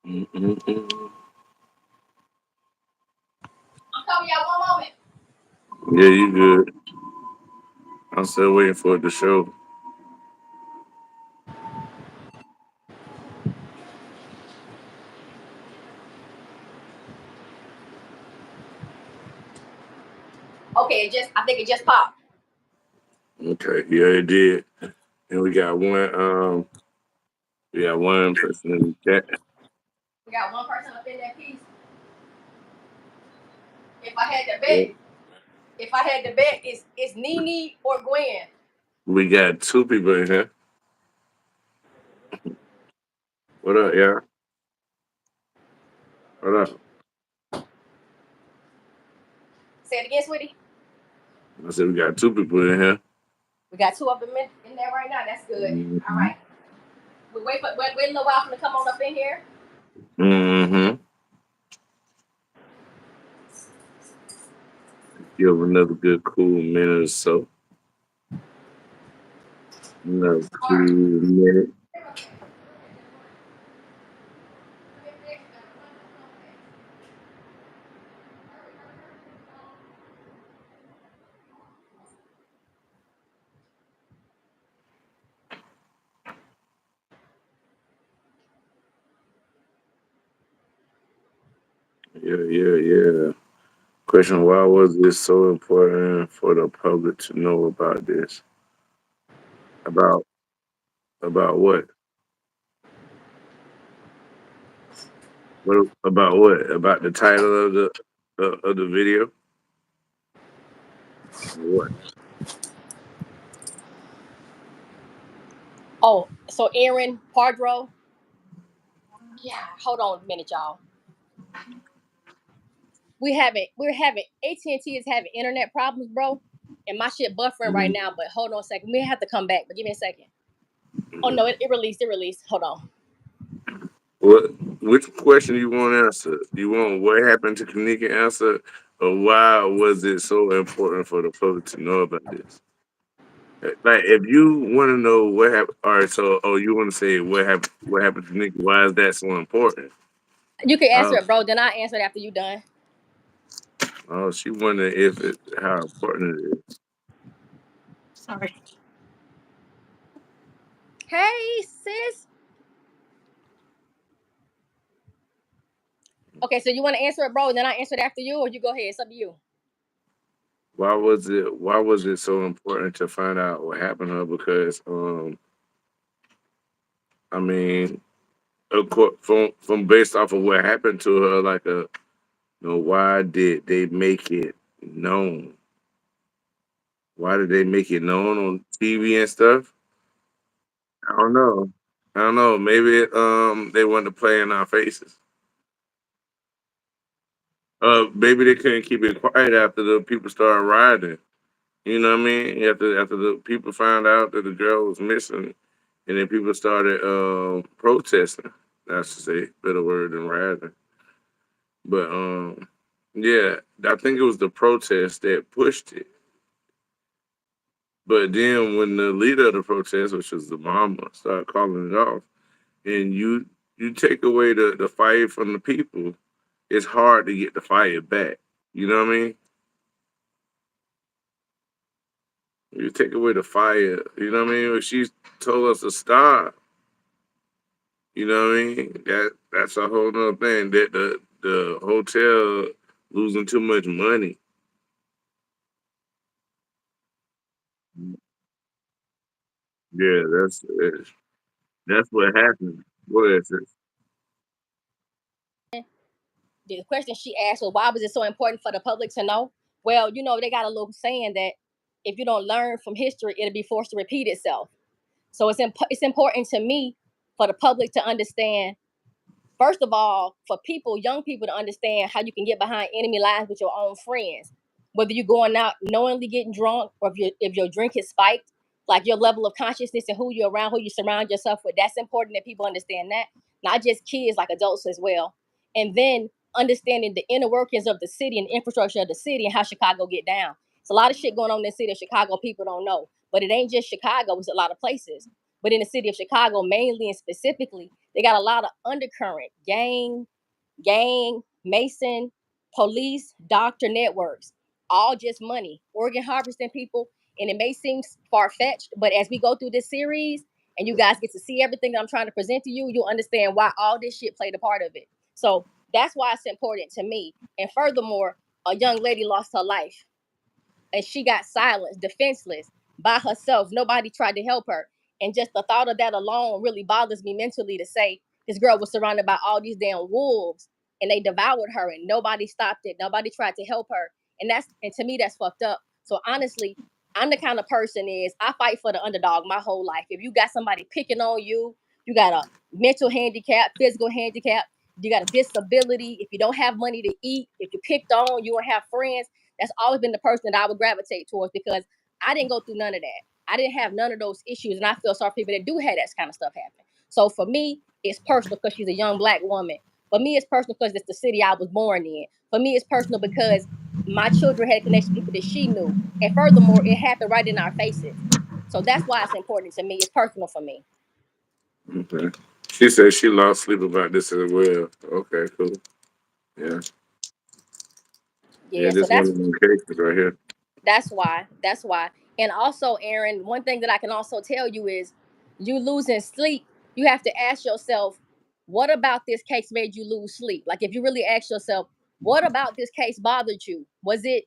Mm-mm-mm. I'm coming y'all one moment. Yeah, you good. I'm still waiting for it to show. Okay, I think it just popped. Okay, yeah, it did. And we got one person in the chat. We got one person up in that piece. If I had to Yeah. bet, if I had to bet, it's Nene or Gwen. We got two people in here. What up, yeah? What up? Say it again, sweetie. I said we got two people in here. We got two of them in there right now. That's good. All Mm-hmm. right. We wait a little while for them to come on up in here. Mm-hmm. Give another good cool minute or so. Another cool All minute. Yeah. Question: Why was it so important for the public to know about this? About about what? What about what? About the title of the video? What? Oh, so Aaron Pardro. Yeah, hold on a minute, y'all. We're having AT&T is having internet problems, bro. And my shit buffering right now, but hold on a second. We have to come back, but give me a second. Oh no, it released. It released. Hold on. What? Which question do you want answered? You want what happened to Kenneka answer, or why was it so important for the public to know about this? Like, if you want to know what happened, all right. So, you want to say what happened? What happened to Kenneka? Why is that so important? You can answer Oh, it, bro. Then I answer it after you done. she wondered if it how important it is. Sorry. Hey, sis. Okay, so you want to answer it, bro? Then I answer it after you, or you go ahead. It's up to you. Why was it so important to find out what happened to her? Because I mean, from based off of what happened to her, like why did they make it known? Why did they make it known on TV and stuff? I don't know. I don't know. Maybe they wanted to play in our faces. Maybe they couldn't keep it quiet after the people started rioting. You know what I mean? After the people found out that the girl was missing, and then people started protesting. That's to say better word than rioting. But yeah, I think it was the protest that pushed it. But then when the leader of the protest, which was the mama, started calling it off, and you take away the fire from the people, it's hard to get the fire back. You know what I mean? You take away the fire. You know what I mean? When she told us to stop, you know what I mean? That's a whole nother thing. That the hotel losing too much money. Yeah, that's what happened. What is it? The question she asked was, why was it so important for the public to know? Well, they got a little saying that if you don't learn from history, it'll be forced to repeat itself. So it's important to me for the public to understand. First of all, for young people to understand how you can get behind enemy lines with your own friends. Whether you're going out knowingly getting drunk, or if your drink is spiked, like your level of consciousness and who you're around, who you surround yourself with, that's important that people understand that. Not just kids, like adults as well. And then understanding the inner workings of the city and the infrastructure of the city and how Chicago get down. It's a lot of shit going on in the city of Chicago people don't know. But it ain't just Chicago, it's a lot of places. But in the city of Chicago, mainly and specifically, They got a lot of undercurrent, gang, Mason, police, doctor networks, all just money, organ harvesting people. And it may seem far fetched, but as we go through this series and you guys get to see everything that I'm trying to present to you, you'll understand why all this shit played a part of it. So that's why it's important to me. And furthermore, a young lady lost her life and she got silenced, defenseless, by herself. Nobody tried to help her. And just the thought of that alone really bothers me mentally, to say this girl was surrounded by all these damn wolves and they devoured her and nobody stopped it. Nobody tried to help her. And to me, that's fucked up. So honestly, I'm the kind of person is I fight for the underdog my whole life. If you got somebody picking on you, you got a mental handicap, physical handicap, you got a disability, if you don't have money to eat, if you're picked on, you don't have friends, that's always been the person that I would gravitate towards, because I didn't go through none of that. I didn't have none of those issues, and I feel sorry for people that do have that kind of stuff happen. So for me, it's personal because she's a young Black woman. For me, it's personal because it's the city I was born in. For me, it's personal because my children had a connection to people that she knew. And furthermore, it happened right in our faces. So that's why it's important to me. It's personal for me. Okay. She said she lost sleep about this as well. Okay, cool. Yeah. Yeah, Yeah, so this one of them cases right here. that's why. That's why. And also, Aaron, one thing that I can also tell you is, you losing sleep, you have to ask yourself, what about this case made you lose sleep? Like, if you really ask yourself, what about this case bothered you? Was it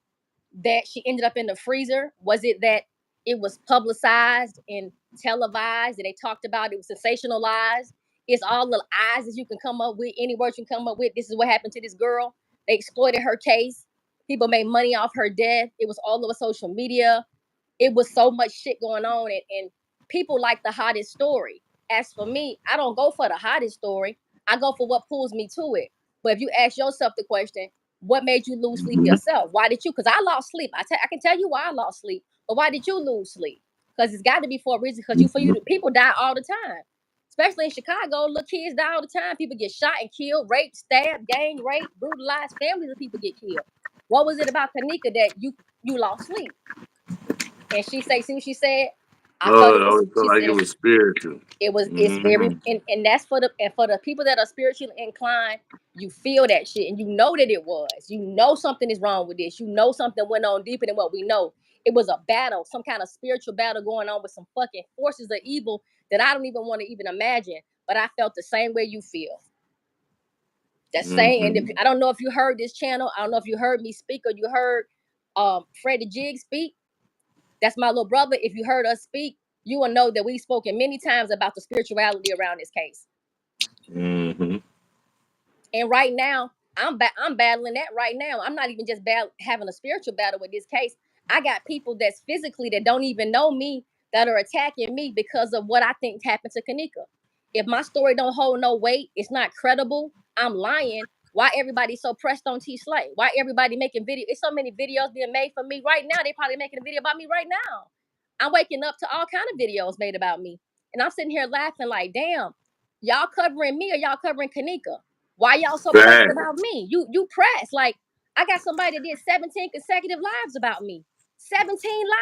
that she ended up in the freezer? Was it that it was publicized and televised and they talked about it, was sensationalized? It's all the eyes that you can come up with, any words you can come up with. This is what happened to this girl. They exploited her case. People made money off her death. It was all over social media. It was so much shit going on, and people like the hottest story. As for me, I don't go for the hottest story. I go for what pulls me to it. But if you ask yourself the question, what made you lose sleep Mm-hmm. yourself? Why did you? Because I lost sleep. I can tell you why I lost sleep. But why did you lose sleep? Because it's got to be for a reason. Because people die all the time. Especially in Chicago, little kids die all the time. People get shot and killed, raped, stabbed, gang raped, brutalized. Families of people get killed. What was it about Kenneka that you lost sleep? And see what she said? I felt Oh, it I was, always felt she like it said, was spiritual. it's very, Mm-hmm. and that's for the people that are spiritually inclined. You feel that shit and you know that it was, you know, something is wrong with this, you know, something went on deeper than what we know. It was a battle, some kind of spiritual battle going on with some fucking forces of evil that I don't even want to even imagine. But I felt the same way you feel. That same, and if, Mm-hmm. I don't know if you heard this channel, I don't know if you heard me speak or you heard Freddie Jig speak. That's my little brother. If you heard us speak, you will know that we've spoken many times about the spirituality around this case. Mm-hmm. And right now, I'm battling that right now. I'm not even just having a spiritual battle with this case. I got people that's physically that don't even know me that are attacking me because of what I think happened to Kenneka. If my story don't hold no weight, it's not credible, I'm lying. Why everybody so pressed on T Slay? Why everybody making video? It's so many videos being made for me right now. They probably making a video about me right now. I'm waking up to all kind of videos made about me, and I'm sitting here laughing like, damn, y'all covering me or y'all covering Kenneka? Why y'all so pressed Fact. about me? You pressed. Like, I got somebody that did 17 consecutive lives about me. 17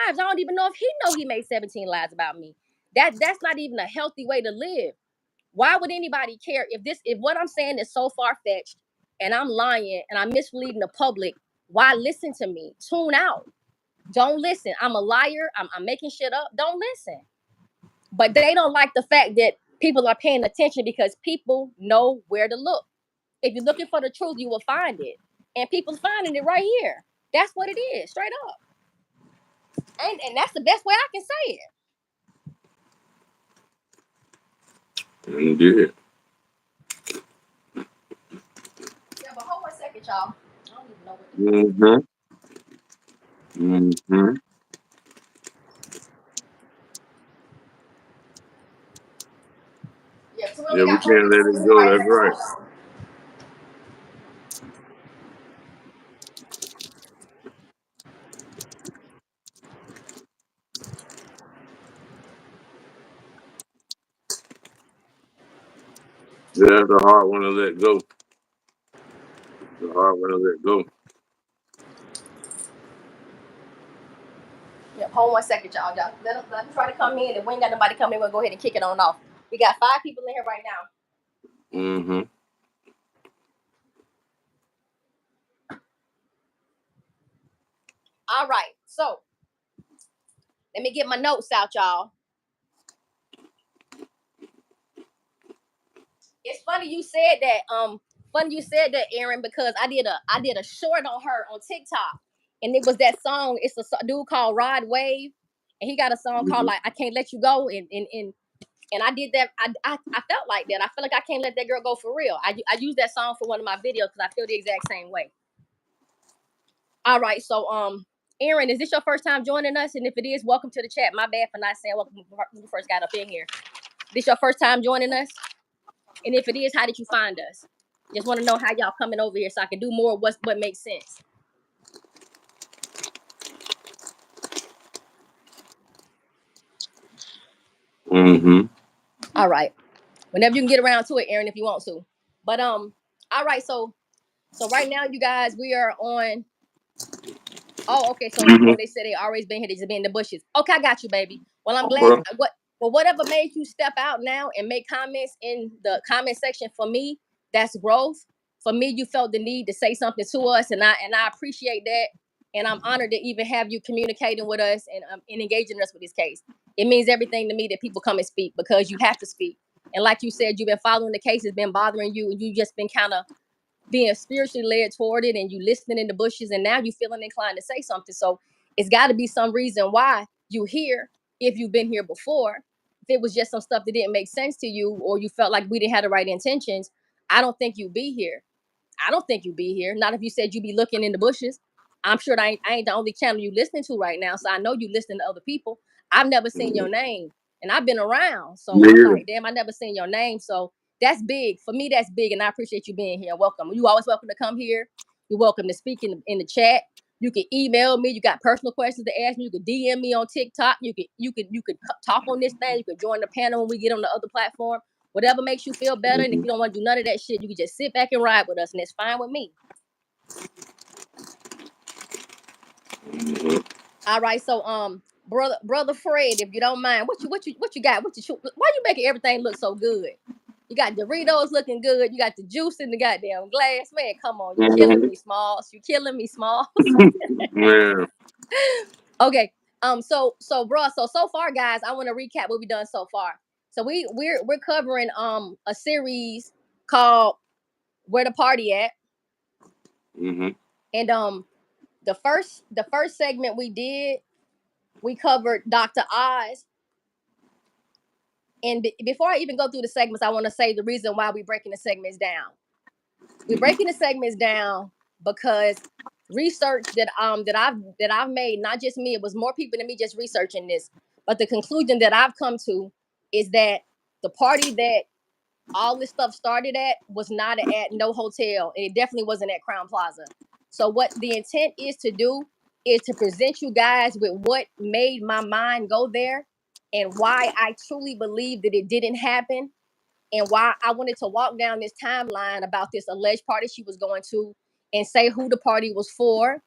lives. I don't even know if he know he made 17 lives about me. That's not even a healthy way to live. Why would anybody care if what I'm saying is so far-fetched and I'm lying and I'm misleading the public? Why listen to me? Tune out. Don't listen. I'm a liar. I'm making shit up. Don't listen. But they don't like the fact that people are paying attention because people know where to look. If you're looking for the truth, you will find it. And people's finding it right here. That's what it is, straight up. And that's the best way I can say it. Good. Yeah, but hold one second, y'all. I don't even know what the fuck. Mm-hmm. Mm-hmm. Yeah, so we Yeah, only we got 4 can't people let in it here go. right That's right. now. That's the hard one to let go. The hard one to let go. Yeah, hold one second, y'all. Let them try to come in. If we ain't got nobody coming in, we'll go ahead and kick it on off. We got 5 people in here right now. Mm-hmm. All right, so let me get my notes out, y'all. It's funny you said that. Funny you said that, Aaron, because I did a short on her on TikTok, and it was that song. It's a dude called Rod Wave, and he got a song called like "I Can't Let You Go," and I did that. I felt like that. I feel like I can't let that girl go for real. I used that song for one of my videos because I feel the exact same way. All right, so Aaron, is this your first time joining us? And if it is, welcome to the chat. My bad for not saying welcome when you first got up in here. This your first time joining us? And if it is, how did you find us? Just want to know how y'all coming over here so I can do more of what makes sense. Mm-hmm. All right. Whenever you can get around to it, Aaron, if you want to. But all right, so right now, you guys, we are on. Oh, okay. So Mm-hmm. they said they always been here, they just been in the bushes. Okay, I got you, baby. Well, I'm glad Okay. whatever made you step out now and make comments in the comment section for me, that's growth. For me, you felt the need to say something to us, and I appreciate that. And I'm honored to even have you communicating with us and engaging us with this case. It means everything to me that people come and speak because you have to speak. And like you said, you've been following the case, it's been bothering you, and you just been kind of being spiritually led toward it, and you listening in the bushes, and now you feeling inclined to say something. So it's got to be some reason why you here if you've been here before. If it was just some stuff that didn't make sense to you, or you felt like we didn't have the right intentions, I don't think you'd be here. I don't think you'd be here. Not if you said you'd be looking in the bushes. I'm sure that I ain't the only channel you listening to right now, so I know you listening to other people. I've never seen your name, and I've been around, so I'm Yeah. like, damn, I never seen your name. So that's big for me. That's big, and I appreciate you being here. Welcome. You always welcome to come here. You're welcome to speak in the chat. You can email me. You got personal questions to ask me. You can DM me on TikTok. You could talk on this thing. You could join the panel when we get on the other platform. Whatever makes you feel better. And if you don't want to do none of that shit, you can just sit back and ride with us, and it's fine with me. All right, so brother Fred, if you don't mind, what you got? Why you making everything look so good? You got Doritos looking good. You got the juice in the goddamn glass. Man, come on, you killing me, Smalls. You killing me, Smalls. Yeah. Okay. Bro, so far, guys, I want to recap what we've done so far. So we're covering a series called Where the Party At. Mm-hmm. And the first segment we did, we covered Dr. Oz. And before I even go through the segments, I want to say the reason why we're breaking the segments down. We're breaking the segments down because research that I've made, not just me, it was more people than me just researching this. But the conclusion that I've come to is that the party that all this stuff started at was not at no hotel, and it definitely wasn't at Crown Plaza. So what the intent is to do is to present you guys with what made my mind go there and why I truly believe that it didn't happen, and why I wanted to walk down this timeline about this alleged party she was going to and say who the party was for,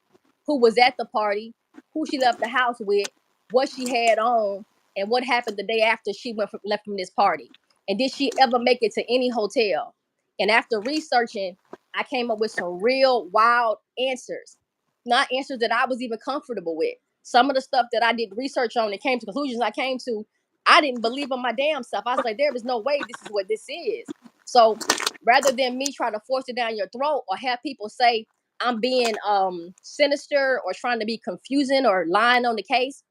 who was at the party, who she left the house with, what she had on, and what happened the day after she left from this party. And did she ever make it to any hotel? And after researching, I came up with some real wild answers, not answers that I was even comfortable with. Some of the stuff that I did research on and came to conclusions I came to, I didn't believe on my damn self. I was like, there is no way this is what this is. So rather than me try to force it down your throat or have people say I'm being sinister or trying to be confusing or lying on the case,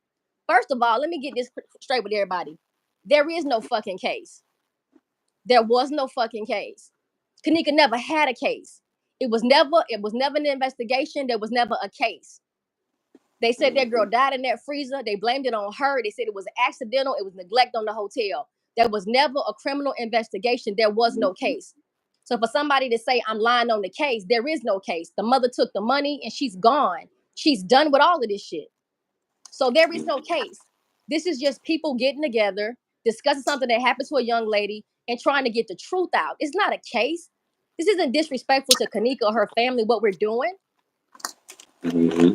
first of all, let me get this straight with everybody. There is no fucking case. There was no fucking case. Kenneka never had a case. It was never an investigation. There was never a case. They said that girl died in that freezer. They blamed it on her. They said it was accidental. It was neglect on the hotel. There was never a criminal investigation. There was no case. So for somebody to say I'm lying on the case, there is no case. The mother took the money and she's gone. She's done with all of this shit. So there is no case. This is just people getting together, discussing something that happened to a young lady and trying to get the truth out. It's not a case. This isn't disrespectful to Kenneka or her family, what we're doing. Mm-hmm.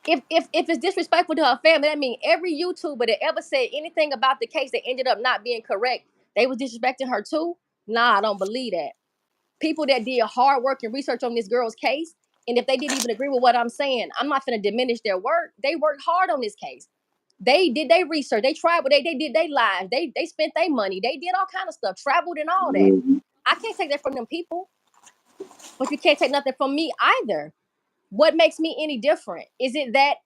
If it's disrespectful to her family, that means every YouTuber that ever said anything about the case that ended up not being correct, they was disrespecting her too. Nah, I don't believe that. People that did hard work and research on this girl's case, and if they didn't even agree with what I'm saying, I'm not going to diminish their work. They worked hard on this case. They did their research. They tried what they did their lives. They spent their money. They did all kind of stuff, traveled and all that. Mm-hmm. I can't take that from them people, but you can't take nothing from me either. What makes me any different? Is it that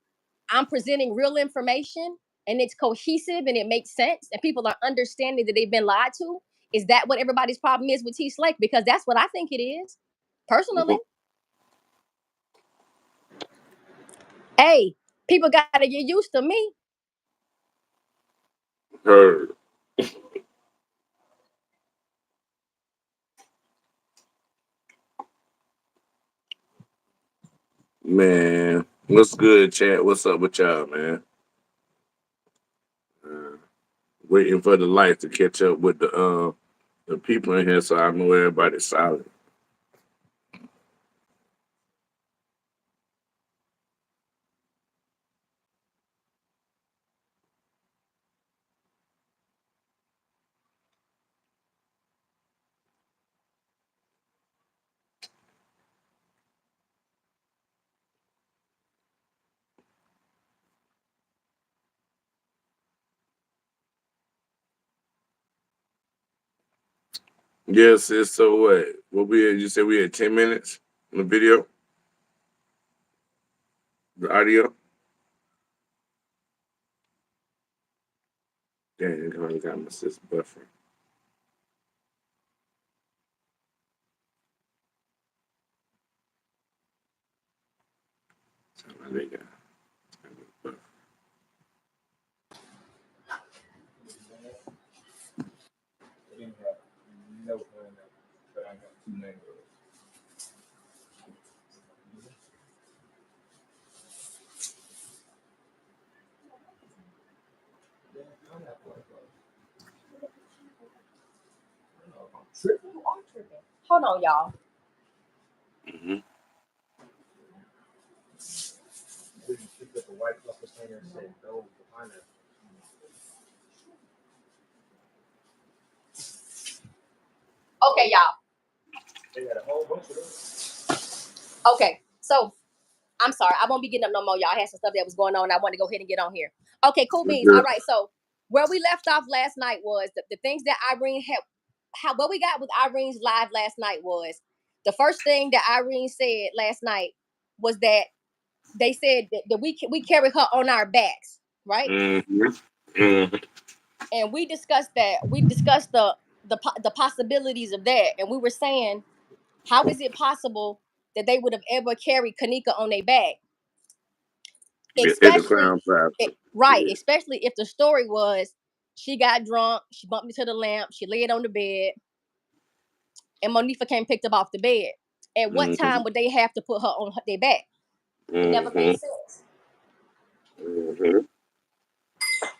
I'm presenting real information and it's cohesive and it makes sense and people are understanding that they've been lied to? Is that what everybody's problem is with T Slake? Because that's what I think it is, personally. Hey, people got to get used to me. Heard. Man, what's good, chat? What's up with y'all, man? Waiting for the light to catch up with the people in here, so I know everybody's solid. Yes, it's so what? What we had, you said we had 10 minutes in the video, the audio. Dang, I only got my sister buffer. There you go. Hold on, y'all. Mm-hmm. Okay, y'all. Okay, so I'm sorry. I won't be getting up no more, y'all. I had some stuff that was going on. I want to go ahead and get on here. Okay, cool beans. All right, so where we left off last night was the things that Irene had. What we got with Irene's live last night was the first thing that Irene said last night was that they said that we carry her on our backs, right? Mm-hmm. Mm-hmm. And we discussed that. We discussed the possibilities of that, and we were saying, how is it possible that they would have ever carried Kenneka on their back? Especially, right? Yeah. Especially if the story was she got drunk, she bumped into the lamp, she laid on the bed, and Monifa came and picked up off the bed. At what time would they have to put her on their back? It never made sense.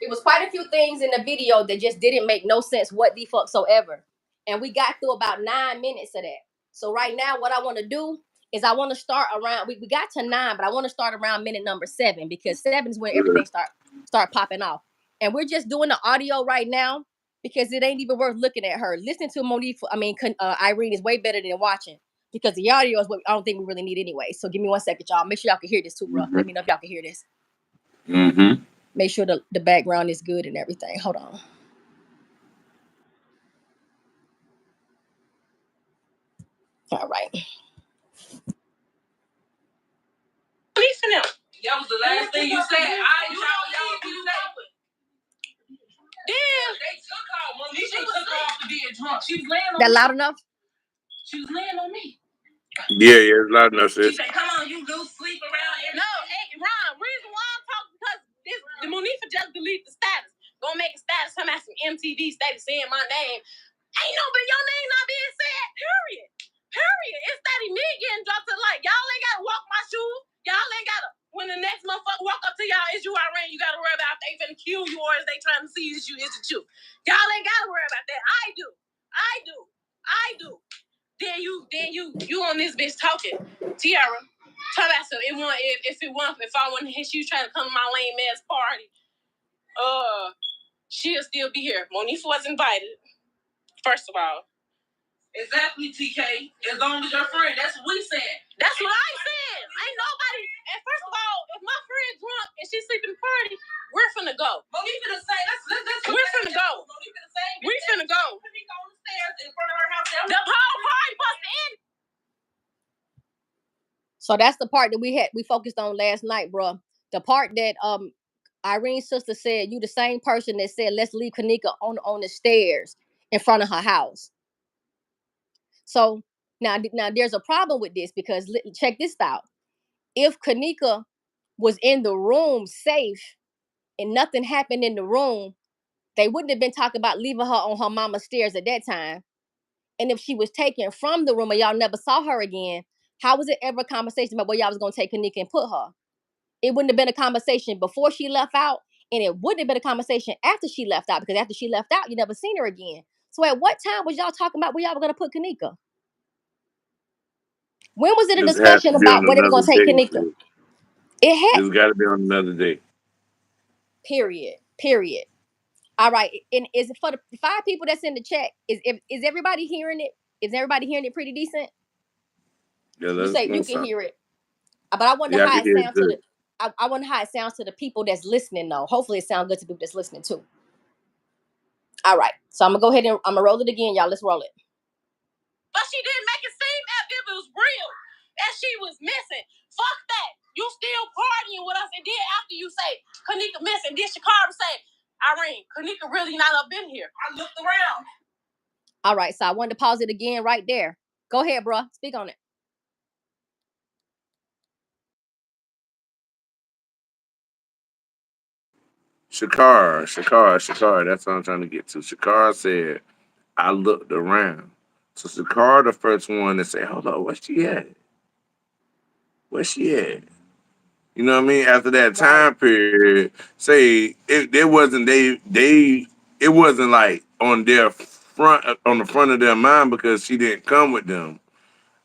It was quite a few things in the video that just didn't make no sense what the fuck so ever. And we got through about 9 minutes of that. So right now, what I want to do is I want to start around. We got to 9, but I want to start around minute number 7 because 7 is when everything start popping off. And we're just doing the audio right now because it ain't even worth looking at her. Listening to Irene is way better than watching because the audio is what I don't think we really need anyway. So give me 1 second, y'all. Make sure y'all can hear this too, bro. Let me know if y'all can hear this. Mm-hmm. Make sure the background is good and everything. Hold on. All right. That was the last thing you said. Y'all be safe. Damn, they took her. Monisha took her off to being drunk. She was laying on that loud enough? She was laying on me. Yeah, it's loud enough, sis. She said, come on, you lose sleep around here. No, hey, Ron, reason why I'm talking because the Monifa just deleted the status. Gonna make a status, come at some MTV status saying my name. Ain't no, but your name not being said, period. Period. It's that me getting dropped to the light. Y'all ain't gotta walk my shoes. Y'all ain't gotta, when the next motherfucker walk up to y'all, is you Irene, you gotta worry about if they finna kill you or is they trying to see is it you. Y'all ain't gotta worry about that. I do. Then you on this bitch talking. Tiara, talk about so it want if I want to hit you trying to come to my lame ass party, she'll still be here. Monifa was invited, first of all. Exactly, TK. As long as your friend. That's what we said. That's what I said. Ain't nobody. And first of all, if my friend drunk and she sleeping the party, we're finna go. But we finna say, we're finna go. We finna go. On the stairs in front of her house. The whole party must end. So that's the part that we focused on last night, bro. The part that Irene's sister said, you the same person that said let's leave Kenneka on the stairs in front of her house. So now there's a problem with this because check this out. If Kenneka was in the room safe and nothing happened in the room, they wouldn't have been talking about leaving her on her mama's stairs at that time. And if she was taken from the room and y'all never saw her again, how was it ever a conversation about where y'all was gonna take Kenneka and put her? It wouldn't have been a conversation before she left out, and it wouldn't have been a conversation after she left out, because after she left out, you never seen her again. So at what time was y'all talking about where y'all were gonna put Kenneka? When was it a This has discussion to be on about where they were another gonna take day. Kenneka? It had. It's got to be on another day. Period. All right. And is it for the 5 people that's in the chat? Is everybody hearing it? Is everybody hearing it pretty decent? Yeah, You that's say you gonna can sound. hear it, but I wonder Yeah, I how can it hear it sounds to good. the. I wonder how it sounds to the people that's listening, though. Hopefully, it sounds good to people that's listening too. All right, so I'm gonna go ahead and I'm gonna roll it again, y'all. Let's roll it. But she didn't make it seem as if it was real, as she was missing. Fuck that. You still partying with us, and then after you say Kenneka missing, then Shakara say, Irene, Kenneka really not up in here. I looked around. All right, so I wanted to pause it again right there. Go ahead, bro. Speak on it. Shakara. That's what I'm trying to get to. Shakara said, I looked around. So Shakara, the first one to say, hold on, where's she at? Where's she at? You know what I mean? After that time period, say it wasn't it wasn't like on their front on the front of their mind because she didn't come with them.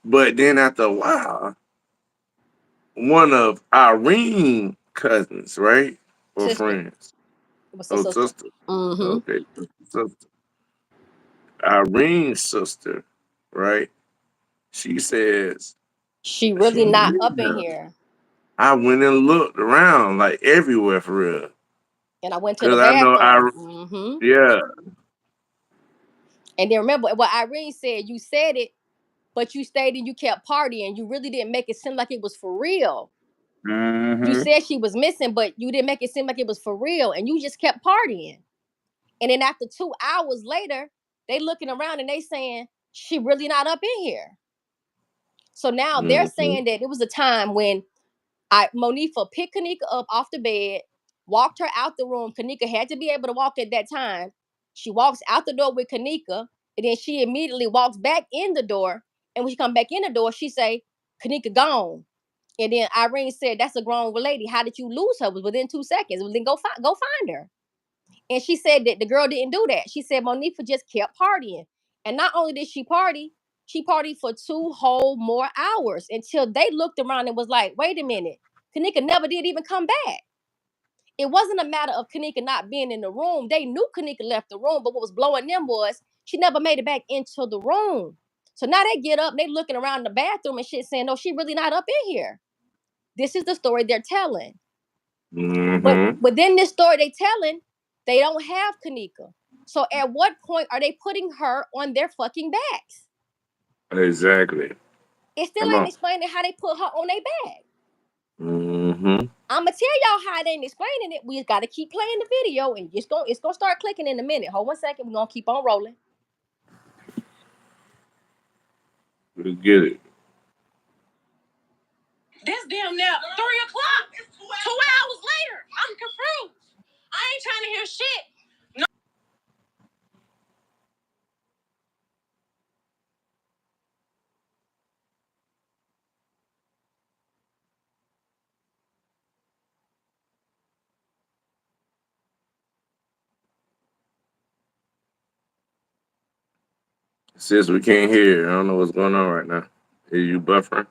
But then after a while, one of Irene cousins, right? Or Sister. friends. It was a Oh, sister. sister. Mm-hmm. Okay. Sister. Irene's sister, right? She says She she really ain't not in up in there. here. I went and looked around like everywhere for real. And I went to the Cause I know bathroom. Mm-hmm. yeah. And then remember what Irene said. You said it, but you stayed and you kept partying. You really didn't make it seem like it was for real. You Mm-hmm. said she was missing, but you didn't make it seem like it was for real, and you just kept partying. And then after 2 hours later, they looking around and they saying she really not up in here. So now they're Mm-hmm. saying that it was a time when Monifa picked Kenneka up off the bed, walked her out the room. Kenneka had to be able to walk at that time. She walks out the door with Kenneka, and then she immediately walks back in the door. And when she come back in the door, she say, Kenneka gone. And then Irene said, that's a grown lady. How did you lose her? It was within 2 seconds. Well, then go find her. And she said that the girl didn't do that. She said Monifa just kept partying. And not only did she partied for 2 whole more hours until they looked around and was like, wait a minute, Kenneka never did even come back. It wasn't a matter of Kenneka not being in the room. They knew Kenneka left the room, but what was blowing them was she never made it back into the room. So now they get up, they looking around the bathroom and shit saying, no, she really not up in here. This is the story they're telling. But Mm-hmm. within this story they telling, they don't have Kenneka. So at what point are they putting her on their fucking backs? Exactly. It still Come ain't on. explaining how they put her on their back. Mm-hmm. I'ma tell y'all how it ain't explaining it. We just gotta keep playing the video and it's gonna start clicking in a minute. Hold 1 second, we're gonna keep on rolling. Let's get it. This damn near 3 o'clock. 2 hours later. I'm confused. I ain't trying to hear shit. No. Sis, we can't hear. I don't know what's going on right now. Are you buffering?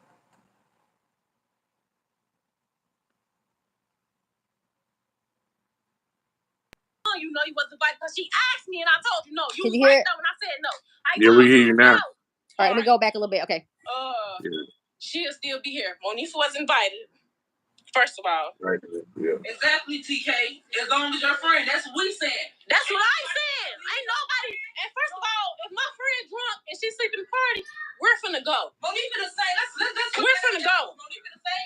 You know you wasn't right because she asked me and I told you no. You Can was you hear right it? though when I said no. I Yeah, we told hear you you no. now. All right, let me go back a little bit. Okay. She'll still be here. Monifa was invited. First of all. Right. Yeah. Exactly, TK. As long as your friend. That's what we said. That's what I said. Ain't nobody. And first of all, if my friend drunk and she sleep in the party, we're finna go. Monifa the same. We're finna go.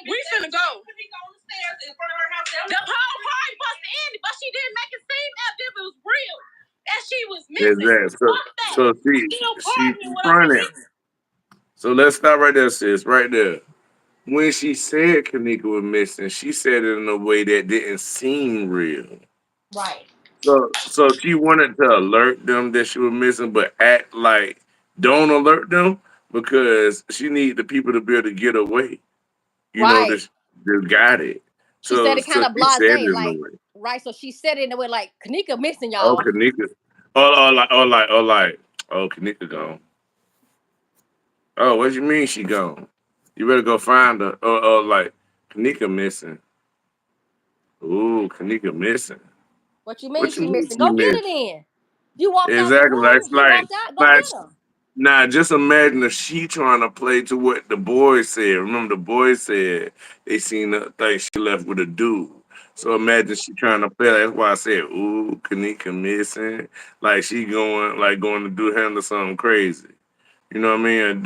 We finna go. On the stairs in front of her house. The whole party must have ended, but she didn't make it seem as if it was real. That she was missing. Exactly. So she fronted. So let's stop right there, sis. Right there. When she said Kenneka was missing, she said it in a way that didn't seem real. Right. So she wanted to alert them that she was missing, but act like don't alert them because she need the people to be able to get away. You know, Right. they got it. She said it kind of she said it blasé, in like a way. right. So she said it in a way like Kenneka missing Oh, y'all. Kenneka. Oh, Kenneka gone. Oh, what you mean she gone? You better go find her. Like Kenneka missing. Ooh, Kenneka missing. What you mean What you she mean missing? she Go get missing? her then. You walked out the Exactly. room. You walked out. Go Like, get her. now just imagine if she trying to play to what the boys said. Remember, the boys said they seen the thing she left with a dude. So imagine she trying to play. That's why I said, "Ooh, Kenneka missing." Like she going to handle something crazy. You know what I mean? And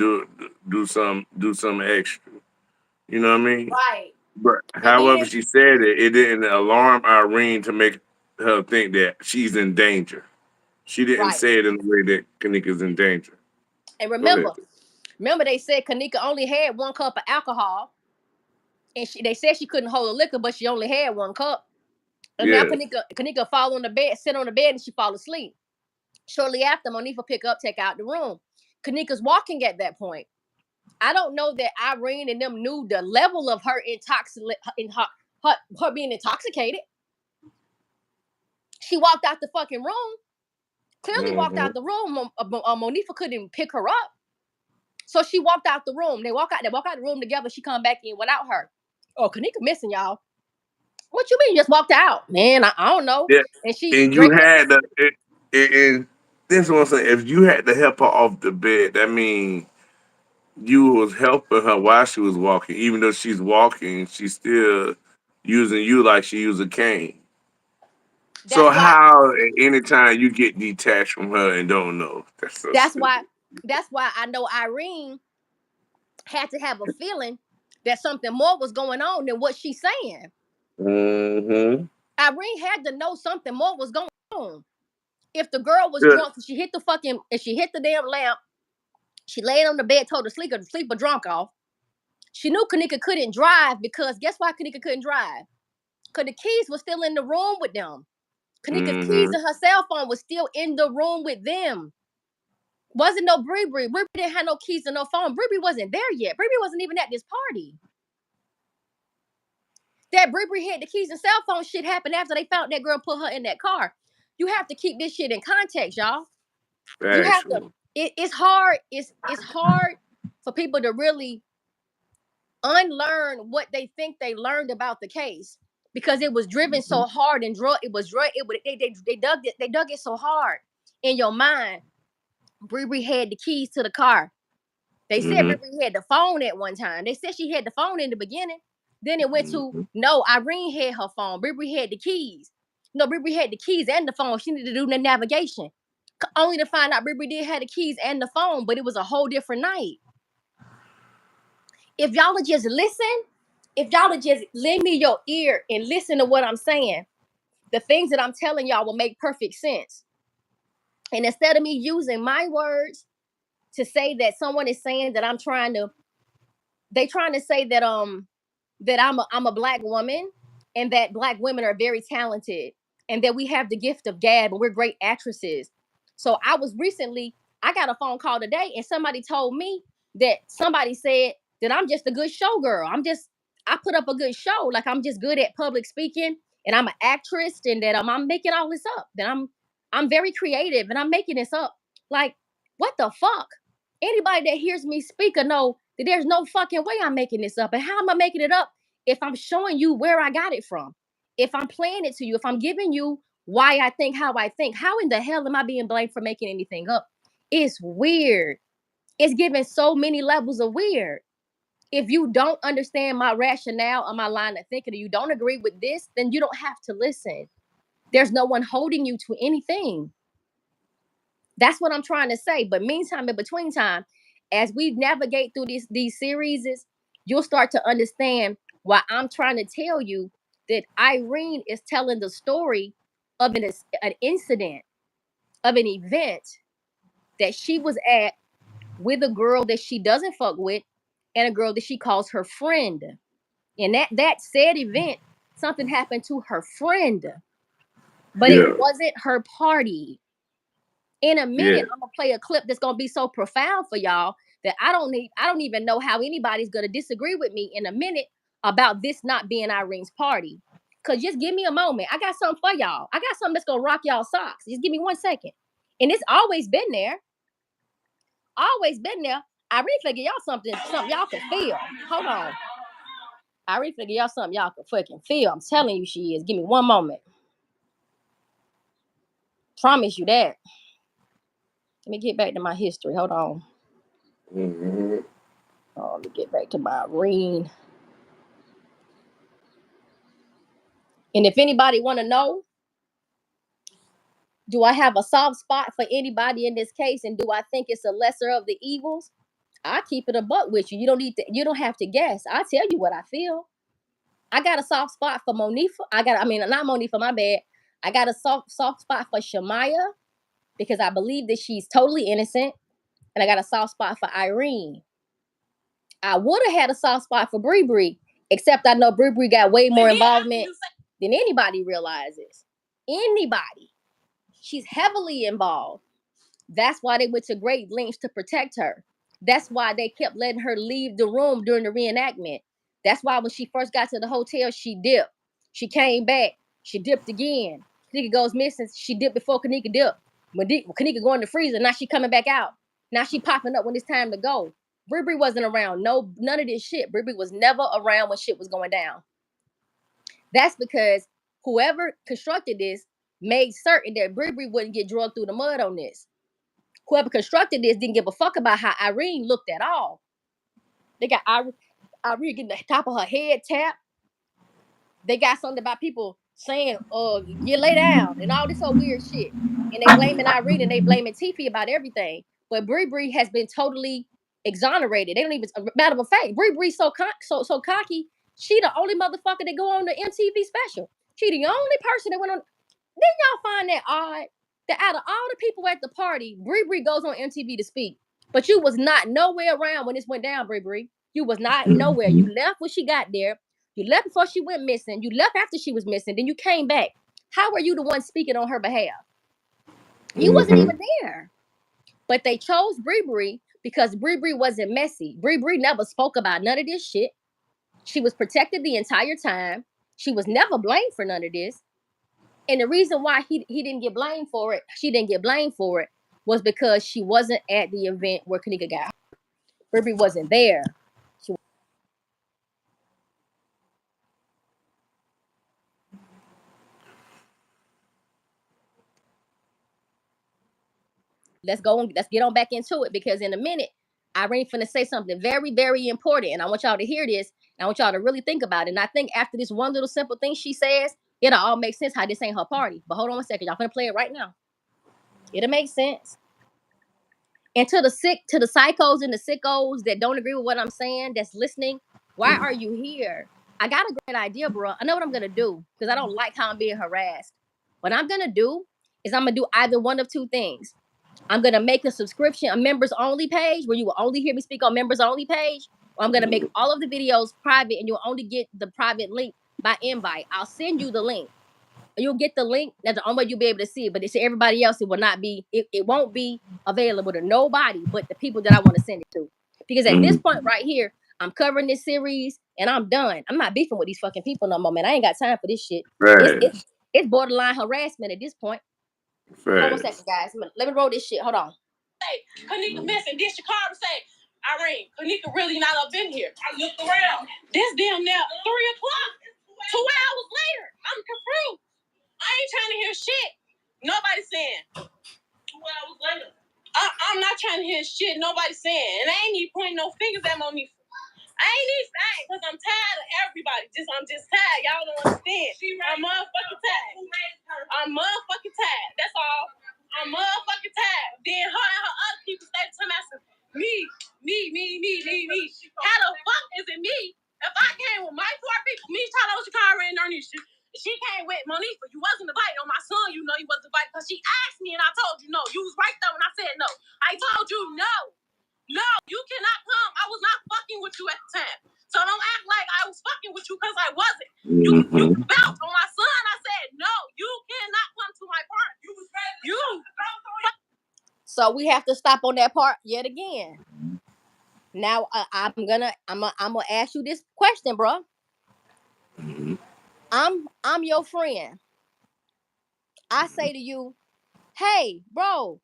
do something extra. You know what I mean? Right. But And however then she said it, it didn't alarm Irene to make her think that she's in danger. She didn't right. say it in the way that Kenneka's in danger. And Go ahead. remember they said Kenneka only had 1 cup of alcohol, and they said she couldn't hold a liquor, but she only had 1 cup. And now Yeah. Kenneka fall on the bed, sit on the bed, and she fall asleep. Shortly after, Monifa pick up, take out the room. Kenneka's walking at that point. I don't know that Irene and them knew the level of her her being intoxicated. She walked out the fucking room. Clearly walked out the room. Monifa couldn't pick her up. So she walked out the room. They walk out the room together. She come back in without her. Oh, Kenneka missing, y'all. What you mean? You just walked out, man? I don't know. Yeah. And she And you drinking. had to, and this is what I'm saying. If you had to help her off the bed, that means you was helping her while she was walking. Even though she's walking, she's still using you like she used a cane. That's So why. how anytime you get detached from her and don't know, that's so That's stupid. why. That's why I know Irene had to have a feeling that something more was going on than what she's saying. Mm-hmm. Irene had to know something more was going on. If the girl was Yeah. drunk, she hit the damn lamp. She laid on the bed, told her to sleep her drunk off. She knew Kenneka couldn't drive because guess why Kenneka couldn't drive? Because the keys were still in the room with them. Kenneka's keys and her cell phone was still in the room with them. Wasn't no Bree. Bree didn't have no keys and no phone. Bree wasn't there yet. Bree wasn't even at this party. That Bree had the keys and cell phone shit happened after they found that girl, put her in that car. You have to keep this shit in context, y'all. You have to. It's hard. It's hard for people to really unlearn what they think they learned about the case because it was driven so hard and they dug it so hard in your mind. Bree had the keys to the car. They said Bree had the phone at one time. They said she had the phone in the beginning. Then it went to no, Irene had her phone. Bree had the keys. No, Bree had the keys and the phone. She needed to do the navigation. Only to find out Bree did have the keys and the phone, but it was a whole different night. If y'all would just listen, if y'all would just lend me your ear and listen to what I'm saying, the things that I'm telling y'all will make perfect sense. And instead of me using my words to say that someone is saying that they trying to say that I'm a black woman and that black women are very talented and that we have the gift of gab and we're great actresses. So I got a phone call today and somebody told me that somebody said that I'm just a good showgirl. I put up a good show. Like I'm just good at public speaking and I'm an actress and that I'm making all this up. That I'm very creative and I'm making this up. Like, what the fuck? Anybody that hears me speak will know that there's no fucking way I'm making this up. And how am I making it up if I'm showing you where I got it from? If I'm playing it to you, if I'm giving you why I think, how in the hell am I being blamed for making anything up? It's weird. It's given so many levels of weird. If you don't understand my rationale or my line of thinking, or you don't agree with this, then you don't have to listen. There's no one holding you to anything. That's what I'm trying to say. But meantime, in between time, as we navigate through these series, you'll start to understand why I'm trying to tell you that Irene is telling the story of an incident, of an event that she was at with a girl that she doesn't fuck with and a girl that she calls her friend. And that said event, something happened to her friend, but it wasn't her party. In a minute, I'm gonna play a clip that's gonna be so profound for y'all that I don't even know how anybody's gonna disagree with me in a minute about this not being Irene's party. Cause just give me a moment. I got something for y'all. I got something that's gonna rock y'all socks. Just give me 1 second. And it's always been there. Always been there. I really figure y'all something y'all can feel. Hold on. I really figure y'all something y'all can fucking feel. I'm telling you she is. Give me 1 moment. Promise you that. Let me get back to my history. Hold on. Oh, let me get back to my Irene. And if anybody want to know, do I have a soft spot for anybody in this case? And do I think it's a lesser of the evils? I keep it a buck with you. You don't have to guess. I tell you what I feel. I got a soft spot for Monifa. Not Monifa, my bad. I got a soft spot for Shamaya because I believe that she's totally innocent. And I got a soft spot for Irene. I would have had a soft spot for Bree Bree, except I know Bree Bree got way more involvement than anybody realizes. Anybody. She's heavily involved. That's why they went to great lengths to protect her. That's why they kept letting her leave the room during the reenactment. That's why when she first got to the hotel, she dipped. She came back. She dipped again. Kenneka goes missing. She dipped before Kenneka dipped. When Kenneka go in the freezer, now she coming back out. Now she popping up when it's time to go. Bree Bree wasn't around. No, none of this shit. Bree Bree was never around when shit was going down. That's because whoever constructed this made certain that Bree Bree wouldn't get dragged through the mud on this. Whoever constructed this didn't give a fuck about how Irene looked at all. They got Irene getting the top of her head tapped. They got something about people saying, you lay down and all this old weird shit. And they blaming Irene and they blaming Tiffy about everything. But Bree Bree has been totally exonerated. They don't even, matter of fact, Bree Bree so cocky, she the only motherfucker that go on the MTV special. She the only person that went on. Didn't y'all find that odd? That out of all the people at the party, Bree Bree goes on MTV to speak. But you was not nowhere around when this went down, Bree Bree. You was not nowhere. You left when she got there. You left before she went missing. You left after she was missing. Then you came back. How were you the one speaking on her behalf? You wasn't even there. But they chose Bree Bree because Bree Bree wasn't messy. Bree Bree never spoke about none of this shit. She was protected the entire time. She was never blamed for none of this. And the reason why he didn't get blamed for it, she didn't get blamed for it, was because she wasn't at the event where Kenneka got hurt. Bree Bree wasn't there. Let's get on back into it, because in a minute, Irene's finna say something very, very important. And I want y'all to hear this. And I want y'all to really think about it. And I think after this one little simple thing she says, it'll all make sense how this ain't her party. But hold on 1 second. Y'all finna play it right now. It'll make sense. And to the psychos and the sickos that don't agree with what I'm saying, that's listening, why are you here? I got a great idea, bro. I know what I'm gonna do, because I don't like how I'm being harassed. What I'm gonna do is I'm gonna do either one of two things. I'm gonna make a subscription, a members only page, where you will only hear me speak on members only page, or I'm gonna make all of the videos private and you'll only get the private link by invite. I'll send you the link. You'll get the link. That's the only way you'll be able to see it. But to everybody else, it will not be. It won't be available to nobody but the people that I want to send it to. Because at this point right here, I'm covering this series and I'm done. I'm not beefing with these fucking people no more, man. I ain't got time for this shit. It's borderline harassment at this point. Hold on 1 second, guys. Let me roll this shit. Hold on. Say, Kenneka missing. This Chicago say, Irene, Kenneka really not up in here. I looked around. This damn now 3 o'clock. 2 hours later. I'm confused. I ain't trying to hear shit. Nobody saying 2 hours later. I'm not trying to hear shit nobody's saying, and I ain't even pointing no fingers at Monifa. I ain't even saying because I'm tired of everybody. I'm just tired. Y'all don't understand. I'm motherfucking tired. I'm motherfucking tired. That's all. I'm motherfucking tired. Then her and her other people stay telling us me. How the fuck is it me? If I came with my four people, me, Tyler, Shakara, and Ernisha, she came with Monifa. You wasn't invited on my son. You know you wasn't invited because she asked me and I told you no. You was right there when I said no. I told you no. No, you cannot come. I was not fucking with you at the time. So don't act like I was fucking with you because I wasn't. You vouched on my son. I said, no, you cannot come to my party. You was ready. So we have to stop on that part yet again. Now I'm gonna ask you this question, bro. I'm your friend. I say to you, hey, bro,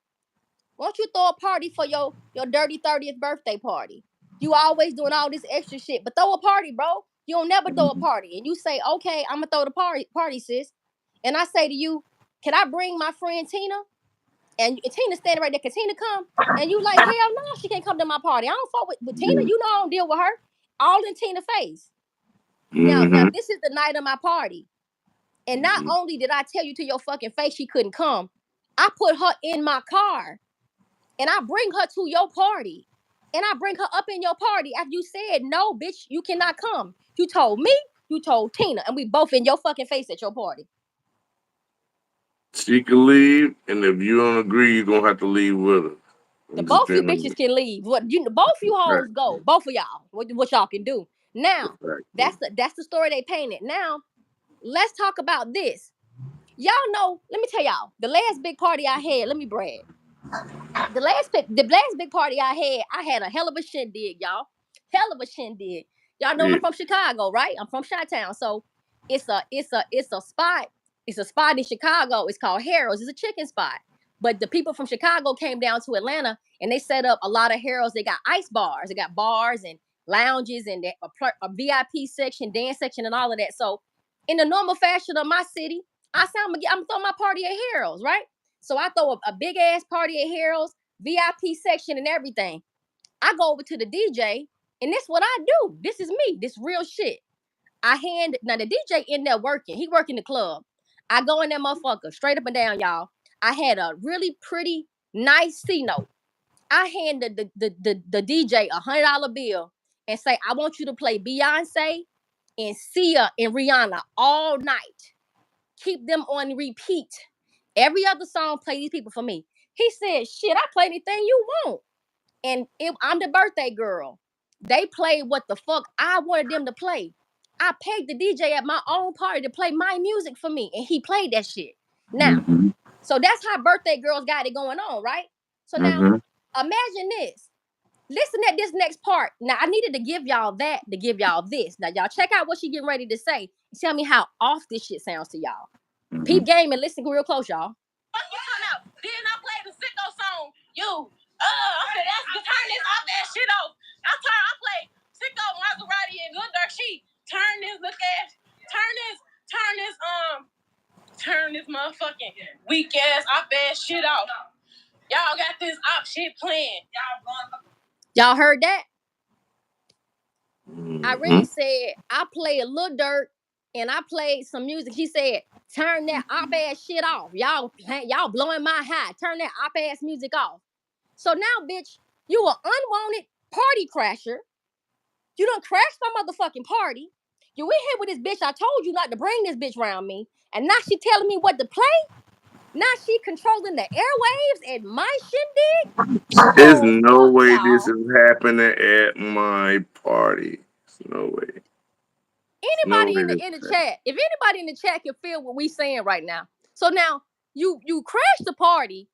won't you throw a party for your dirty 30th birthday party? You always doing all this extra shit, but throw a party, bro. You don't never throw a party. And you say, okay, I'm gonna throw the party, sis. And I say to you, can I bring my friend Tina? And Tina standing right there, can Tina come? And you like, hell no, she can't come to my party. I don't fuck with Tina. You know I don't deal with her. All in Tina's face. Now this is the night of my party. And not only did I tell you to your fucking face she couldn't come, I put her in my car. And I bring her to your party. And I bring her up in your party after you said, no, bitch, you cannot come. You told me, you told Tina, and we both in your fucking face at your party. She can leave, and if you don't agree, you're gonna have to leave with her. The both you bitches can leave. Both you hoes go. Both of y'all. What y'all can do. Now, that's the story they painted. Now, let's talk about this. Y'all know, let me tell y'all, the last big party I had, let me brag. The last big party I had a hell of a shindig, y'all. Hell of a shindig. Y'all know I'm from Chicago, right? I'm from Chi-Town. So it's a spot. It's a spot in Chicago. It's called Harold's. It's a chicken spot. But the people from Chicago came down to Atlanta and they set up a lot of Harold's. They got ice bars. They got bars and lounges and a VIP section, dance section, and all of that. So in the normal fashion of my city, I say I'm gonna throw my party at Harold's, right? So I throw a big ass party at Harold's, VIP section and everything. I go over to the DJ, and this what I do. This is me. This real shit. Now the DJ in there working. He working the club. I go in that motherfucker straight up and down, y'all. I had a really pretty nice C note. I hand the DJ $100 bill and say, I want you to play Beyonce and Sia and Rihanna all night. Keep them on repeat. Every other song, play these people for me. He said, shit, I play anything you want. And I'm the birthday girl. They played what the fuck I wanted them to play. I paid the DJ at my own party to play my music for me. And he played that shit. Now, so that's how birthday girls got it going on, right? So now, imagine this. Listen at this next part. Now, I needed to give y'all that to give y'all this. Now, y'all check out what she getting ready to say. Tell me how off this shit sounds to y'all. Peep game and listen real close, y'all. Then I played the sicko song. I said, turn this off that shit off. I played sicko Maserati and Good Dirt Sheet. Turn this motherfucking weak ass op ass shit off. Y'all got this op shit playing. Y'all heard that? Irene said, I play a little dirt and I played some music. She said, turn that op ass shit off. Y'all blowing my high. Turn that op ass music off. So now, bitch, you an unwanted party crasher. You done crashed my motherfucking party. You in here with this bitch. I told you not to bring this bitch around me. And now she telling me what to play. Now she controlling the airwaves at my shindig. There's no way this is happening at my party. There's no way. Anybody in the chat, if anybody in the chat can feel what we saying right now. So now you crashed the party.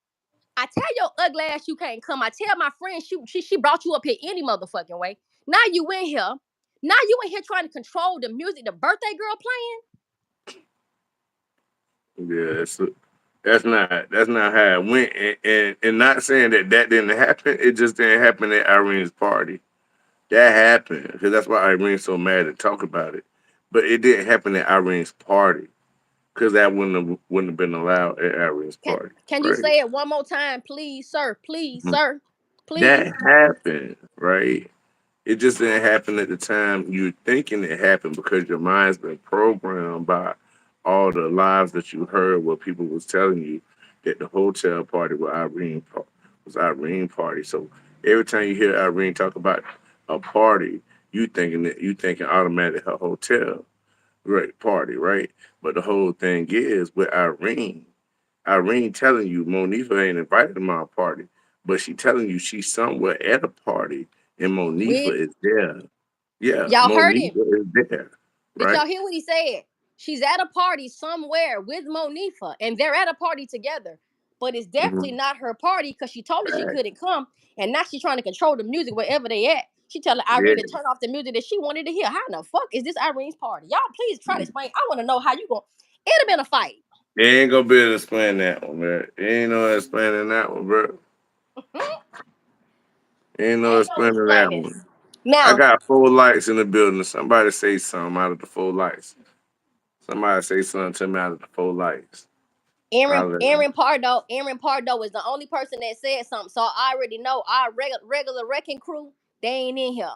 I tell your ugly ass you can't come. I tell my friend she brought you up here any motherfucking way. Now you in here. Now you in here trying to control the music the birthday girl playing. Yeah, that's not how it went. And not saying that didn't happen. It just didn't happen at Irene's party. That happened because that's why Irene's so mad to talk about it. But it didn't happen at Irene's party. because that wouldn't have been allowed at Irene's party. Can you Right? say it one more time, please, sir? Please, Mhm. sir. That Please. happened, right? It just didn't happen at the time you're thinking it happened because your mind's been programmed by all the lies that you heard what people was telling you that the hotel party was Irene party. So every time you hear Irene talk about a party, you thinking automatically her hotel right party, right? But the whole thing is with Irene telling you Monifa ain't invited to my party, but she telling you she's somewhere at a party and Monifa With is there. Yeah, y'all heard him. Monifa is there, Did right? y'all hear what he said? She's at a party somewhere with Monifa, and they're at a party together. But it's definitely Mm-hmm. not her party because she told her she Right. couldn't come, and now she's trying to control the music wherever they at. She telling Yeah, Irene to turn off the music that she wanted to hear. How in the fuck is this Irene's party? Y'all, please try to explain. I want to know how you going. It'd have been a fight. you ain't gonna be able to explain that one, man. You ain't no explaining that one, bro. Ain't no Ain't no explaining that explaining. one. I Now, got 4 lights in the building. Somebody say something out of the 4 lights. Somebody say something to me out of the 4 lights. Aaron I'll let Aaron Pardo, Aaron Pardo is the only person that said something. So I already know our regular wrecking crew, they ain't in here.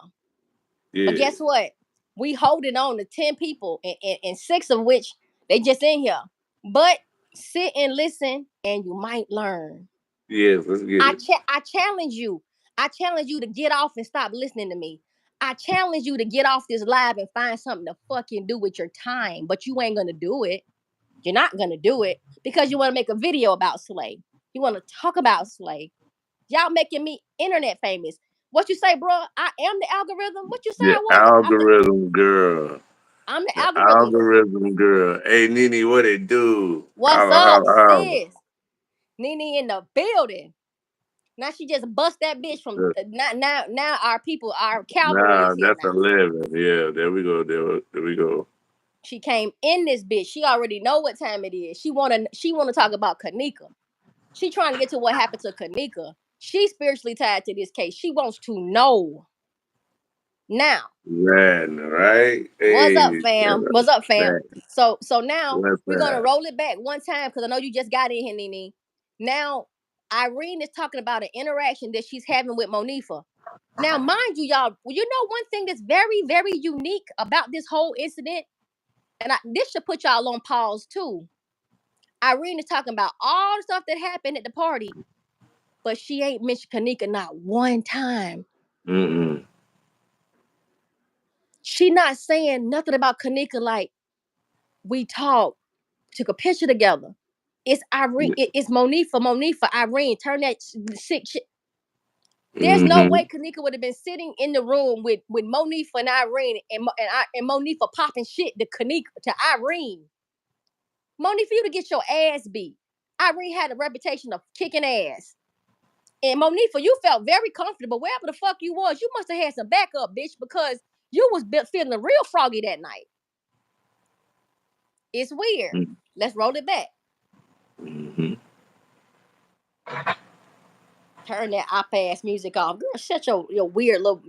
But yeah. guess what? We holding on to 10 people, and 6 of which they just in here. But sit and listen, and you might learn. Yes, let's get it. I challenge you. I challenge you to get off and stop listening to me. I challenge you to get off this live and find something to fucking do with your time. But you ain't gonna do it. You're not gonna do it because you want to make a video about Slay. You want to talk about Slay. Y'all making me internet famous. What you say, bro? I am the algorithm. What you say The I was? algorithm girl. I'm the The algorithm. algorithm girl. Hey, Nene, what it do? What's Holla, up, holla, holla. sis? Nene in the building. Now she just bust that bitch from now our people, our cavalry Nah, is here that's now. 11. Yeah, there we go. There we go. She came in this bitch. She already know what time it is. She wanna talk about Kenneka. She trying to get to what happened to Kenneka. She's spiritually tied to this case. She wants to know. Now, Right? what's up, Hey, fam? What's up, fam? that. So now What's we're gonna that? roll it back one time because I know you just got in here, Nene. Now, Irene is talking about an interaction that she's having with Monifa. Now, mind you, y'all, you know one thing that's very, very unique about this whole incident, and this should put y'all on pause too. Irene is talking about all the stuff that happened at the party, but she ain't mentioned Kenneka not one time. Mm-mm. She not saying nothing about Kenneka like we talked, took a picture together. It's Irene. It's Monifa. Irene. Turn that sick shit. There's no Mm-hmm. way Kenneka would have been sitting in the room with Monifa and Irene and Monifa popping shit to Kenneka to Irene. Monifa, you to get your ass beat. Irene had a reputation of kicking ass. And Monifa, you felt very comfortable wherever the fuck you was. You must have had some backup, bitch, because you was feeling real froggy that night. It's weird. Let's roll it back. Mm-hmm. Turn that op ass music off. Girl, shut your weird little.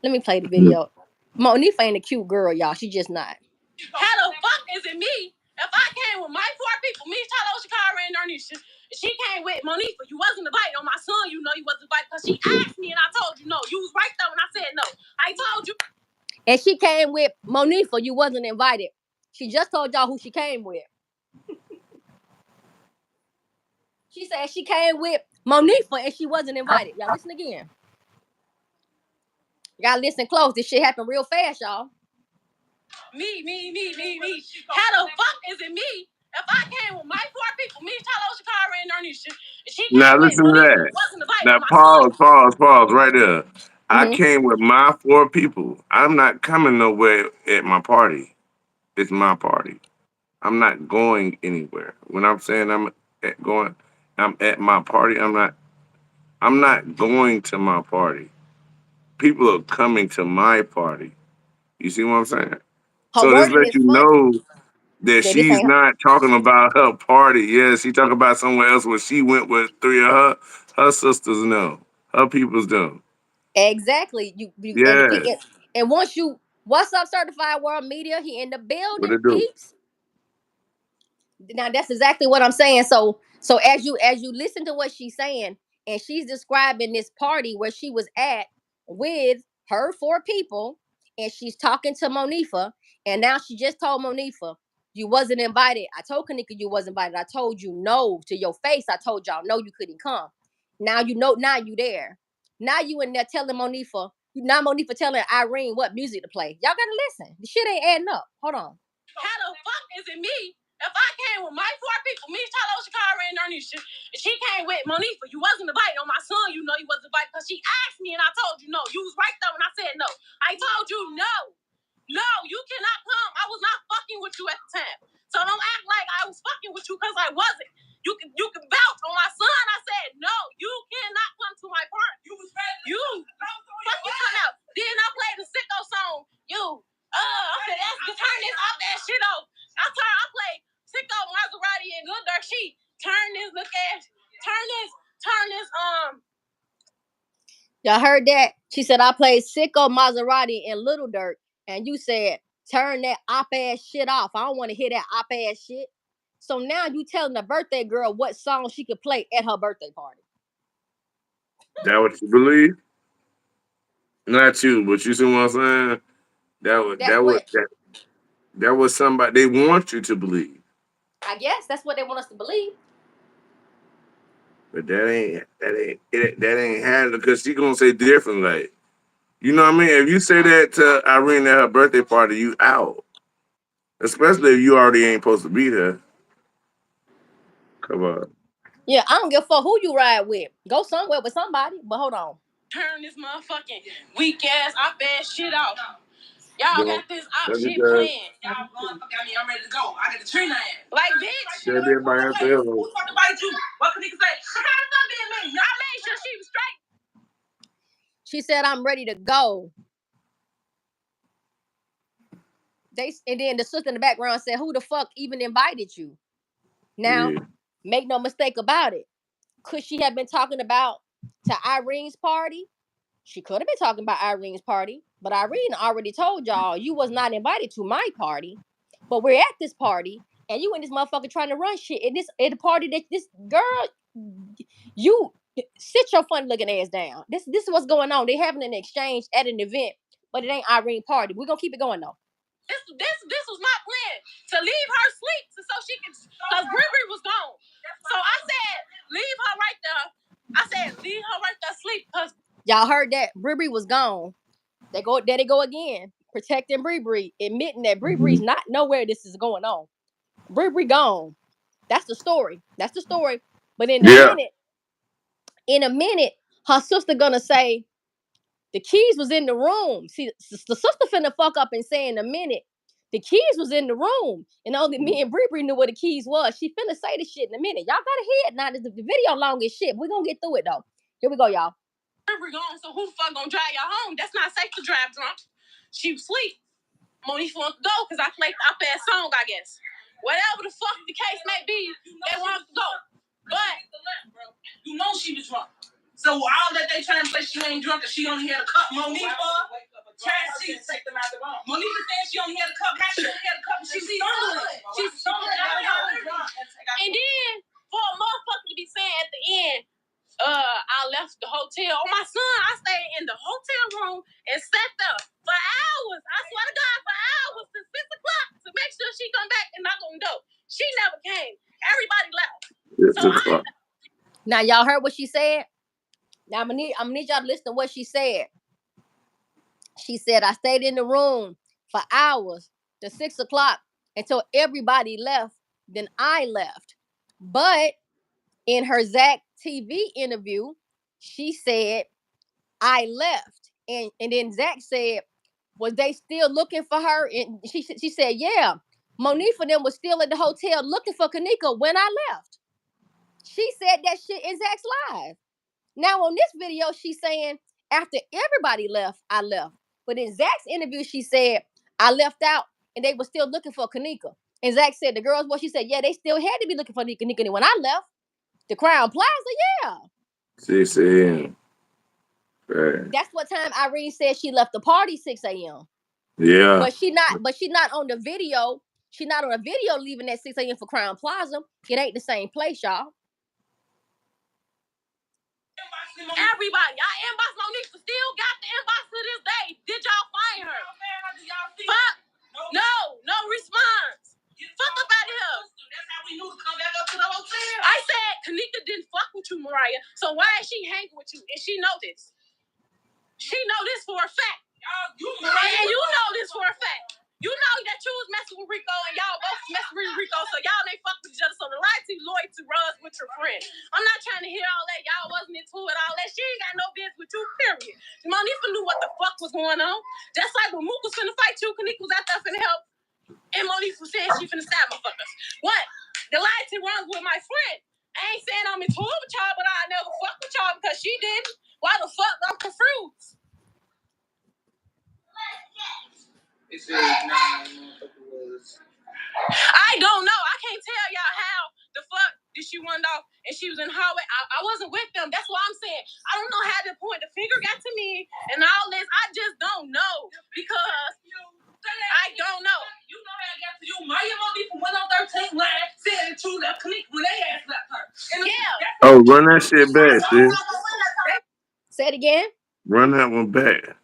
Let me play the video. Monifa ain't a cute girl, y'all. She just not. How the fuck is it me? If I came with my 4 people, me, Tyler, Shakara, and Ernisha, she came with Monifa. You wasn't invited on my son. You know you wasn't invited because she asked me and I told you no. You was right there when I said no. I told you. And she came with Monifa. You wasn't invited. She just told y'all who she came with. She said she came with Monifa and she wasn't invited. Y'all listen again. Y'all listen close. This shit happened real fast, y'all. Me. How the fuck is it me? If I came with my 4 people, me, Tyler, Shakara, and Ernisha, she Now came with listen to Monifa. that. You wasn't invited Now on my son. pause right there. I Mm-hmm. came with my 4 people. I'm not coming nowhere at my party. It's my party. I'm not going anywhere. When I'm saying I'm at my party. I'm not going to my party. People are coming to my party. You see what I'm saying? Her So this wording lets is you funny. know that Yeah, this she's ain't not talking about her party. Yeah, she talking about somewhere else where she went with 3 of her sisters. No, her people's them. exactly. You and Yeah, and once you what's up, certified world media? He in the what building, it do? peeps. Now that's exactly what I'm saying. So as you listen to what she's saying, and she's describing this party where she was at with her 4 people, and she's talking to Monifa, and now she just told Monifa, you wasn't invited. I told Kenneka you wasn't invited. I told you no to your face. I told y'all no, you couldn't come. Now you know, now you there. Now you in there telling Monifa, now Monifa telling Irene what music to play. Y'all gotta listen. The shit ain't adding up. Hold on. How the fuck is it me? If I came with my 4 people, me, Charlo, Shakara, and Ernisha, and she came with Monifa, you wasn't invited. On my son, you know you wasn't invited because she asked me and I told you no. You was right there when I said no. I told you no. No, you cannot come. I was not fucking with you at the time. So don't act like I was fucking with you because I wasn't. You can vouch on my son. I said no. You cannot come to my party. You was ready. You fucking come out. Then I played the sicko song. I said, turn this off that shit off. I played sicko Maserati and Lil Durk. She turn this Y'all heard that? She said I played Sicko, Maserati, and Little Durk, and you said turn that op ass shit off. I don't want to hear that op ass shit. So now you telling the birthday girl what song she could play at her birthday party. That what you believe? Not you, but you see what I'm saying? That was somebody they want you to believe. I guess that's what they want us to believe. But that ain't happening because she gonna say different. Like, you know what I mean? If you say that to Irene at her birthday party, you out. Especially if you already ain't supposed to be there. Come on. Yeah, I don't give a fuck who you ride with. Go somewhere with somebody. But hold on. Turn this motherfucking weak ass op ass shit off. Y'all got this op shit playing. Y'all going fuck. I mean, I'm ready to go. I got the tree line. Like, bitch. Who the fuck invited you? What could nigga say? I made sure she was straight. She said, I'm ready to go. And then the sister in the background said, who the fuck even invited you? Now, make no mistake about it. Could she have been talking about to Irene's party? She could have been talking about Irene's party, but Irene already told y'all you was not invited to my party. But we're at this party, and you and this motherfucker trying to run shit at the party that this girl, you sit your funny looking ass down. This is what's going on. They having an exchange at an event, but it ain't Irene party. We're gonna keep it going though. This was my plan to leave her sleep so she can, because Riri was gone. So I said, leave her right there. I said, leave her right there sleep. Cause y'all heard that Riri was gone. There they go again, protecting Bree, admitting that Bree's not nowhere this is going on. Bree gone. That's the story. But in a minute, her sister gonna say the keys was in the room. See, the sister finna fuck up and say in a minute the keys was in the room, and only me and Bree knew where the keys was. She finna say the shit in a minute. Y'all gotta hear it now. The video long as shit. We're gonna get through it though. Here we go, y'all. Bree gone, so who the fuck gonna drive y'all home? That's not safe to drive drunk. She was asleep. Monifa wants to go because I played the op-ass song, I guess. Whatever the fuck the case may be, they want to go. But you know she was drunk. So all that they trying to say she ain't drunk and she only had a cup. Monifa, Monifa said she only had a cup. She only had a cup. She's stumbling. And then for a motherfucker to be saying at the end, I left the hotel. On my son, I stayed in the hotel room and sat there for hours. I swear to God, for hours till 6 o'clock to make sure she come back and knock on the door. She never came. Everybody left. Now y'all heard what she said. Now I'm gonna need y'all to listen to what she said. She said I stayed in the room for hours till 6 o'clock until everybody left. Then I left. But in her Zach TV interview, she said I left, and then Zach said, was they still looking for her? And she said, yeah. Monifa them was still at the hotel looking for Kenneka when I left. She said that shit in Zach's live. Now on this video, she's saying after everybody left, I left. But in Zach's interview, she said I left out and they were still looking for Kenneka. And Zach said the girls, what she said, yeah, they still had to be looking for Kenneka. And when I left the Crown Plaza, yeah. She said, that's what time Irene said she left the party 6 a.m. Yeah. But she not on the video She's not on a video leaving at 6 a.m. for Crown Plaza. It ain't the same place, y'all. Everybody, y'all inbox Monique, still got the inbox to this day. Did y'all find her? Fuck. No response. Fuck up out of here. That's how we knew to come back up to the hotel. I said Kenneka didn't fuck with you, Mariah. So why is she hanging with you? And she know this. She know this for a fact. And you know this for a fact. You know that you was messing with Rico and y'all both messing with Rico, so y'all ain't fuck with each other. So the loyalty runs with your friend. I'm not trying to hear all that. Y'all wasn't into it, all that. She ain't got no business with you, period. Monifa knew what the fuck was going on. Just like when Mook was finna fight you, Kenneka was out there finna help. And Monifa was saying she finna stab motherfuckers. What? The loyalty runs with my friend. I ain't saying I'm into it with y'all, but I never fuck with y'all because she didn't. Why the fuck? I'm confused. It says I don't know. I can't tell y'all how the fuck did she run off and she was in the hallway. I wasn't with them. That's what I'm saying. I don't know how the point the finger got to me and all this. I just don't know because I don't know. You know how it got to you. Maya Monifa went on 13th line, said that you left Kenneka when they ass left her. Yeah. Oh, run that shit back, sis. Say it again. Run that one back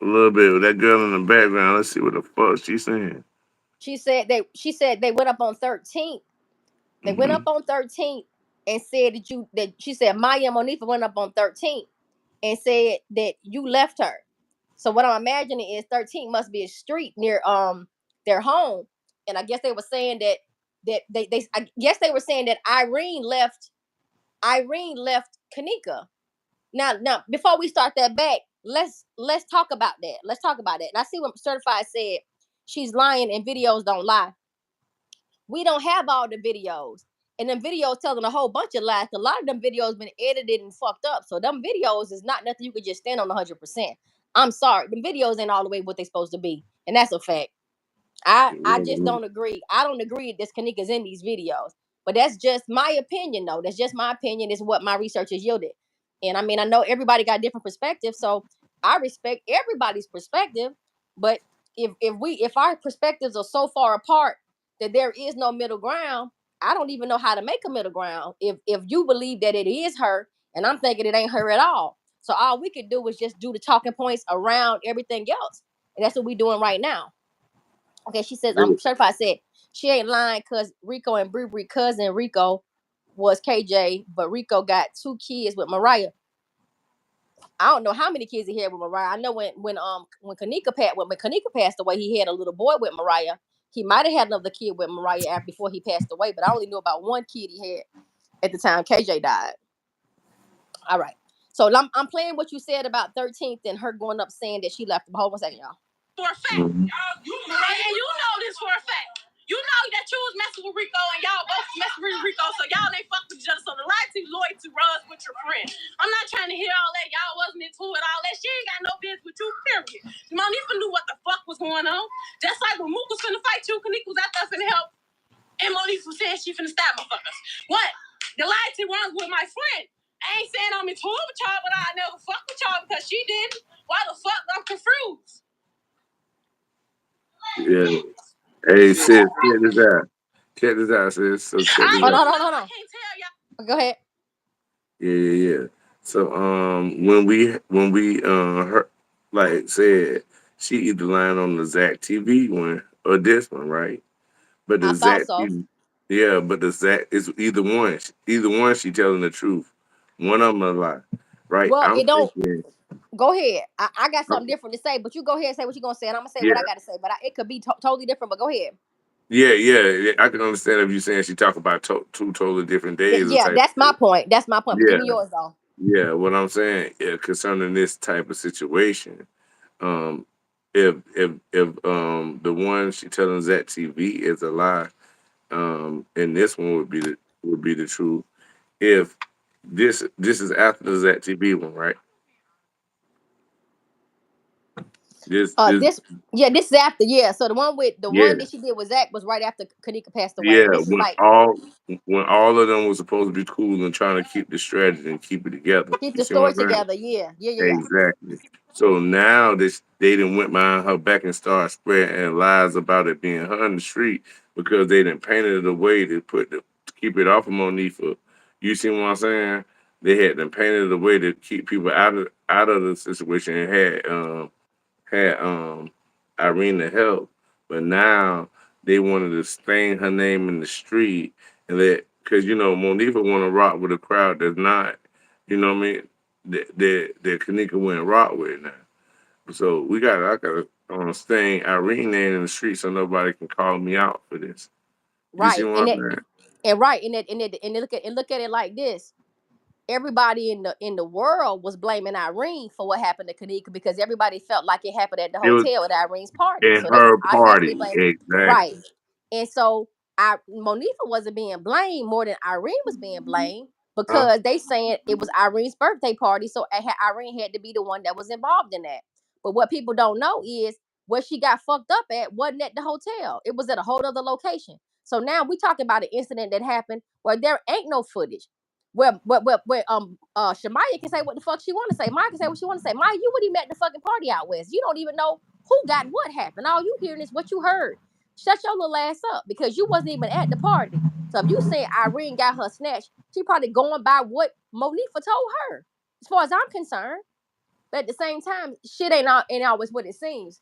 a little bit with that girl in the background. Let's see what the fuck she's saying. She said they went up on 13th. They went up on 13th and said that she said Maya Monifa went up on 13th and said that you left her. So what I'm imagining is 13th must be a street near their home. And I guess they were saying that I guess they were saying that Irene left Kenneka. Now before we start that back, let's talk about that. Let's talk about that. And I see what Certified said. She's lying and videos don't lie. We don't have all the videos. And them videos telling a whole bunch of lies. A lot of them videos been edited and fucked up. So them videos is not nothing you could just stand on 100%. I'm sorry. Them videos ain't all the way what they supposed to be. And that's a fact. I just don't agree. I don't agree that Kenneka's in these videos. But that's just my opinion, though. That's just my opinion. It's what my research has yielded. And I mean, I know everybody got different perspectives. So I respect everybody's perspective. But if our perspectives are so far apart that there is no middle ground, I don't even know how to make a middle ground. If you believe that it is her, and I'm thinking it ain't her at all. So all we could do is just do the talking points around everything else. And that's what we're doing right now. Okay, she says, Certified said, she ain't lying because Rico and Bree cousin Rico was KJ, but Rico got 2 kids with Mariah. I don't know how many kids he had with Mariah. I know when Kenneka passed away, he had a little boy with Mariah. He might have had another kid with Mariah before he passed away, but I only knew about 1 kid he had at the time KJ died. All right. So I'm playing what you said about 13th and her going up saying that she left him. Hold on a second, y'all. For a fact. And you know this for a fact. You know that you was messing with Rico and y'all both messing with Rico, so y'all ain't fuck with each other. So the loyalty runs with your friend. I'm not trying to hear all that. Y'all wasn't into it, all that. She ain't got no business with you, period. Monifa knew what the fuck was going on. Just like when Mook was finna fight you, Kenneka was out there finna help. And Monifa was saying she finna stab motherfuckers. What? The loyalty runs with my friend. I ain't saying I'm into it with y'all, but I never fuck with y'all because she didn't. Why the fuck? I'm confused. Yeah. Hey, sis, check this out. Check this out, sis. So check this Hold out. on. I can't tell y'all. Go ahead. Yeah. So when we her like said she either lying on the Zach TV one or this one, right? But the I thought Zach so. TV, yeah, but the Zach is either one. Either one she telling the truth. One of them a lie. Right? Well, I'm it don't thinking, go ahead. I got something different to say, but you go ahead and say what you're gonna say, and I'm gonna say what I gotta say. But it could be totally different. But go ahead. Yeah. I can understand if you saying she talk about 2 totally different days. Yeah, that's my point. That's my point. But Yeah. give me yours though. Yeah, what I'm saying, concerning this type of situation, if the one she telling Zach TV is a lie, and this one would be the truth. If this is after the Zach TV one, right? This This is after, yeah. So the one yeah, that she did with Zach was right after Kenneka passed away. yeah. This is like When all of them was supposed to be cool and trying to keep the strategy and keep it together. keep You the see what story I'm saying? together. Yeah. Exactly. So now they didn't went behind her back and started spreading lies about it being her in the street because they didn't painted it away to keep it off of Monifa. You see what I'm saying? They had them painted it away to keep people out of the situation and had Irene to help. But now they wanted to stain her name in the street and that because Monifa want to rock with a crowd that's not, what I mean, that Kenneka went rock with now. So I gotta stain Irene name in the street so nobody can call me out for this. You see Right. what And I'm it saying? and right. And look at it like this. Everybody in the world was blaming Irene for what happened to Kenneka because everybody felt like it happened at the It was hotel at Irene's party. in So they was her automatically party, blaming. Right. exactly. And so Monifa wasn't being blamed more than Irene was being blamed Huh? because they saying it was Irene's birthday party. So Irene had to be the one that was involved in that. But what people don't know is where she got fucked up at wasn't at the hotel. It was at a whole other location. So now we talking about an incident that happened where there ain't no footage. Shamaya can say what the fuck she want to say. Maya can say what she want to say. Maya, you wouldn't even at the fucking party out west. You don't even know who got what happened. All you hearing is what you heard. Shut your little ass up because you wasn't even at the party. So if you saying Irene got her snatched, she probably going by what Monifa told her. As far as I'm concerned. But at the same time, shit ain't always what it seems.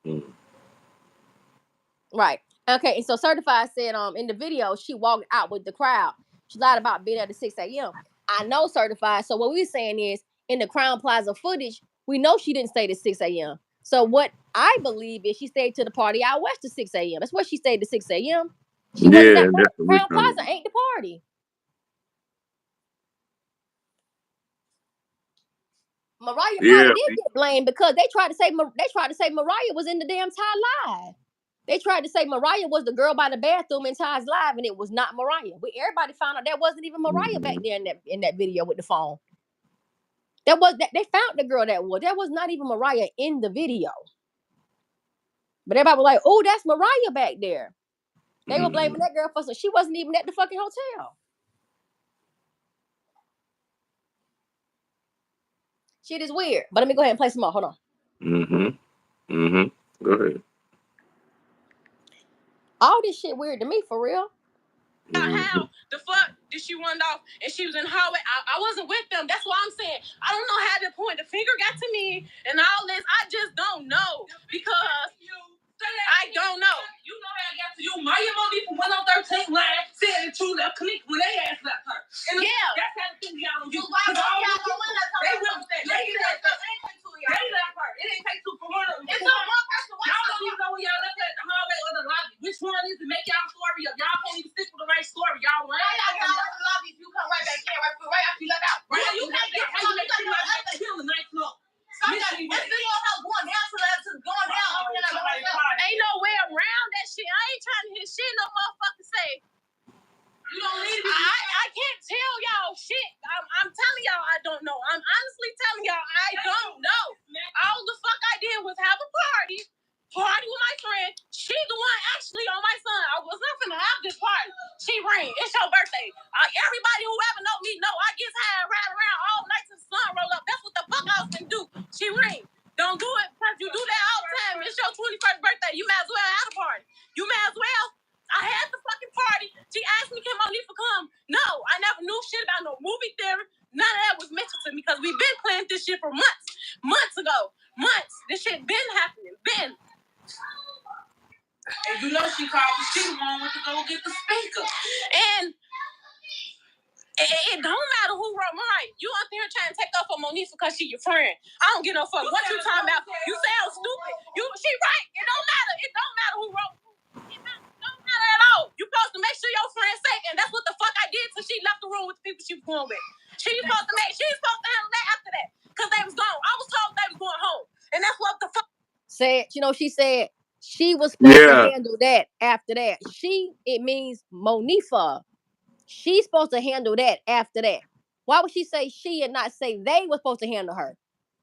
Mm. Right. Okay. And so Certified said in the video she walked out with the crowd. She lied about being at the 6 a.m. I know Certified. So what we're saying is in the Crown Plaza footage, we know she didn't stay to 6 a.m. So what I believe is she stayed to the party out west to 6 a.m. That's where she stayed to 6 a.m. She wasn't Yeah, at that's what we're Crown talking Plaza, ain't the party. Mariah Yeah, probably did get blamed because they tried to say Mariah was in the damn Ty live. They tried to say Mariah was the girl by the bathroom in Ty's live, and it was not Mariah. But everybody found out that wasn't even Mariah back there in that video with the phone. They found the girl that was not even Mariah in the video. But everybody was like, "Oh, that's Mariah back there." They were blaming that girl for some. She wasn't even at the fucking hotel. Shit is weird. But let me go ahead and play some more. Hold on. Go ahead. All this shit weird to me for real. How the fuck did she run off and she was in the hallway? I wasn't with them. That's what I'm saying. I don't know how to point. The finger got to me and all this. I just don't know because I don't know. You know how I got to you. Maya Monifa went on 13 line, said that you left Kenneka when they ass left her. And yeah, that's how the thing y'all do. They will say they left her. They left her. It didn't take two for one of them. It's not one person. Y'all don't even know when y'all left at the hallway or the lobby. Which one is to make y'all story up? Y'all can't even stick with the right story. Y'all right. Y'all left the lobby. You come right back in, right after you left out. Right, you can't get how you let you on the ninth floor. Sometimes this video of her going down to going down. Ain't no way around that shit. I ain't trying to hear shit no motherfucker say. You don't need me. I can't tell y'all shit. I'm telling y'all I don't know. I'm honestly telling y'all I don't know. All the fuck I did was have a party with my friend. She the one actually on my son. I was not finna have this party. She ran. It's your birthday. Everybody who ever know me know I get high and ride around all night till the sun roll up. That's what the fuck I was finna do. She ran. Don't do it because you do that all the time. It's your 21st birthday. You might as well have a party. You might as well. I had the fucking party. She asked me, can Monifa come? No, I never knew shit about no movie theater. None of that was mentioned to me because we've been planning this shit for months. Months ago. Months. This shit been happening. Been. And you know she called the she one went to go get the speaker. And it don't matter who wrote right. You up here trying to take up for Monifa because she your friend. I don't give no fuck. What you talking about? You sound stupid. She right. It don't matter. It don't matter who wrote. It don't matter at all. You supposed to make sure your friend's safe, and that's what the fuck I did till she left the room with the people she was going with. She was supposed to handle that after that. Because they was gone. I was told they was going home. And that's what the fuck said, she said she was supposed to Yeah, handle that after that. It means Monifa. She's supposed to handle that after that. Why would she say she and not say they were supposed to handle her?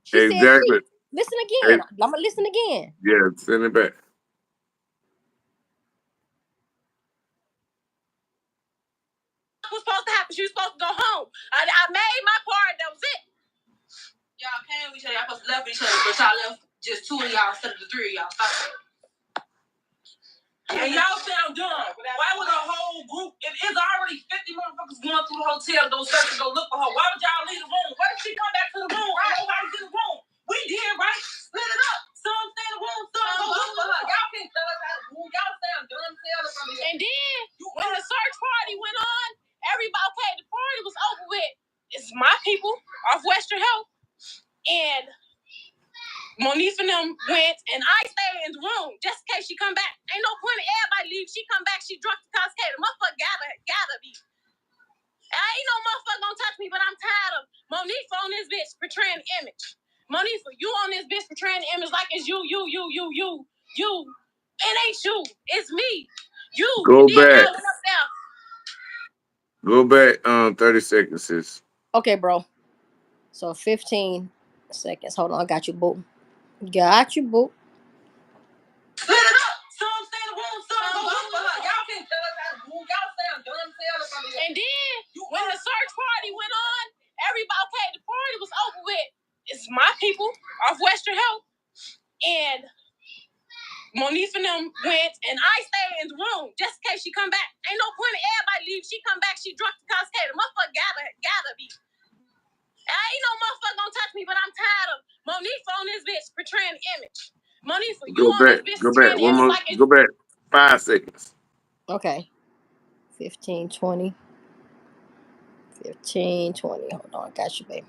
She said exactly. she. Listen again. I'm gonna listen again. Yeah, send it back. Was supposed to happen. She was supposed to go home. I made my part. That was it. Y'all came with each other. Y'all supposed to left each other, but y'all left just 2 of y'all instead of the 3 of y'all. Stop it. And y'all sound dumb. Why would a whole group? If it's already 50 motherfuckers going through the hotel, go search and go look for her. Why would y'all leave the room? Why did she come back to the room? Right? Nobody's in the room. We did, right? Split it up. Some stay in the room, some go look for her. Y'all can't tell us how to move. Y'all sound dumb. And then when the search party went on, everybody, okay, the party was over with. It's my people off Western Health. And Monique and them went, and I stayed in the room just in case she come back. Ain't no point in everybody leave. She come back, she drunk the cascade. The motherfucker gotta be. Ain't no motherfucker gonna touch me, but I'm tired of Monique on this bitch portraying the image. Monique, you on this bitch portraying the image like it's you. It ain't you. It's me. You. Go And then back. y'all went up there. Go back 30 seconds, sis. Okay, bro. So 15 seconds. Hold on, I got you, boo. Got you, boo. Split it up. Some stay in the room, some go look for her. Y'all can't tell us how to move. Y'all sound dumb. And then when the search party went on, everybody, okay, the party was over with. It's my people off Western Health. And Monique and them went, and I stayed in the room just in case she come back. Ain't no point in everybody leave. She come back, she drunk the cascade. The motherfucker gotta be. Ain't no motherfucker gonna touch me, but I'm tired of Monique on this bitch portraying the image. Monique, you Go on back. this bitch Go back. portraying the One image more. like it's Go back 5 seconds. Okay. 15, 20. 15, 20. Hold on, got you, baby.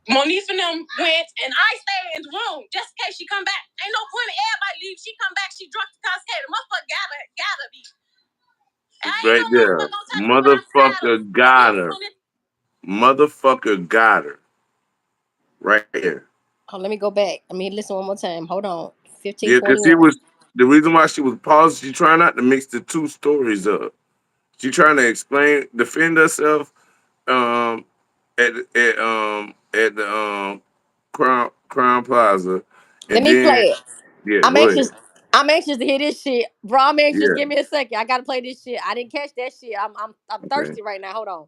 Monique and them went, and I stayed in the room just in case she come back. Ain't no point in everybody leave. She come back, she drunk the cascade. The motherfucker gotta be. Ain't Right no there. motherfucker gonna touch me, but I'm tired of Motherfucker got her. Motherfucker got her. Right here. Oh, let me go back. I mean, listen one more time. Hold on. Yeah, because she 1521. was the reason why she was paused. She trying not to mix the two stories up. She trying to defend herself. Um, at the Crown Plaza, Let and me play then it. yeah, I'm go ahead. anxious. I'm anxious to hear this shit, bro. I'm anxious. Yeah, Give me a second. I gotta play this shit. I didn't catch that shit. I'm okay. thirsty right now. Hold on.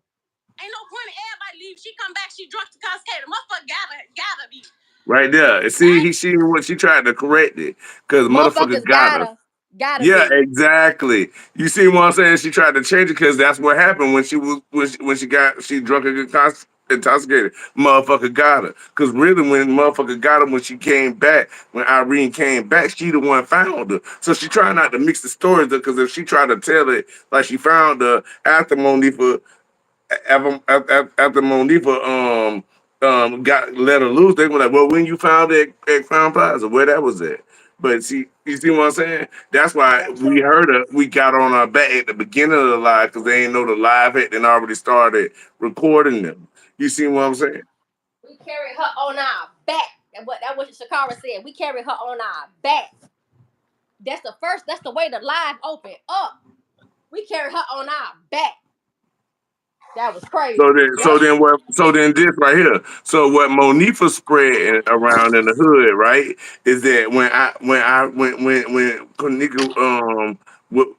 Ain't no point in everybody leave. She come back. She drunk the cascade. The motherfucker gotta be. Right there. And see, she tried to correct it because motherfucker Motherfuckers got her. gotta Yeah, be. exactly. You see what I'm saying? She tried to change it because that's what happened when she drunk and got intoxicated. Motherfucker got her. Because really, when motherfucker got her when she came back, when Irene came back, she the one found her. So she tried not to mix the stories because if she tried to tell it like she found her after Monifa after Monifa got let her loose, they were like, well, when you found it at Crown Plaza, where that was at. But see, you see what I'm saying? That's why we heard her. We got on our back at the beginning of the live because they ain't know the live had then already started recording them. You see what I'm saying? We carry her on our back. That what Shakara said. We carry her on our back. That's the first. That's the way the live open up. We carry her on our back. That was crazy. So then this right here. So what Monifa spread around in the hood, right, is that when Kenneka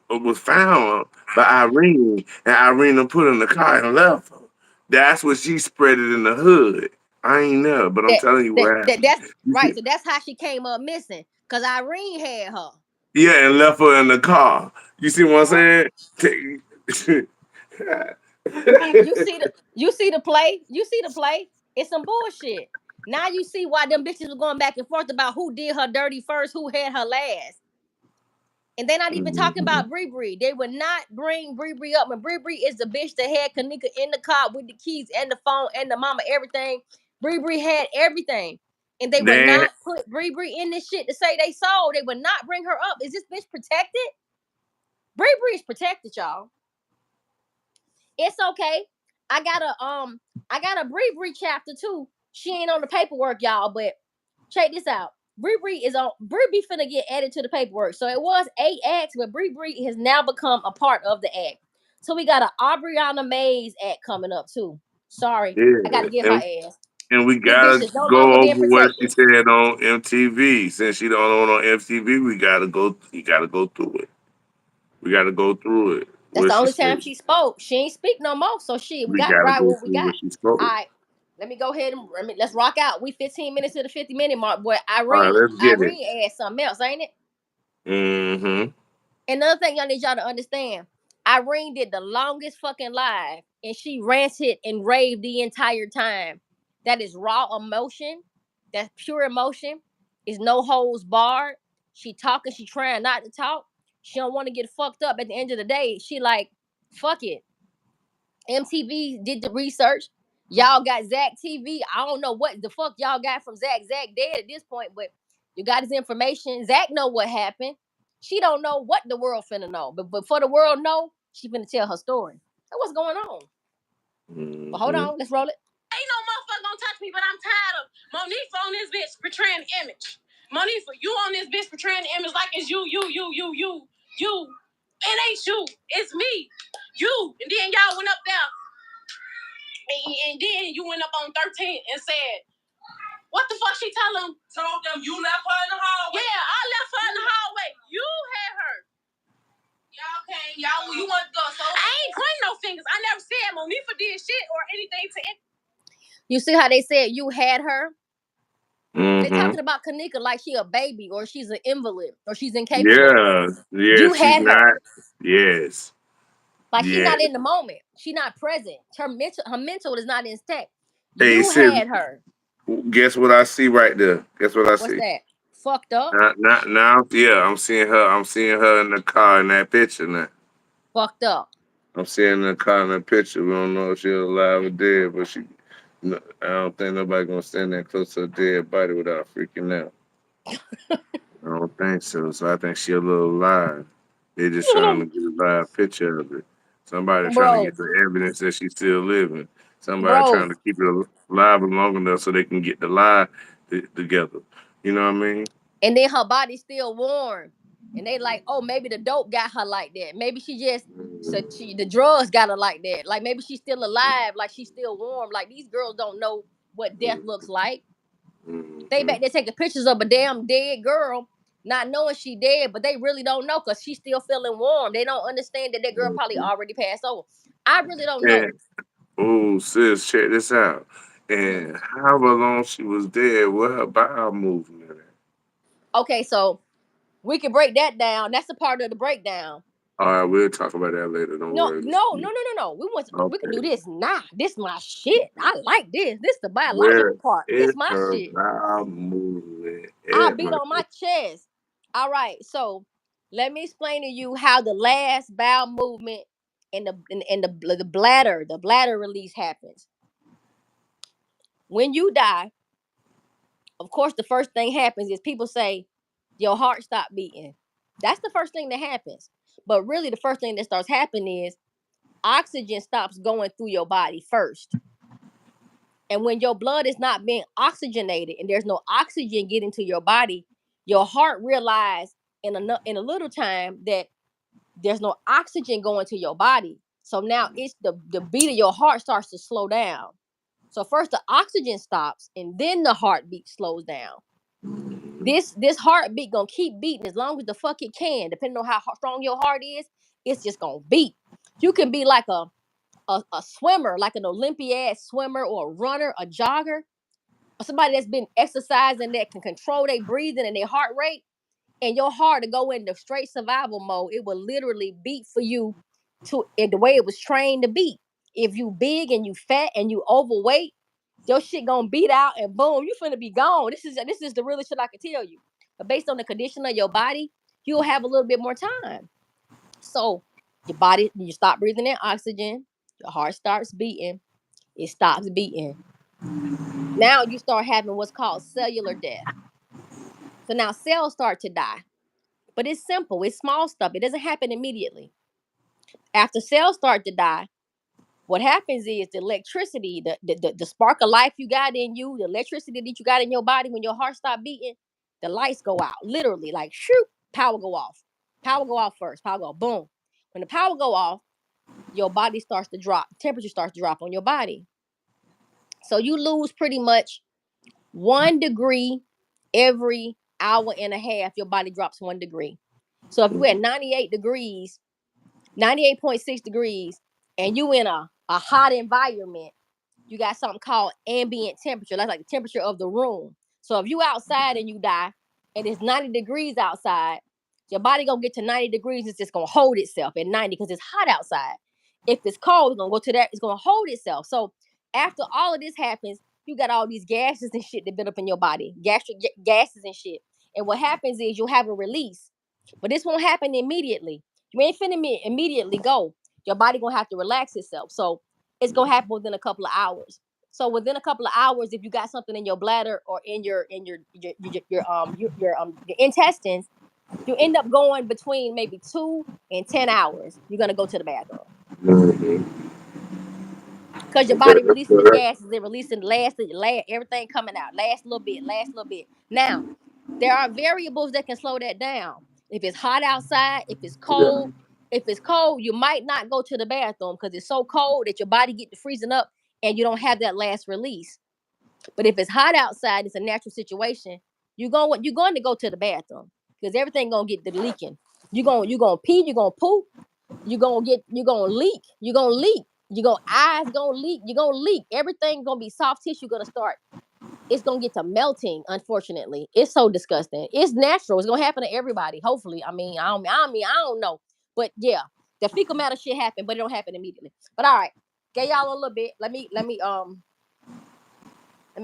was found by Irene and Irene done put her in the car and left her. That's what she spread it in the hood. I ain't know, but I'm telling you what happened. That's right. So that's how she came up missing. Cause Irene had her. Yeah, and left her in the car. You see what I'm saying? You see the play. You see the play. It's some bullshit. Now you see why them bitches were going back and forth about who did her dirty first, who had her last. And they're not even talking about Bree Bree. They would not bring Bree Bree up. And Bree Bree is the bitch that had Kenneka in the car with the keys and the phone and the mama, everything. Bree Bree had everything. And they would Then not put Bree Bree in this shit to say they sold. They would not bring her up. Is this bitch protected? Bree Bree is protected, y'all. It's okay. I got a Bree Bree chapter too. She ain't on the paperwork, y'all, but check this out. Bree Bree is on. Bree Bree finna get added to the paperwork. So it was 8 acts, but Bree Bree has now become a part of the act. So we got a Aubriana Mays act coming up too. Sorry, I gotta yeah, get her ass. And we These gotta bitches no go longer being over what she protected. said on MTV. Since she don't on MTV, we gotta go. You gotta go through it. We gotta go through it. That's What the she only said. time she spoke. She ain't speak no more. So shit, we We got to gotta ride go what we through got. what she All spoke. right. Let me go ahead and let's rock out. We 15 minutes to the 50-minute mark. Boy, All right, let's get it. Irene asked something else, ain't it? Mm-hmm. Another thing I need y'all to understand. Irene did the longest fucking live and she ranted and raved the entire time. That is raw emotion. That's pure emotion. Is no holds barred. She talking, she trying not to talk. She don't want to get fucked up at the end of the day. She like, fuck it. MTV did the research. Y'all got Zach TV. I don't know what the fuck y'all got from Zach. Zach dead at this point, but you got his information. Zach know what happened. She don't know what the world finna know, but for the world know, she finna tell her story. So what's going on? Mm-hmm. But hold on, let's roll it. Ain't no motherfucker gonna touch me, but I'm tired of Monique on this bitch portraying the image. Monique, you on this bitch portraying the image like it's you. It ain't you. It's me. You. And then y'all went up there. And then you went up on 13 and said, what the fuck she tell them? Told them you left her in the hallway. Yeah, I left her in the hallway. You had her. Y'all came. You want to go. So I ain't pointing no fingers. I never said Monifa did shit or anything to it. You see how they said you had her? Mm-hmm. They talking about Kenneka like she a baby or she's an invalid or she's incapable. Yeah. You She's had her. not. Yes. Like she's Yes. not in the moment. She's not present. Her mental is not intact. Hey, You sis, had her. guess what I see right there? Guess what I What's see? that? Fucked up. Now, yeah, I'm seeing her. I'm seeing her in the car in that picture now. Fucked up. I'm seeing the car in the picture. We don't know if she's alive or dead, but she. No, I don't think nobody gonna stand that close to a dead body without freaking out. I don't think so. So I think she a little alive. They just trying to get a live picture of it. Somebody trying to Bro, get the evidence that she's still living. Somebody bro. trying to keep it alive long enough so they can get the lie together. You know what I mean? And then her body's still warm. And they like, oh, maybe the dope got her like that. Maybe she just the drugs got her like that. Like maybe she's still alive, like she's still warm. Like these girls don't know what death looks like. They back there taking pictures of a damn dead girl, not knowing she dead, but they really don't know because she's still feeling warm. They don't understand that girl probably already passed over. I really don't know. Oh, sis, check this out. And however long she was dead, what her bowel movement at? Okay, so we can break that down. That's a part of the breakdown. All right, we'll talk about that later. Don't worry. No. We can do this now. This my shit. I like this. This the Where biological part. is This my her shit. bowel movement I'll at, beat my on my chest. All right, so let me explain to you how the last bowel movement and the bladder release happens. When you die, of course, the first thing happens is people say your heart stopped beating. That's the first thing that happens. But really, the first thing that starts happening is oxygen stops going through your body first. And when your blood is not being oxygenated and there's no oxygen getting to your body, your heart realizes in a little time that there's no oxygen going to your body. So now it's the beat of your heart starts to slow down. So first the oxygen stops and then the heartbeat slows down. This heartbeat gonna keep beating as long as the fuck it can. Depending on how strong your heart is, it's just gonna beat. You can be like a swimmer, like an Olympiad swimmer or a runner, a jogger, or somebody that's been exercising that can control their breathing and their heart rate, and your heart to go into straight survival mode, it will literally beat for you to in the way it was trained to beat. If you big and you fat and you overweight, your shit gonna beat out and boom, you finna be gone. This is the realest shit I can tell you. But based on the condition of your body, you'll have a little bit more time. So your body, you stop breathing in oxygen, your heart starts beating, it stops beating. Now you start having what's called cellular death. So now cells start to die. But it's simple, it's small stuff. It doesn't happen immediately. After cells start to die, what happens is the electricity, the spark of life you got in you, the electricity that you got in your body when your heart stop beating, the lights go out. Literally, like shoot, power go off. Power go off first. Power go boom. When the power go off, your body starts to drop. Temperature starts to drop on your body. So you lose pretty much 1 degree every hour and a half. Your body drops 1 degree. So if you at 98 degrees, 98.6 degrees, and you in a hot environment, you got something called ambient temperature. That's like the temperature of the room. So if you outside and you die, and it's 90 degrees outside, your body gonna get to 90 degrees. It's just gonna hold itself at 90 because it's hot outside. If it's cold, it's gonna go to that. It's gonna hold itself. So after all of this happens, you got all these gases and shit that build up in your body, gastric gases and shit. And what happens is you'll have a release, but this won't happen immediately. You ain't finna immediately go. Your body gonna have to relax itself. So it's gonna happen within a couple of hours. So within a couple of hours, if you got something in your bladder or in your intestines, you end up going between maybe 2 and 10 hours. You're gonna go to the bathroom because your body releasing the gases, they're releasing last everything coming out, last little bit. Now, there are variables that can slow that down. If it's hot outside, if it's cold, you might not go to the bathroom because it's so cold that your body get to freezing up and you don't have that last release. But if it's hot outside, it's a natural situation. You're going to go to the bathroom because everything gonna get the leaking. You're gonna pee, you're gonna poop, you're gonna leak, your eyes gonna leak, you're gonna leak. Everything gonna be soft tissue gonna start. It's gonna get to melting. Unfortunately, it's so disgusting. It's natural. It's gonna happen to everybody. Hopefully, I don't know, but yeah, the fecal matter shit happen, but it don't happen immediately. But all right, get y'all a little bit. Let me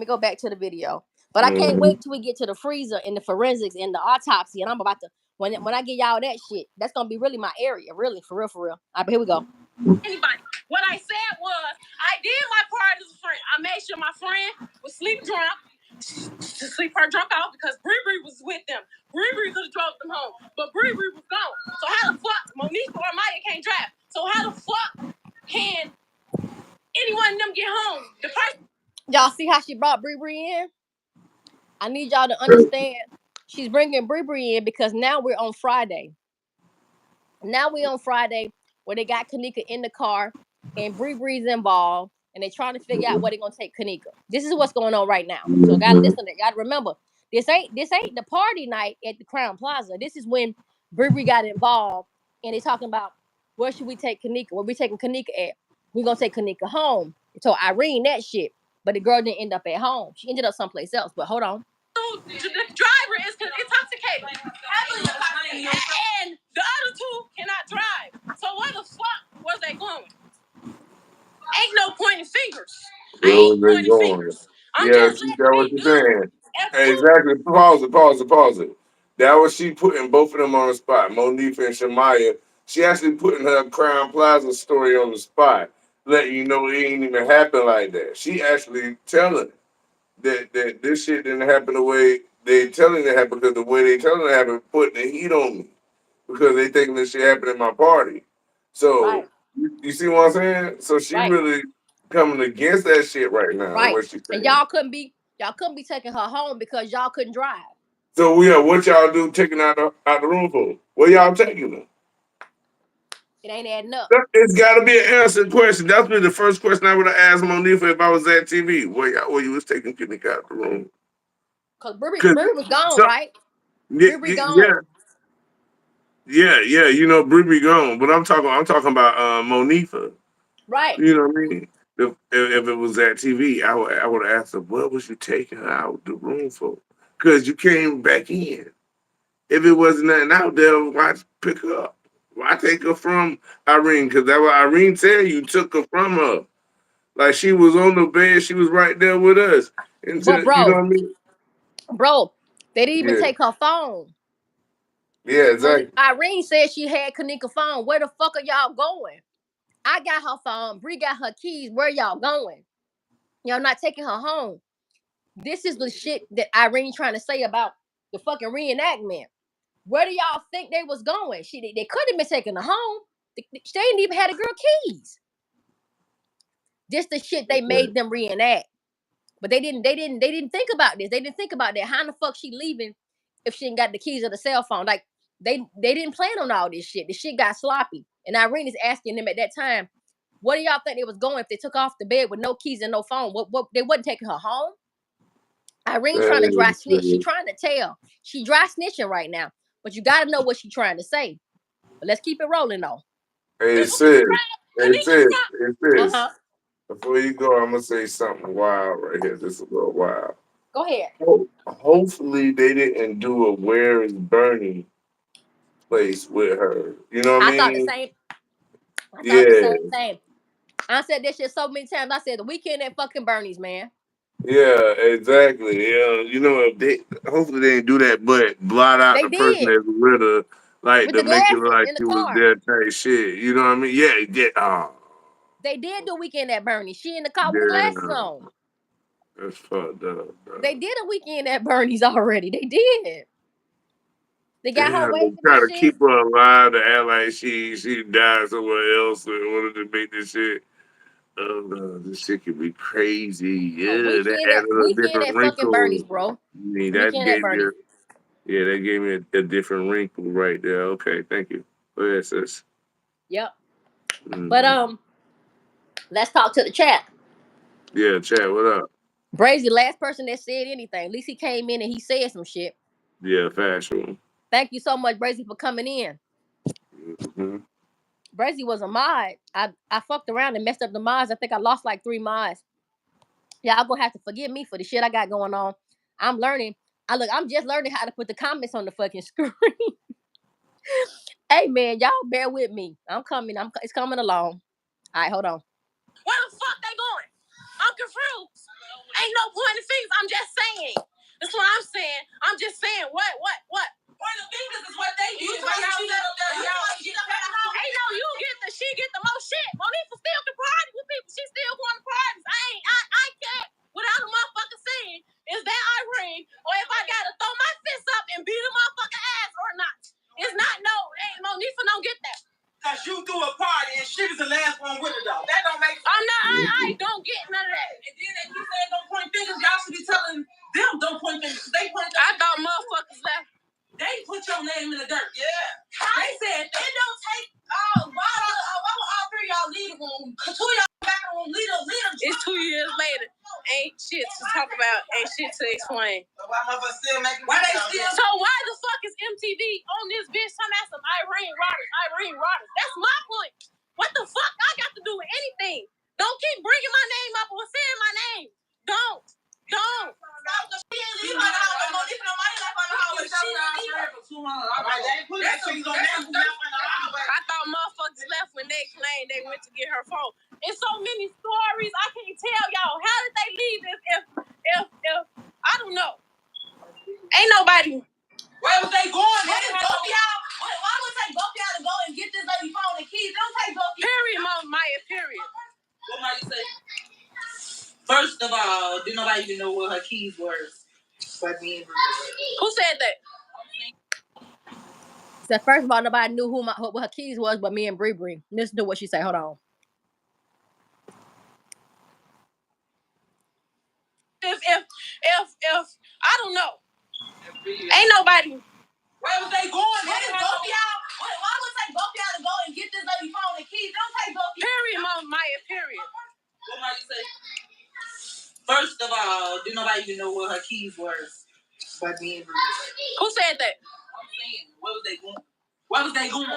go back to the video. But I can't wait till we get to the freezer and the forensics and the autopsy. And I'm about to when I get y'all that shit, that's gonna be really my area. Really, for real, for real. All right, but here we go. Anybody. What I said was, I did my part as a friend. I made sure my friend was sleep drunk, to sleep her drunk out because Bree was with them. Bree could have drove them home, but Bree was gone. So how the fuck Monique or Maya can't drive? So how the fuck can anyone of them get home? The person. Y'all see how she brought Bree in? I need y'all to understand. She's bringing Bree in because now we're on Friday. Now we on Friday where they got Kenneka in the car and Bree's involved and they're trying to figure out where they're gonna take Kenneka. This is what's going on right now. So gotta listen to that. Gotta remember, this ain't the party night at the Crown Plaza. This is when Bree got involved and they're talking about where should we take Kenneka? Where we taking Kenneka at? We're gonna take Kenneka home. So Irene that shit. But the girl didn't end up at home. She ended up someplace else. But hold on. The driver is intoxicated. And the other two cannot drive. So where the fuck was they going? Ain't no pointing fingers. I ain't pointing fingers. I'm just see, that what letting you're me do. saying. Exactly. Pause it. That was she putting both of them on the spot, Monifa and Shamaya. She actually putting her Crown Plaza story on the spot, letting you know it ain't even happen like that. She actually telling that this shit didn't happen the way they telling it happened because the way they telling it happened putting the heat on me because they thinking this shit happened at my party. So Right. you see what I'm saying? So she Right. really coming against that shit right now. Right. What she saying? And y'all couldn't be taking her home because y'all couldn't drive. So what y'all do taking out the room for? Where y'all taking them? It ain't adding up. It's got to be an answered question. That's been the first question I would have asked Monifa if I was at TV. Where you was taking Kenneka out the room? Cause Bree was gone, So, right? yeah, Bree gone. yeah. You know, Bree gone, but I'm talking about Monifa. Right. You know what I mean? If it was at TV, I would have asked her, what was you taking her out the room for? Because you came back in. If it wasn't nothing out there, why pick her up? Why take her from Irene? Because that's what Irene said. You took her from her. Like she was on the bed, she was right there with us. But Until you know bro, what I mean? they didn't even Yeah, take her phone. yeah, exactly. Irene said she had Kenneka's phone. Where the fuck are y'all going? I got her phone. Bree got her keys. Where y'all going? Y'all not taking her home. This is the shit that Irene trying to say about the fucking reenactment. Where do y'all think they was going? They could have been taking her home. They didn't even have the girl keys. This the shit they made them reenact. But they didn't think about this. They didn't think about that. How in the fuck she leaving if she ain't got the keys of the cell phone? Like they didn't plan on all this shit. The shit got sloppy. And Irene is asking them at that time, What do y'all think they was going if they took off the bed with no keys and no phone? What they wasn't taking her home? Irene trying to dry snitch. She trying to tell. She dry snitching right now. But you got to know what she trying to say. But let's keep it rolling though. Hey, sis. Hey, sis. Hey, sis. Before you go, I'm gonna say something wild right here. This is a little wild. Go ahead. Hopefully they didn't do a Where is Bernie place with her. You know what I mean? Thought the same. I thought the same thing. I said this shit so many times. I said the weekend at fucking Bernie's, man. Yeah, exactly. Yeah, you know, if they hopefully they didn't do that, but blot out They the person did. that's with her, like With to the make it glasses look like in the she was car. there type shit. You know what I mean? Yeah, yeah. Oh, They did do weekend at Bernie's. She in the car with the yeah. glasses on. That's fucked up, bro. They did a weekend at Bernie's already. They did. They got her Damn, they waving try and to shit. keep her alive to act like she died somewhere else in order to make this shit. This shit could be crazy. Yeah, that added a Weekend different at fucking Bernie's, wrinkle. bro. I mean, that Weekend at gave me Bernie's. that gave me a different wrinkle right there. Okay, thank you. Go ahead, sis. Yep. Mm-hmm. But let's talk to the chat. Yeah, chat, what up? Brazy, last person that said anything. At least he came in and he said some shit. Yeah, factual. Thank you so much, Brazy, for coming in. Mm-hmm. Brazy was a mod. I fucked around and messed up the mods. I think I lost like 3 mods. Y'all gonna have to forgive me for the shit I got going on. I'm learning. I'm just learning how to put the comments on the fucking screen. Hey man, y'all bear with me. I'm coming. It's coming along. All right, hold on. Where the fuck they going? I'm confused. Ain't no pointing fingers. I'm just saying. That's what I'm saying. I'm just saying. What? Pointing fingers is what they do. Ain't no you get the she get the most shit. Monifa still can party with people. She still going to parties. I can't without a motherfucker saying is that Irene or if I gotta throw my fist up and beat a motherfucker ass or not. It's not no. Ain't Monifa don't get that. Cause you threw a party and she was the last one with it though. That don't make sense. I'm not. I don't get none of that. And then they keep saying don't point fingers. Y'all should be telling them don't point fingers. They point. I thought motherfuckers left. They put your name in the dirt. Yeah. They said it don't take. Why would all three of y'all leave the room? 'Cause two of y'all back in the room. Leader. It's 2 years later. Ain't shit to talk about. Ain't shit to explain. So why motherfuckers still making? Why they still? So why the fuck is MTV on this bitch? Talking about some Irene Rodgers. That's my point. What the fuck I got to do with anything? Don't keep bringing my name up or saying my name. Don't. She ain't leave my house. No money left on the house. She didn't leave for 200. I thought motherfuckers left when they claimed they went to get her phone. It's so many stories I can't tell y'all. How did they leave if I don't know. Ain't nobody. Where was they going? Why would they both y'all to go and get this lady phone and keys? Don't take both. Period, Maya. Period. What might you say? First of all, did nobody even know what her keys were? But me. Who said that? So first of all, nobody knew what her keys was, but me and Bree. Listen to what she said. Hold on. If I don't know. Ain't nobody. Where was they going? Why would they both y'all to go and get this lady phone and keys? Don't take both. Period, Maya. Period. What might you say? First of all, did nobody even know what her keys were? But me and Bree. Who said that? I'm saying, where was they going? Where was they going?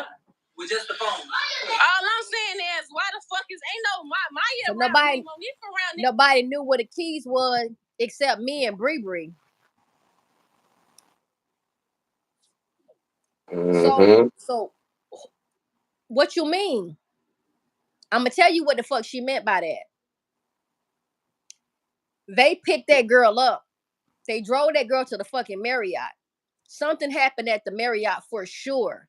With just the phone. All I'm saying is, why the fuck is ain't no Maya So around nobody knew what the keys was except me and Bree. Mm-hmm. So what you mean? I'm gonna tell you what the fuck she meant by that. They picked that girl up. They drove that girl to the fucking Marriott. Something happened at the Marriott for sure.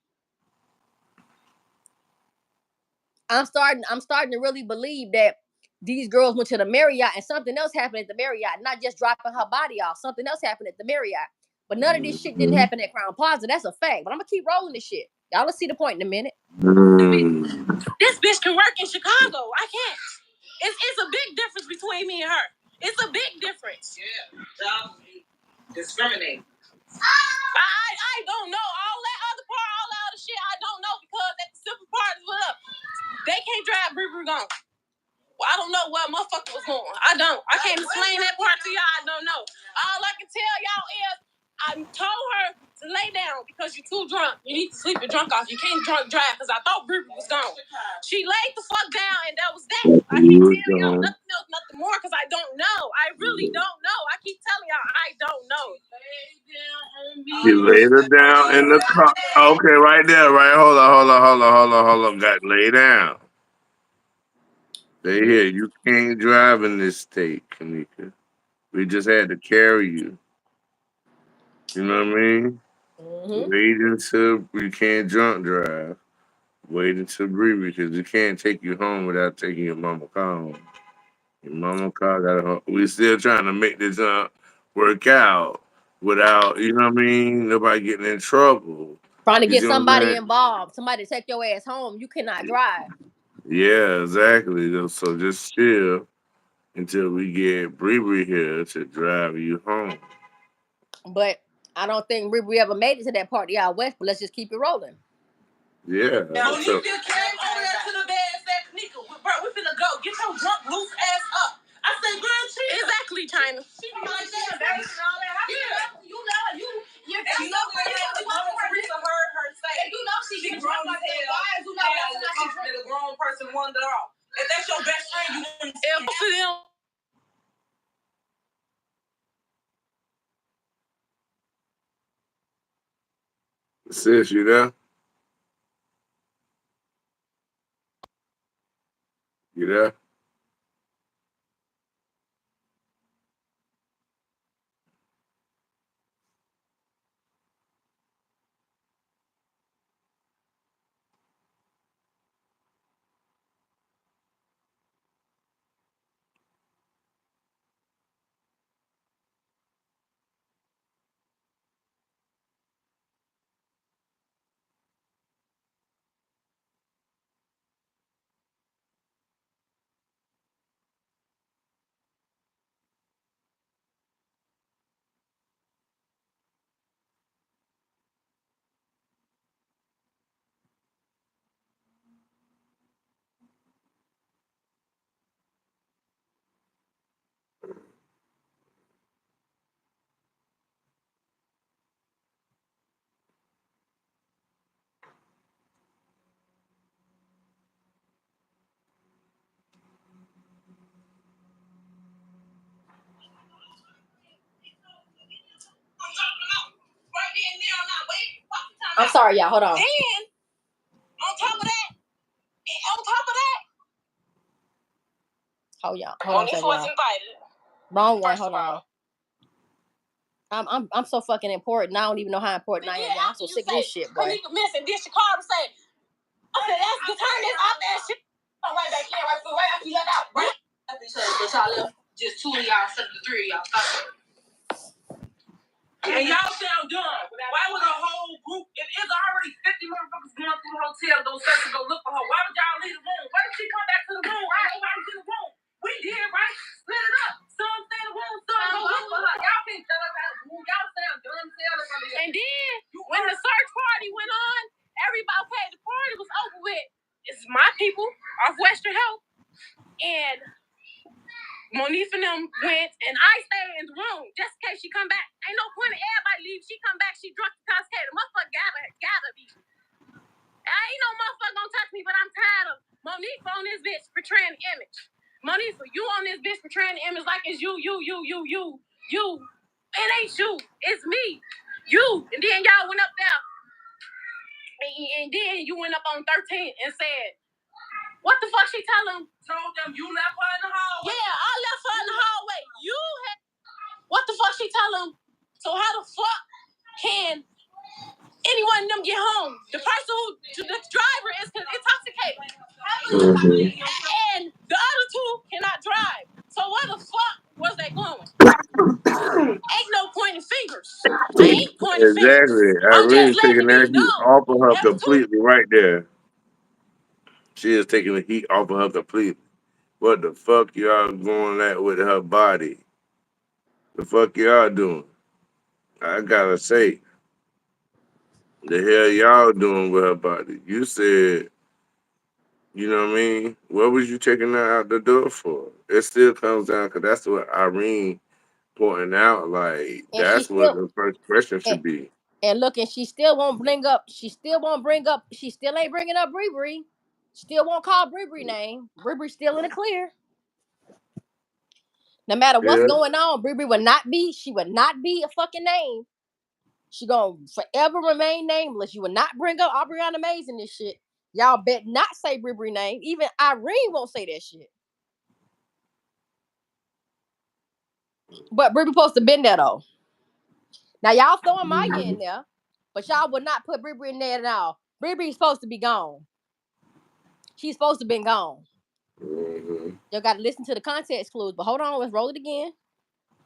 I'm starting to really believe that these girls went to the Marriott and something else happened at the Marriott, not just dropping her body off. Something else happened at the Marriott. But none of this shit didn't happen at Crown Plaza. That's a fact. But I'm gonna keep rolling this shit. Y'all will see the point in a minute. This bitch can work in Chicago. I can't. It's a big difference between me and her. It's a big difference. Yeah. Discriminate. I don't know. All that other shit, I don't know because that the simple part is what up. They can't drive Bree gone. don't know where motherfucker was going. I don't. I can't explain that part to y'all. I don't know. All I can tell y'all is I told her to lay down because you're too drunk. You need to sleep your drunk off. You can't drunk drive because I thought Brie was gone. She laid the fuck down and that was that. I can't tell y'all nothing else, nothing more because I don't know. I really don't know. I keep telling y'all I don't know. You laid her down in the car. Okay, right there, right. Hold on. Got lay down. Stay here. You can't drive in this state, Kenneka. We just had to carry you. You know what I mean? Mm-hmm. Wait until you can't drunk drive. Wait until breathe because you can't take you home without taking your mama car home. Your mama car got home. We still trying to make this work out without, you know what I mean? Nobody getting in trouble. Trying to You get see what I'm somebody saying? involved, somebody to take your ass home. You cannot drive. Yeah, exactly. So just chill until we get Bree here to drive you home. But I don't think we ever made it to that part of y'all west. But let's just keep it rolling. Yeah. When you just came over there to the bed and said, Kenneka, bro, we finna go. Get your drunk, loose ass up. I said, girl, chill. Exactly, China. She was like that, embarrassing all that. Yeah. You know, Teresa heard her say. You know she drunk like that. Why is you not that a grown person wander off? If that's your best friend, you wouldn't. If both of them. Sis, you there? You there? I'm sorry, y'all. Hold on. Then, on top of that, Hold on. Monifa was invited. Wrong one. Hold on. I'm so fucking important. I don't even know how important I am. Y'all. I'm so sick of this shit, boy. Kenneka missing. Then she called and say, I said, that's the turn this off that shit. I'm right back here, right after you let out. Right? But y'all left just two of y'all instead of the three of y'all. Stop. And y'all sound dumb. Why would a whole group, if it's already 50 motherfuckers going through the hotel, go search and go look for her, why would y'all leave the room? Why did she come back to the room? Right? Nobody's in the room. We did, right? Split it up. Some stay in the room, some go look for her. Y'all can't tell us how to move. Y'all sound dumb. And then, when the search party went on, everybody, okay, the party was over with. It's my people off Western Health. And Monifa and them went, and I stayed in the room just in case she come back. Ain't no point in everybody leave. She come back, she drunk the cascade. The motherfucker gotta be. Ain't no motherfucker gonna touch me, but I'm tired of Monifa on this bitch portraying the image. Monifa, you on this bitch portraying the image like it's you. It ain't you, it's me. You. And then y'all went up there, and then you went up on 13 and said, what the fuck she tell him? Told them you left her in the hallway. Yeah, I left her in the hallway. You had. What the fuck she tell him? So how the fuck can anyone of them get home? The person the driver is intoxicated. And the other two cannot drive. So where the fuck was they going? Ain't no pointing fingers. I ain't pointing fingers. Exactly. I'm just Irene letting taking it be that heat known. off of her That was two. completely right there. She is taking the heat off of her completely. What the fuck y'all going at with her body? The fuck y'all doing? I gotta say, the hell y'all doing with her body? You said You know what I mean? What was you taking her out the door for? It still comes down because that's what Irene pointing out. Like And she that's what still the first question and, should be. and look, and she still won't bring up. She still ain't bringing up Bree. Still won't call Bree name. Bree still in the clear. No matter what's Yeah. going on, Bree would not be. She would not be a fucking name. She gonna forever remain nameless. You will not bring up Aubriana Mays in this shit. Y'all bet not say Bree name. Even Irene won't say that shit. But Bree supposed to been there though. Now y'all throwing Maya in there, but y'all would not put Bree in there at all. Bree's supposed to be gone. She's supposed to been gone. Mm-hmm. You got to listen to the context clues. But hold on, let's roll it again.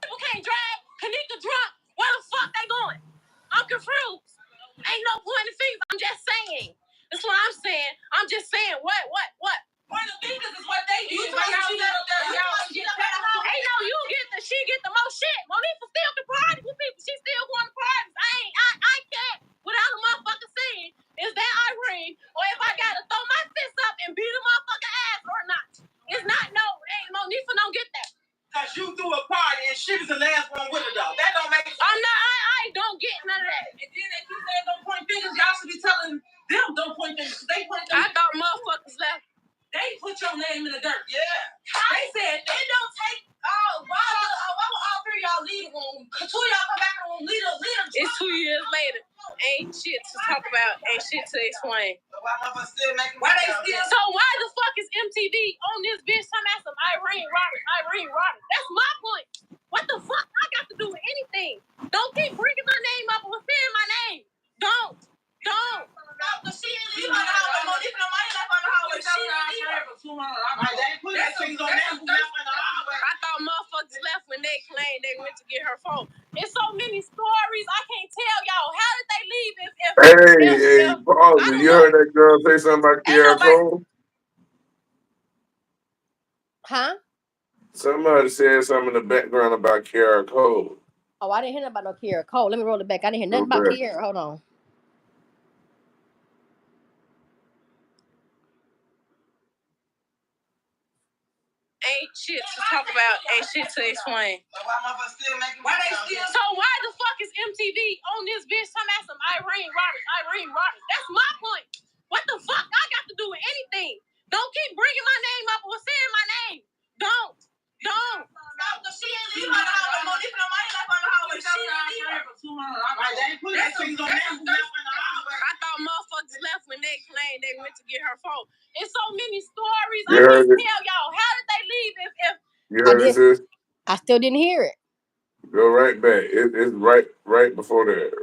People can't drive. Kenneka drunk. Where the fuck they going? I'm confused. Ain't no pointing fingers. I'm just saying. That's what I'm saying. I'm just saying. What? Pointing fingers is what they do. You talking about ain't no you get the she get the most shit. Monifa still can party with people. She still going to parties. I can't without a motherfucker saying is that Irene or if I gotta throw my fist up and beat a motherfucker ass or not. It's not no. Ain't Monifa don't get that. Cause you threw a party and she was the last one with her though. That don't make sense. I'm not. I don't get none of that. And then they keep saying don't point fingers. Y'all should be telling them don't point fingers. They point fingers. I thought motherfuckers left. They put your name in the dirt. Yeah. They said it don't take. Why would all three of y'all leave the room? Two of y'all come back in the room. Lead them. It's 2 years later. Ain't shit to talk about. Ain't shit to explain. Why they still? So why the fuck is MTV on this bitch talking about some Irene Roberts? That's my point. What the fuck I got to do with anything? Don't keep bringing my name up or saying my name. Don't. The shit is leaving the house. If nobody left on the hallway, I thought motherfuckers left when they claimed they went to get her phone. There's so many stories I can't tell y'all. How did they leave Hey, pause. You heard that girl say something about Kiara Cole? Huh? Somebody said something in the background about Kiara Cole. Oh, I didn't hear nothing about no Kiara Cole. Let me roll it back. I didn't hear nothing about Kiara. Hold on. Ain't shit to talk about, ain't shit to explain. Why they still? So why the fuck is MTV on this bitch talking about some Irene Roberts? That's my point. What the fuck I got to do with anything? Don't keep bringing my name up or saying my name. Don't. Stop the shit. Leave her alone. If nobody left on the hallway, I thought motherfuckers left when they claimed they went to get her phone. It's so many stories I can't tell y'all. How did they leave if you heard it, sis? I still didn't hear it. Go right back. It's right before that.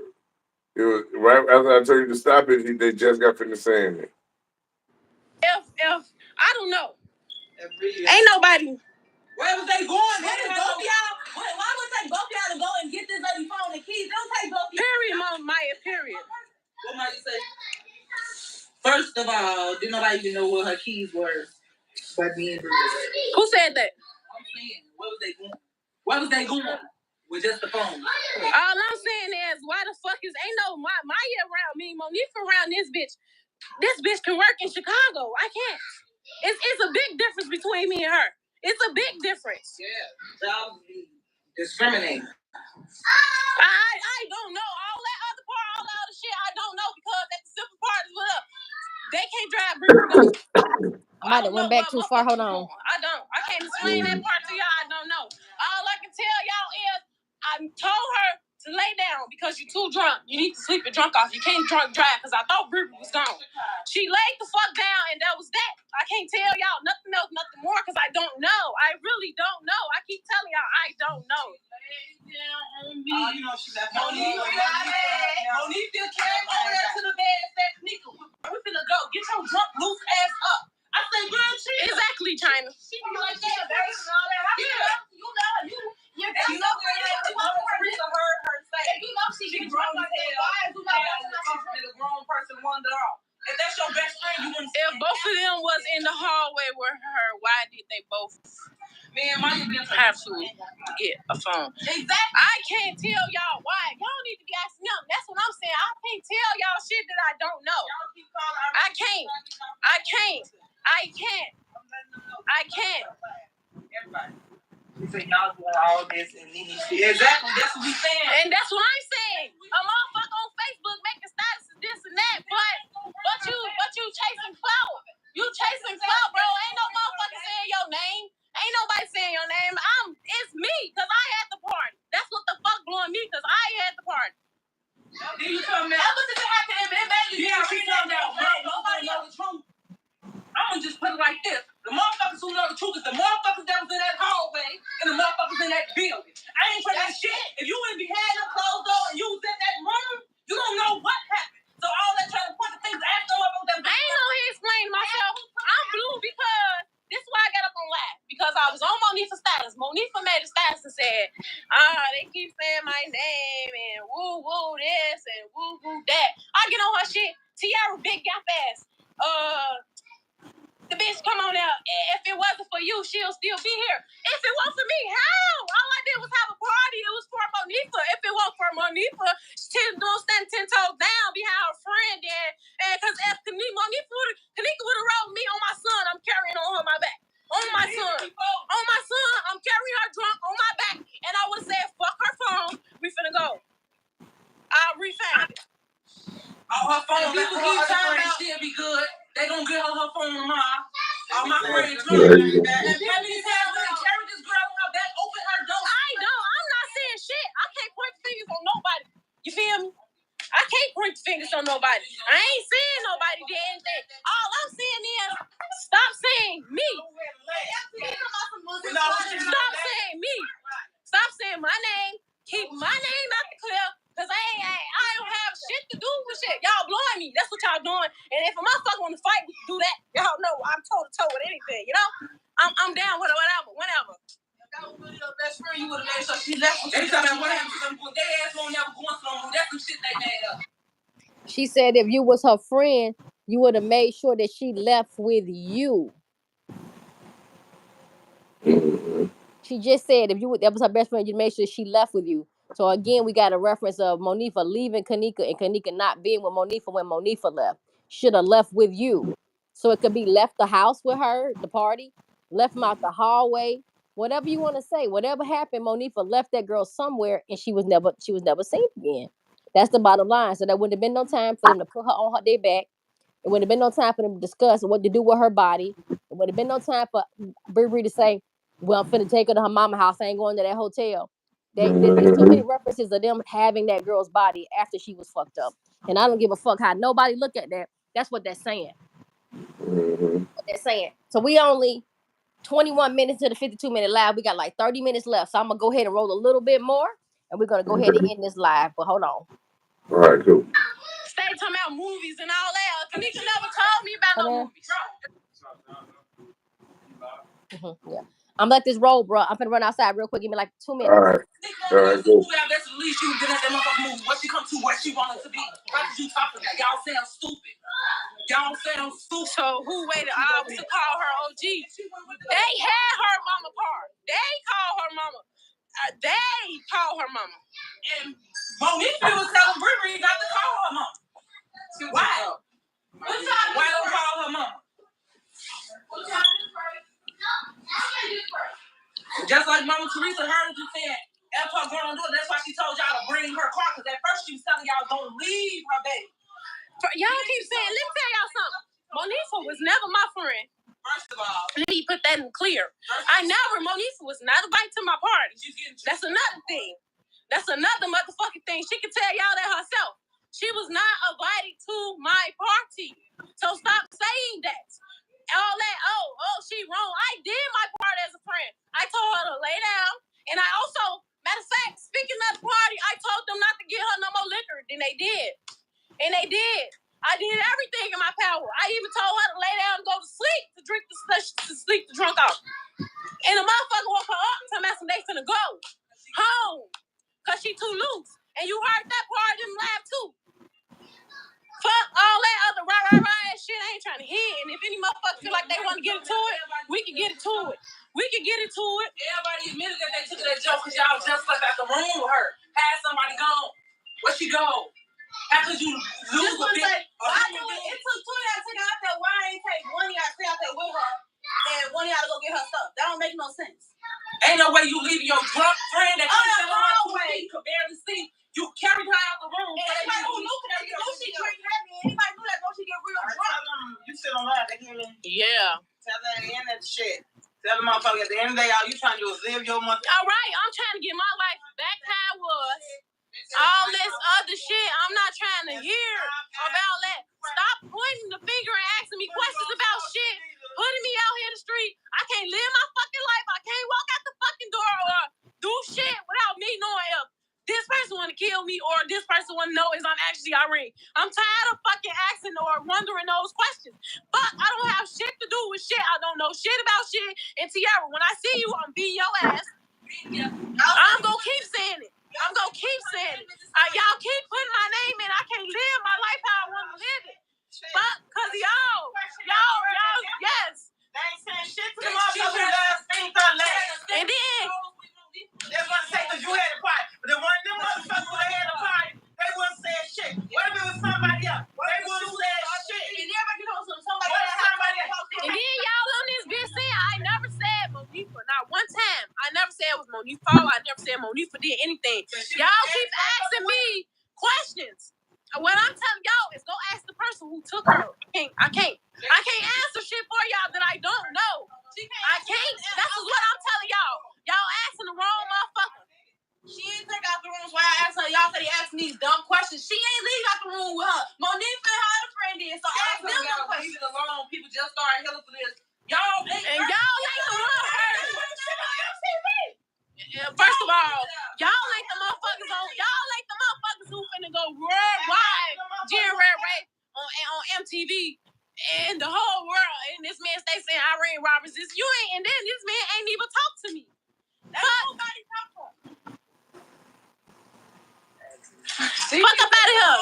It was right after I told you to stop it. They just got finished saying it. If I don't know. Ain't nobody. Where was they going? Why would take both y'all to go and get this lady phone and keys? Don't take both. Period, Maya. Period. What Maya say? First of all, did nobody even know what her keys were? But me and who said that? I'm saying, where was they going? Where was they going? With just the phone. All I'm saying is, why the fuck ain't no Maya around me, Monifa around this bitch? This bitch can work in Chicago. I can't. It's a big difference between me and her. It's a big difference. Yeah, jobs discriminate. I don't know all that other part, all that other shit. I don't know because that the simple part is what up. They can't drive Bree. I might have went back too far. Hold on. I can't explain that part to y'all. I don't know. All I can tell y'all is I told her to lay down because you're too drunk. You need to sleep your drunk off. You can't drunk drive because I thought Bree was gone. She laid the fuck down and that was that. I can't tell y'all nothing else, nothing more because I don't know. I really don't know. I keep telling y'all I don't know. You know she left Monique just came over there to the bed and said, Kenneka, we finna go. Get your drunk loose ass up. I said, girl, exactly, China. She be like that, embarrassing all that. You know, her say. You know she grown as hell. Why is a grown person wander off? If that's your best friend, you wouldn't. If both of them was in the hallway with her, why did they both? Me and Maya have to get a phone. Exactly. I can't tell y'all why. Y'all need to be asking them. That's what I'm saying. I can't tell y'all shit that I don't know. I can't. I can't. Everybody. We say y'all doing all this and exactly that's what we saying. And that's what I'm saying. A motherfucker on Facebook making statuses this and that, but you chasing clout. You chasing clout, bro. Ain't no motherfucker saying your name. Ain't nobody saying your name. It's me, cause I had the party. That's what the fuck blowing me, cause I had the party. Then you come out. What did it happen in Vegas? Yeah, we come out. Nobody know the truth. I'm gonna just put it like this. The motherfuckers who know the truth is the motherfuckers that was in that hallway and the motherfuckers in that building. I ain't trying that shit. If you wouldn't be had your clothes on and you was in that room, you don't know what happened. So all that trying to point the things ask them about them. I ain't know he explained myself. I'm blue because this is why I got up on live. Because I was on Monifa's status. Monifa made a status and said, they keep saying my name and woo woo this and woo woo that. I get on her shit. Tiara big gap ass. The bitch come on out. If it wasn't for you, she'll still be here. If it wasn't for me, how? All I did was have a party. It was for Monifa. If it wasn't for Monifa, she don't stand 10 toes down behind her friend. And because if Kenneka would have rolled me on my son, I'm carrying on my back. On my son. On my son, I'm carrying her drunk on my back. And I would have said, fuck her phone. We finna go. I'll refound it. All her phone, people keep talking about she'll be good. They gonna get her phone tomorrow. All my friends drunk. And people carry this girl on her back, open her door. I know. I'm not saying shit. I can't point fingers on nobody. You feel me? I can't point fingers on nobody. I ain't saying nobody did anything. All I'm saying is, stop saying me. Stop saying me. Stop saying my name. Keep my name out the clip. Cause I don't have shit to do with shit. Y'all blowing me. That's what y'all doing. And if a motherfucker want to fight, we can do that. Y'all know I'm toe to toe with anything. You know, I'm down with whatever. That was really your best friend. You would have made sure she left. They talking about what happened to them. Their ass won't never go on somewhere. That's some shit they made up. She said if you was her friend, you would have made sure that she left with you. She just said if that was her best friend, you made sure she left with you. So again, we got a reference of Monifa leaving Kenneka and Kenneka not being with Monifa when Monifa left. Should have left with you. So it could be left the house with her, the party, left him out the hallway, whatever you want to say. Whatever happened, Monifa left that girl somewhere and she was never seen again. That's the bottom line. So there wouldn't have been no time for them to put her on their back. It wouldn't have been no time for them to discuss what to do with her body. It would have been no time for Bree to say, well, I'm finna take her to her mama's house. I ain't going to that hotel. There's too many references of them having that girl's body after she was fucked up. And I don't give a fuck how nobody look at that. That's what they're saying. What they're saying. So we only 21 minutes to the 52-minute live. We got like 30 minutes left. So I'm going to go ahead and roll a little bit more. And we're going to go ahead and end this live. But hold on. All right, cool. Stay talking about movies and all that. Kenneka never told me about no movies. Yeah. I'm gonna let this roll, bro. I'm gonna run outside real quick. Give me like 2 minutes. All right. Cool. That's the least she was in that motherfucking movie. What she come to, what she wanted to be. What did you talking about? Y'all sound stupid. So who waited hours to call her OG? They had her mama card. They called her mama. And Monifa was telling Bree not to call her mama. Why? Why don't call her mama? Just like Mama Teresa heard you saying, F her going on do it. That's why she told y'all to bring her car. Because at first she was telling y'all don't leave her baby. Y'all keep saying, let me tell y'all something. Monifa was never my friend. First of all, let me put that in clear. Monifa was not invited to my party. That's another thing. That's another motherfucking thing. She can tell y'all that herself. She was not invited to my party. So stop saying that. All that, she wrong. I did my part as a friend. I told her to lay down. And I also, matter of fact, speaking of the party, I told them not to give her no more liquor. Then they did. And they did. I did everything in my power. I even told her to lay down and go to sleep, to drink to sleep the drunk off. And the motherfucker woke her up and told me they finna go home. Cause she too loose. And you heard that part of them laugh too. Fuck all that other rah ass shit. I ain't trying to hear. And if any motherfucker feel like they want to get into it, we can get into it. Everybody admitted that they took that joke because y'all just left out the room with her. Had somebody gone. Where she go? How could you lose a bitch? It took 2 years to take out that why I ain't take 1 year to stay out that no sense. Ain't no way you leaving your drunk friend that could barely see. You carried her out the room. Anybody who knew she drink heavy. Anybody knew that she get real drunk. You sit on that, they hear me? Yeah. Tell her at the end of that shit. Tell the motherfucker at the end of the day, all you trying to do is live your mother. All right, I'm trying to get my life back how it was. All this other shit, I'm not trying to hear about that. Stop pointing the finger and asking me questions about shit. Putting me out here in the street. I can't live my fucking life. I can't walk out the fucking door or do shit without me knowing if this person want to kill me or this person want to know is I'm actually Irene. I'm tired of fucking asking or wondering those questions. Fuck, I don't have shit to do with shit. I don't know shit about shit. And Tiara, when I see you, I'm beating your ass. I'm gonna keep saying it. I'm gonna keep saying it. Y'all keep putting my name in. I can't live my life how I want to live it. Fuck, cause y'all, yes. They ain't saying shit to the motherfuckers last. And then they wouldn't say because you had a party. But the one of them motherfuckers would have had a party, they wouldn't say shit. What if it was somebody else? They wouldn't say shit. And then y'all on this bitch saying I never said Monifa. Not one time. I never said it was Monifa. I never said Monifa did anything. Y'all keep asking me questions. What I'm telling y'all is go ask the person who took her. I can't answer shit for y'all that I don't know. I can't. That's what I'm telling y'all. Y'all asking the wrong motherfucker. She ain't take out the room, so I asked her. Y'all said he asking these dumb questions. She ain't leave out the room with her. Monifa and her other friend is. So ask them some questions. Leave it alone. People just started healing for this. Y'all ain't the one hurt. First of all, y'all ain't the motherfuckers who finna go worldwide, on MTV and the whole world. And this man stay saying Irene Roberts is you ain't, and then this man ain't even talk to me. Nobody talk to him. Fuck up out of here.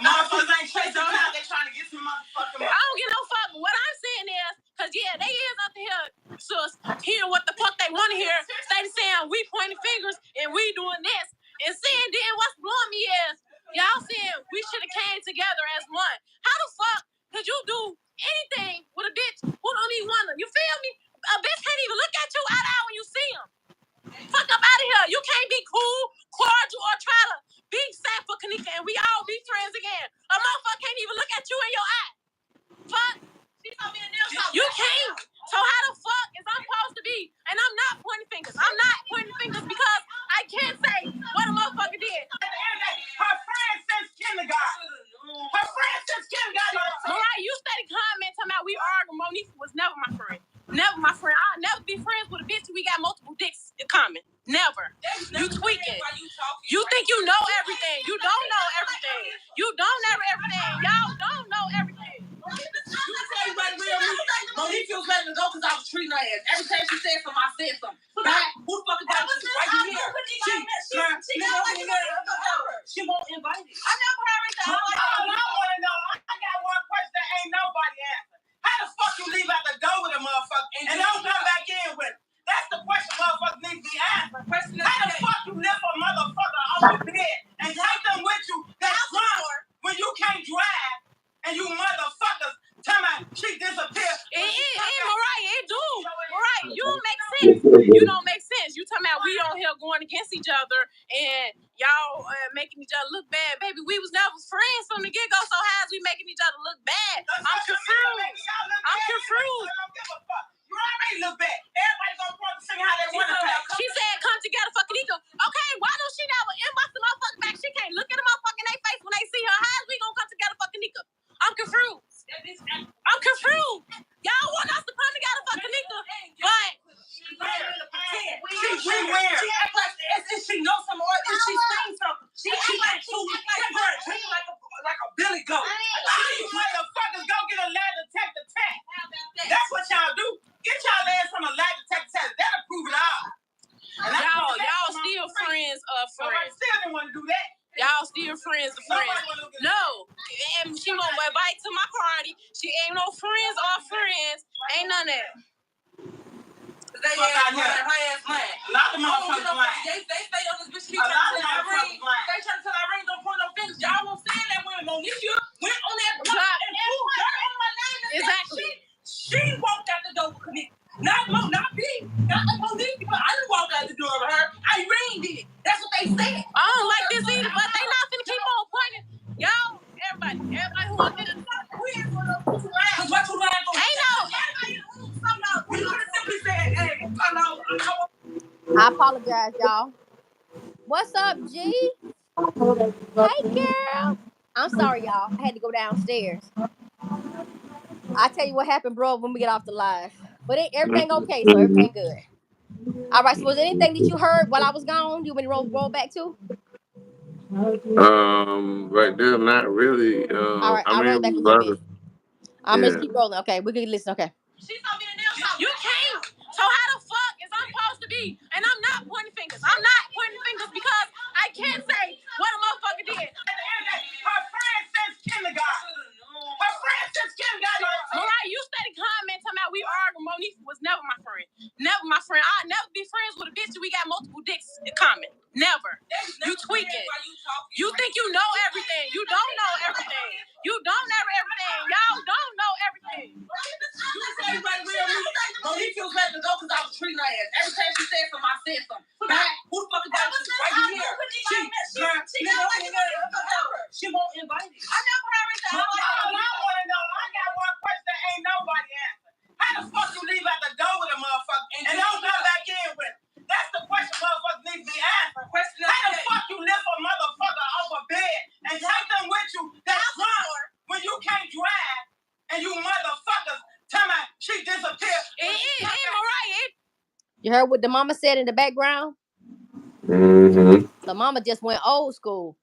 Motherfuckers ain't chasing out. They trying to get some motherfucking. I don't give no fuck. What I'm saying is, cause they is up here, sus, hearing what the fuck they want to hear. They saying we pointing fingers and we doing this. And saying then what's blowing me is, y'all saying we should have came together as one. How the fuck could you do anything with a bitch who don't even want to? You feel me? A bitch can't even look at you eye to eye when you see him. Fuck up out of here. You can't be cool, cordial, or try to be sad for Kenneka and we all be friends again. A motherfucker can't even look at you in your eye. Fuck. You can't. So how the fuck is I'm supposed to be? And I'm not pointing fingers. I'm not pointing fingers because I can't say what a motherfucker did. Her friend since kindergarten. Mariah, you steady commenting about we arguing. Monifa was never my friend. Never my friend. I'll never be friends with a bitch we got multiple dicks in common. Never. You tweaking. You think you know everything. You don't know everything. You don't know everything. Y'all don't know everything. Monifa was letting her go because I was treating her ass. Every time she said something, I said something. Who the fuck is that? Why you here? She won't invite me. I never heard that. I want to know. I got one question that ain't nobody answer. How the fuck you leave out the door with a motherfucker and don't come back in with it? That's the question motherfuckers need to be answered. How the fuck you lift a motherfucker off the bed and take them with you that's drunk when you can't drive and you motherfuckers tell me she disappeared? Mariah, it do. Mariah, you don't make sense. You don't make sense. You talking about we on here going against each other and y'all making each other look bad. Baby, we was never friends from the get-go, so how is we making each other look bad? I'm confused. You already look bad. Everybody gonna want to sing how they want to. She said, come together for Kenneka. Okay, why don't she never inbox the motherfucker back? She can't look at the motherfucker in their face when they see her. How is we gonna come together for Kenneka? I'm confused. Y'all want us to come together for Kenneka, but she act like she knows some more and she sings something. She act like like a billy goat. You motherfuckers go get a lie detector test. That's what y'all do. Get y'all ass on a lie detector test. That'll prove it all. Y'all still friends of friends. Still didn't want to do that. Y'all still friends of friends. No. And she won't invite to my party. She ain't no friends or friends. Ain't none of that. They ass lying. A lot of motherfuckers lying. They stay on this bitch. A lot of motherfuckers lying. They try to tell Irene don't point no fingers. Y'all won't say that when Monifa went on that block and proved her on my name. Exactly. She walked out the door with Kenneka. Not everybody who up there. We ain't gonna know who's around. Cause what you lying for? Ain't no. Everybody in the room, somehow. We could have simply said, hey, I apologize, y'all. What's up, G? Hey, girl. I'm sorry, y'all. I had to go downstairs. I'll tell you what happened, bro, when we get off the live. But everything okay, so everything good. All right, so was there anything that you heard while I was gone? You want me to roll back to? Right there, not really. All right, I I'll mean, roll it back a was a little lot bit. of, I'm just yeah. keep rolling. Okay, we can listen. Okay. She saw me in the nail shop. You can't. So how the fuck is I'm supposed to be? And I'm not pointing fingers. I'm not pointing fingers because I can't say what a motherfucker did. Her friend since kindergarten. Her friend since kindergarten. Mariah, you steady comment talking about we arguing. Monique was never my friend. Never my friend. I'll never be friends with a bitch we got multiple dicks in common. Never. You tweaking. You think you know everything. You don't know everything. You don't know everything. Y'all don't know everything. You can say everybody real me. Monique was letting her go because I was treating her ass. Every time she said something, I said something. Who the fuck is that? Right here. She won't invite you. I never heard it. I want to know. I got one question that ain't nobody answer. How the fuck you leave out the door with a motherfucker and don't come back in with it? That's the question motherfucker needs to be answered. How the fuck you lift a motherfucker off a bed and take them with you that's drunk when you can't drive and you motherfuckers tell me she disappeared? Mariah. You heard what the mama said in the background? Mm-hmm. The mama just went old school.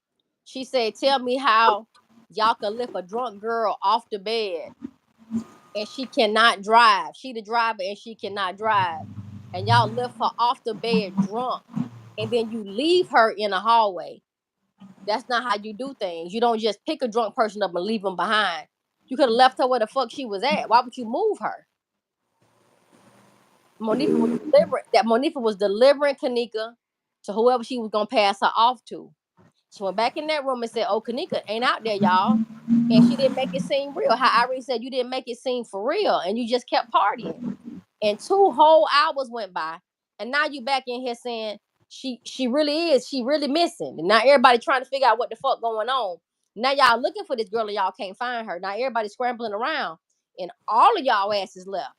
She said, "Tell me how y'all can lift a drunk girl off the bed and she cannot drive. She the driver and she cannot drive. And y'all lift her off the bed drunk. And then you leave her in a hallway. That's not how you do things. You don't just pick a drunk person up and leave them behind. You could have left her where the fuck she was at. Why would you move her?" Monifa was delivering Kenneka to whoever she was gonna pass her off to. She went back in that room and said, "Oh, Kenneka ain't out there, y'all." And she didn't make it seem real. How Irene said, you didn't make it seem for real, and you just kept partying. And 2 whole hours went by, and now you back in here saying she really missing. And now everybody trying to figure out what the fuck going on. Now y'all looking for this girl and y'all can't find her. Now everybody scrambling around, and all of y'all asses left.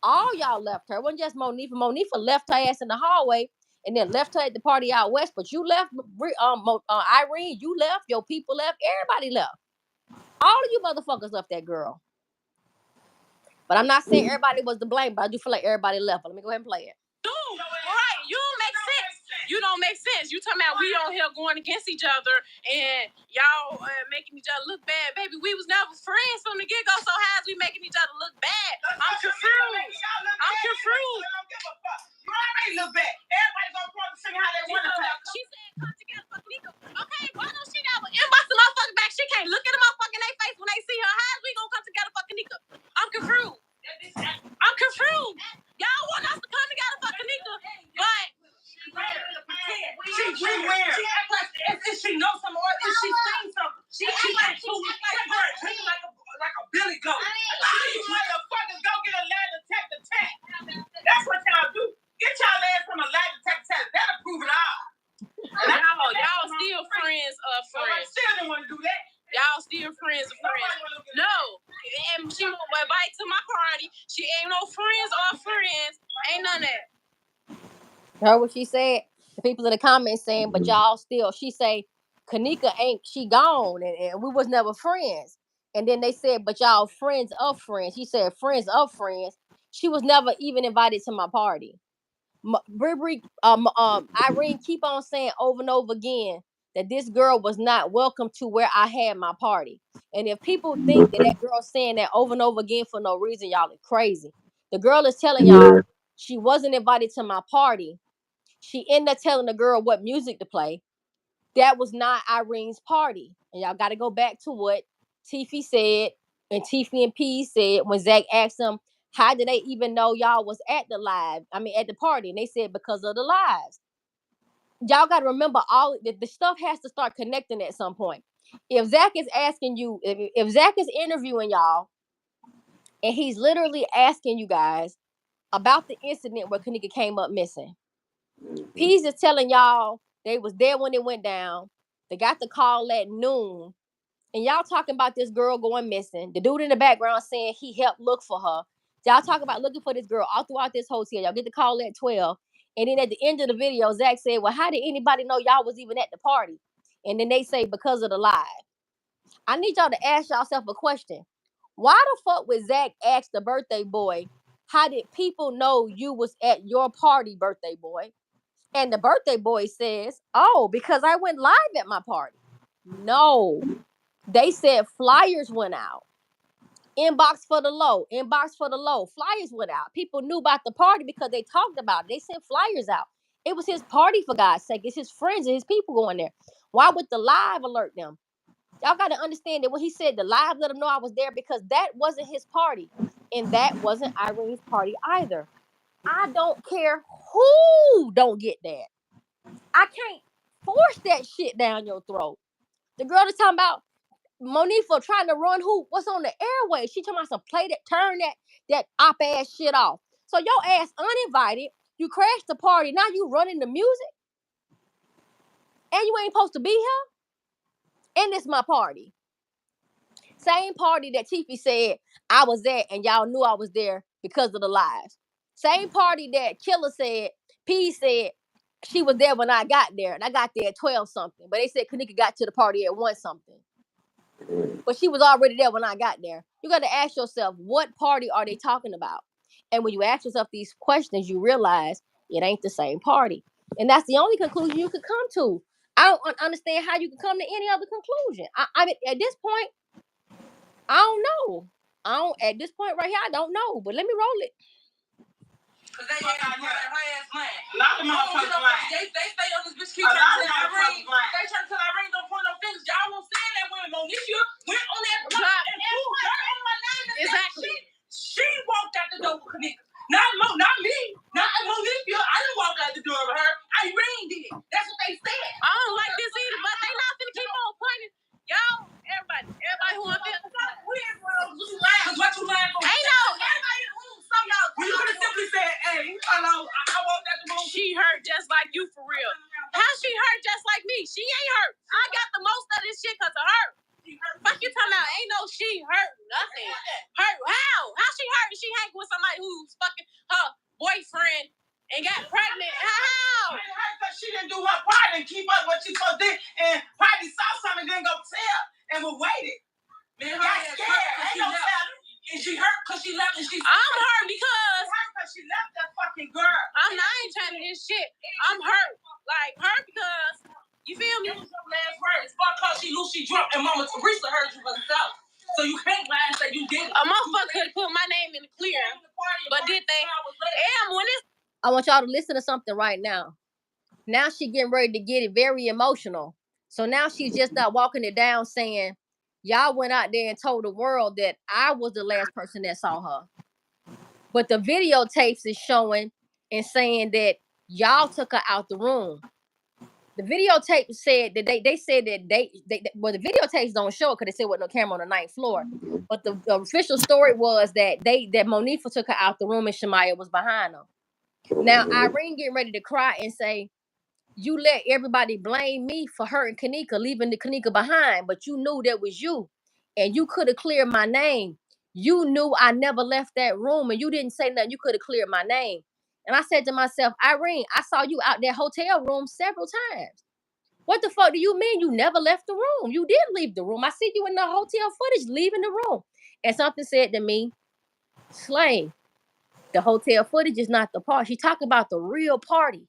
All y'all left her. It wasn't just Monifa. Monifa left her ass in the hallway and then left her at the party out west. But you left, Irene. You left. Your people left. Everybody left. All of you motherfuckers left that girl. But I'm not saying everybody was to blame, but I do feel like everybody left. But let me go ahead and play it. Right, you don't make sense. You don't make sense. You talking about we on here going against each other and y'all making each other look bad. Baby, we was never friends from the get-go, so how's we making each other look bad? I'm confused. I'm confused. You already look bad. Everybody gonna point to sing how they want to talk. She said come together for Kenneka. Okay, why don't she never inbox the motherfucker back? She can't look at the motherfucker in their face when they see her. How's we gonna come together for Kenneka? I'm confused. I'm confused. Y'all want us to come together for Kenneka, but she weird. She act like if she knows some or if she seen something. She act like a billy goat. You motherfuckers go get a lie detector test. That's what y'all do. Get y'all ass from a lie detector test. That'll prove it all. Y'all still friends of friends. I still didn't want to do that. Y'all still friends of friends. No. And she won't invite to my party. She ain't no friends or friends. Ain't none of that. Heard what she said? The people in the comments saying, but y'all still, she say, Kenneka ain't, she gone, and we was never friends. And then they said, but y'all friends of friends. She said, friends of friends. She was never even invited to my party. Irene keep on saying over and over again that this girl was not welcome to where I had my party. And if people think that girl saying that over and over again for no reason, y'all are crazy. The girl is telling y'all she wasn't invited to my party. She ended up telling the girl what music to play. That was not Irene's party. And y'all got to go back to what Tiffy said and Tiffy and P said when Zach asked them, how did they even know y'all was at the at the party? And they said because of the lives. Y'all got to remember all the stuff has to start connecting at some point. If Zach is asking you, if Zach is interviewing y'all and he's literally asking you guys about the incident where Kenneka came up missing, P's is telling y'all they was there when it went down. They got the call at noon. and y'all talking about this girl going missing. The dude in the background saying he helped look for her. Y'all talk about looking for this girl all throughout this hotel. Y'all get the call at 12. And then at the end of the video, Zach said, well, how did anybody know y'all was even at the party? And then they say, because of the live. I need y'all to ask yourself a question. Why the fuck would Zach ask the birthday boy, how did people know you was at your party, birthday boy? And the birthday boy says, oh, because I went live at my party. No. They said flyers went out. Inbox for the low. Flyers went out. People knew about the party because they talked about it. They sent flyers out. It was his party, for God's sake. It's his friends and his people going there. Why would the live alert them? Y'all got to understand that when he said the live let him know I was there, because that wasn't his party. And that wasn't Irene's party either. I don't care who don't get that. I can't force that shit down your throat. The girl that's talking about Monifa trying to run what's on the airway. She talking about some play that, turn that op ass shit off. So your ass uninvited, you crashed the party, now you running the music, and you ain't supposed to be here. And it's my party. Same party that Tiffy said I was at, and y'all knew I was there because of the lives. Same party that Killer said, P said she was there when I got there, and I got there at 12 something. But they said Kenneka got to the party at 1 something. But she was already there when I got there. You got to ask yourself, what party are they talking about? And when you ask yourself these questions, you realize it ain't the same party. And that's the only conclusion you could come to. I don't understand how you can come to any other conclusion. I mean, at this point, I don't know. At this point right here, I don't know. But let me roll it. Cause they got her ass lying. A lot of motherfuckers lying. They stay on this bitch keep trying to tell Irene. They trying to tell Irene don't point no fingers. Y'all won't stand that when Monisha went on that block and proved her on my name. Exactly. She walked out the door with Kenneka. Not me. Not Monisha. I didn't walk out the door with her. Irene did. That's what they said. I don't like this either, but they not finna keep on pointing. Y'all, everybody who on this. What you lying for? Ain't no. Everybody in the room. Some y'all. You could have simply said, hey, hello, I walked out the room. She hurt just like you for real. How she hurt just like me? She ain't hurt. I got the most of this shit because of her. Fuck you talking about? Ain't no she hurt nothing. Hurt how? How she hurt? She hang with somebody who's fucking her boyfriend and got pregnant. How? It hurt because she didn't do her part and keep up what she supposed to do, and probably saw something and didn't go tell and was waiting. Man, got scared. Ain't no telling. And she hurt because she left, and I'm hurt because she left that fucking girl. I ain't trying to this shit. I'm hurt. Like, hurt because, you feel me? It was your last words. Fuck her, she loose, she drunk, and Mama Teresa heard you herself. So you can't lie and say you did it. A motherfucker could put my name in the clear, but did they? I want y'all to listen to something right now. Now she getting ready to get it very emotional. So now she's just not walking it down saying, y'all went out there and told the world that I was the last person that saw her. But the videotapes is showing and saying that y'all took her out the room. The videotape said that they said that the videotapes don't show it because they said with no camera on the 9th floor. But the official story was that Monifa took her out the room and Shamaya was behind her. Now Irene getting ready to cry and say, you let everybody blame me for hurting Kenneka, leaving the Kenneka behind, but you knew that was you, and you could have cleared my name. You knew I never left that room, and you didn't say nothing. You could have cleared my name. And I said to myself, Irene, I saw you out that hotel room several times. What the fuck do you mean you never left the room? You did leave the room. I see you in the hotel footage leaving the room. And something said to me, Slay, the hotel footage is not the part. She talking about the real party.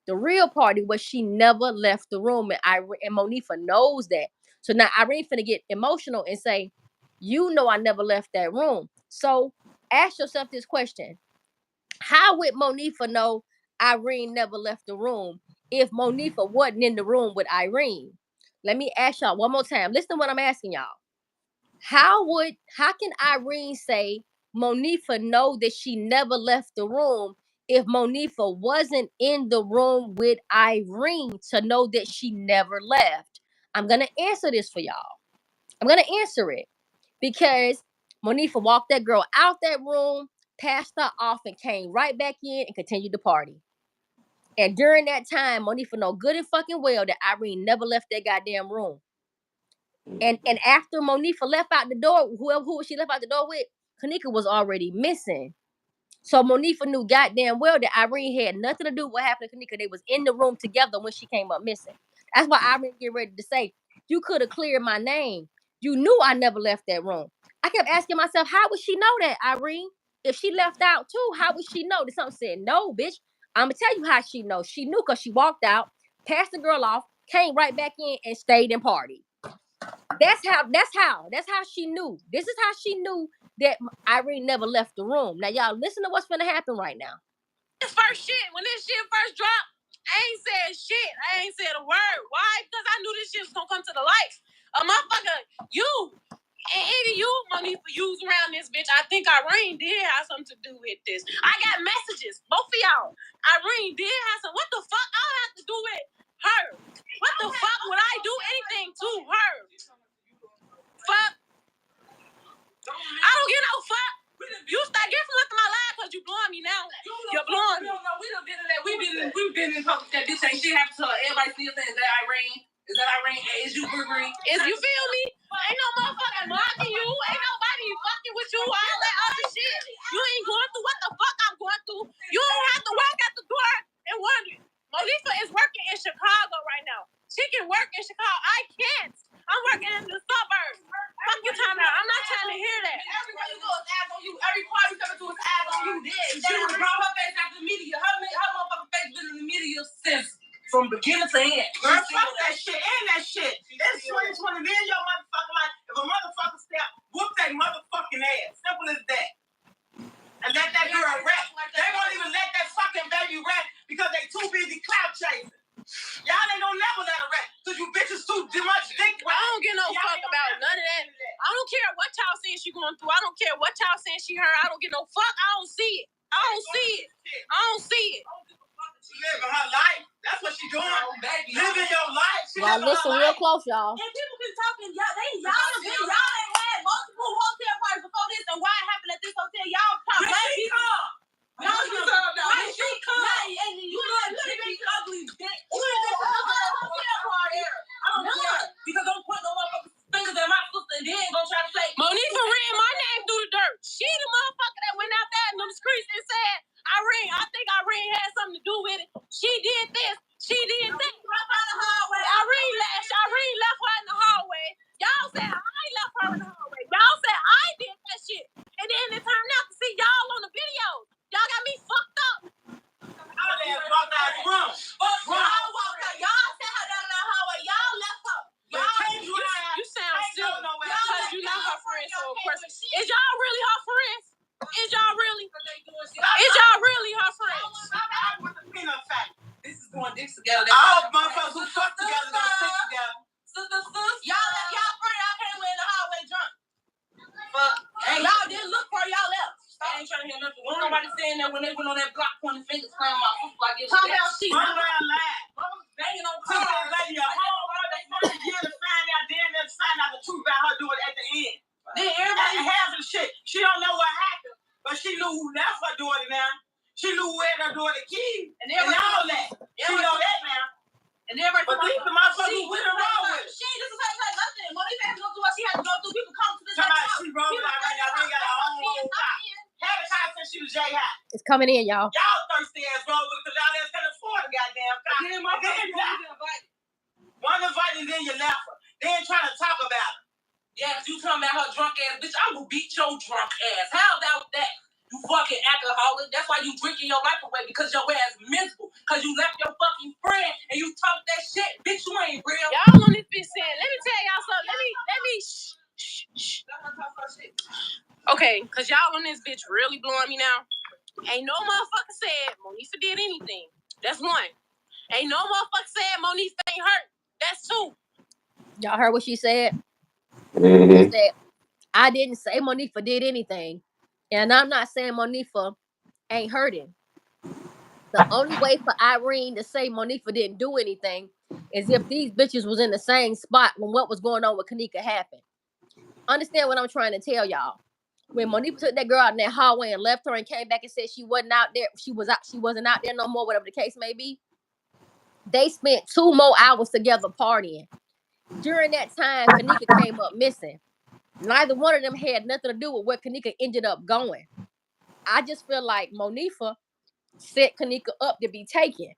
The real party was she never left the room, and Monifa knows that. So now Irene finna get emotional and say, you know I never left that room. So ask yourself this question. How would Monifa know Irene never left the room if Monifa wasn't in the room with Irene? Let me ask y'all one more time. Listen to what I'm asking y'all. How can Irene say Monifa know that she never left the room if Monifa wasn't in the room with Irene to know that she never left? I'm going to answer this for y'all. I'm going to answer it because Monifa walked that girl out that room, passed her off, and came right back in and continued the party. And during that time, Monifa know good and fucking well that Irene never left that goddamn room. And after Monifa left out the door, who she left out the door with, Kenneka was already missing. So Monifa knew goddamn well that Irene had nothing to do with what happened to Kenneka. They was in the room together when she came up missing. That's why Irene get ready to say, you could have cleared my name. You knew I never left that room. I kept asking myself, how would she know that, Irene? If she left out too, how would she know? Something said, no, bitch. I'm gonna tell you how she knows. She knew because she walked out, passed the girl off, came right back in and stayed and partied. That's how she knew. This is how she knew that Irene never left the room. Now y'all listen to what's gonna happen right now. This first shit, when this shit first dropped, I ain't said shit. I ain't said a word. Why? Because I knew this shit was gonna come to the light. A motherfucker, you and any you, money for use around this bitch. I think Irene did have something to do with this. I got messages, both of y'all. Irene did have some. What the fuck? I don't have to do with her. What the fuck would I do anything to her? Fuck. I don't give no fuck. You start getting from my life because you blowing me now. You're blowing me. No, we done been in that. We've been in public that this ain't shit happened to her. Everybody still saying, is that Irene? Is that Irene? Is you Irene? Is you feel me? Ain't no motherfucking mocking you. Ain't nobody fucking with you. All that other shit. You ain't going through what the fuck I'm going through. You don't have to walk out the door and wonder. Melissa is working in Chicago right now. She can work in Chicago. I can't. I'm working in the suburbs. Fuck you talking about. I'm not trying to hear that. Everywhere you go is ads on you. Every party you come to is ads on you. She was brought her face out the media. Her motherfucking face been in the media since from beginning to end. Girl, fuck that shit and that shit. It's 2020. Live your motherfucking life. If a motherfucker step, whoop that motherfucking ass. Simple as that. And let that girl rap. They won't even let that fucking baby rap because they too busy clout chasing. Y'all ain't gonna never let her rap because you bitches too much dick. I don't give no fuck about none of that. I don't care what y'all saying she going through. I don't care what y'all saying she heard. I don't give no fuck. I don't see it. I don't see it. I don't see it. She living her life. That's what she doing, baby. Living your life. Y'all listen real close, y'all. And people been talking. Y'all ain't had multiple hotel parties before this. And why it happened at this hotel? Y'all talk. And you know big ugly dick. Because don't put no motherfucking fingers in my sister and then go try to say Monifa ran my name through the dirt. She the motherfucker that went out there in the streets and said, Irene, I think Irene had something to do with it. She did this. She did that. Irene left her in the hallway. Y'all said I left her in the hallway. Y'all said I did that shit. And then it turned out to see y'all on the video. Y'all got me fucked up. Y'all walked out the room. Y'all walked out. Y'all sat her down in the hallway. Y'all left her. You sound silly because you not her friend. So of course, is y'all really her friends? Is y'all really her friends? This is going dicks together. All motherfuckers who fuck together gonna stick together. Sisters, y'all left y'all friend. Y'all came in the hallway drunk. But y'all didn't look for y'all left. I ain't trying to hear nothing. Won't nobody saying that when they went on that block pointing fingers playing my foot like it was talking about shit. Run around live. Banging on cars. Lady, a whole other 20 years to find out, then they find out the truth about her doing it at the end. Then everybody has some shit. She don't know what happened, but she knew who left her doing it now. She knew where her doing the key and all that. She know that now. And everybody but these the motherfuckers with her wrong with it. She this is like nothing. Monifa had to go through what she had to go through. People come to this house. She rolled out right now. We got our own whole time. Had a time since she was J High. It's coming in, y'all. Y'all thirsty ass roll with it because y'all ass can't afford a goddamn car. One invited, then you left her. Then trying to talk about her. Yeah, you talking about her drunk ass bitch. I will beat your drunk ass. How about that? You fucking alcoholic. That's why you drinking your life away because your ass miserable. Because you left your fucking friend and you talk that shit. Bitch, you ain't real. Y'all on this bitch saying, let me tell y'all something. Let me shh. Okay, because y'all on this bitch really blowing me now. Ain't no motherfucker said Monifa did anything. That's one. Ain't no motherfucker said Monifa ain't hurt. That's two. Y'all heard what she said? Mm-hmm. She said, I didn't say Monifa did anything. And I'm not saying Monifa ain't hurting. The only way for Irene to say Monifa didn't do anything is if these bitches was in the same spot when what was going on with Kenneka happened. Understand what I'm trying to tell y'all. When Monifa took that girl out in that hallway and left her and came back and said she wasn't out there, she wasn't out there no more, whatever the case may be. They spent 2 more hours together partying. During that time, Kenneka came up missing. Neither one of them had nothing to do with where Kenneka ended up going. I just feel like Monifa set Kenneka up to be taken.